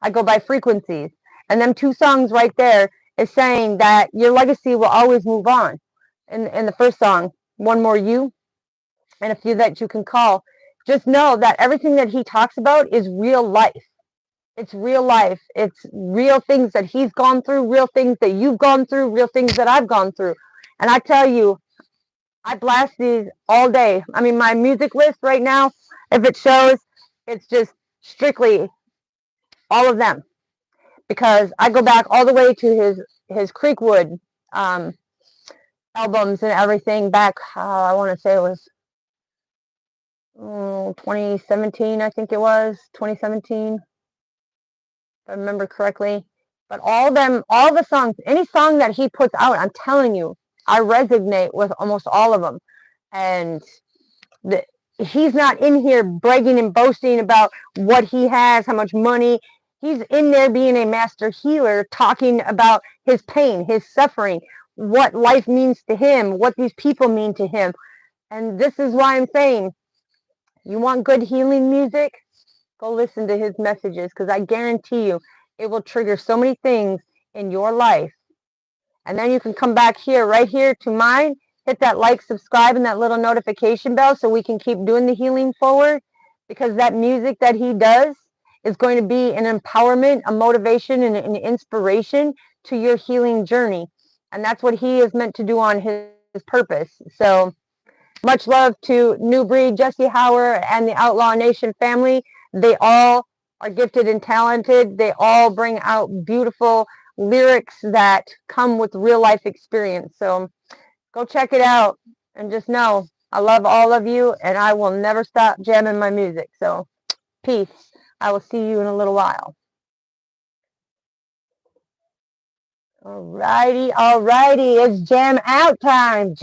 I go by frequencies. And them 2 songs right there is saying that your legacy will always move on. In the first song, One More You, and a few that you can call. Just know that everything that he talks about is real life. It's real life. It's real things that he's gone through, real things that you've gone through, real things that I've gone through. And I tell you, I blast these all day. I mean, my music list right now, if it shows, it's just strictly all of them. Because I go back all the way to his Creekwood albums and everything back, I want to say it was 2017, I think it was 2017, if I remember correctly. But all the songs, any song that he puts out, I'm telling you, I resonate with almost all of them. And he's not in here bragging and boasting about what he has, how much money. He's in there being a master healer, talking about his pain, his suffering, what life means to him, what these people mean to him. And this is why I'm saying, you want good healing music? Go listen to his messages, because I guarantee you it will trigger so many things in your life. And then you can come back here, right here to mine, hit that like, subscribe, and that little notification bell so we can keep doing the healing forward, because that music that he does is going to be an empowerment, a motivation, and an inspiration to your healing journey. And that's what he is meant to do on his purpose. So much love to New Breed, Jesse Hauer, and the Outlaw Nation family. They all are gifted and talented. They all bring out beautiful lyrics that come with real life experience. So go check it out and just know I love all of you, and I will never stop jamming my music. So peace. I will see you in a little while. Alrighty, alrighty. It's jam out time. Jam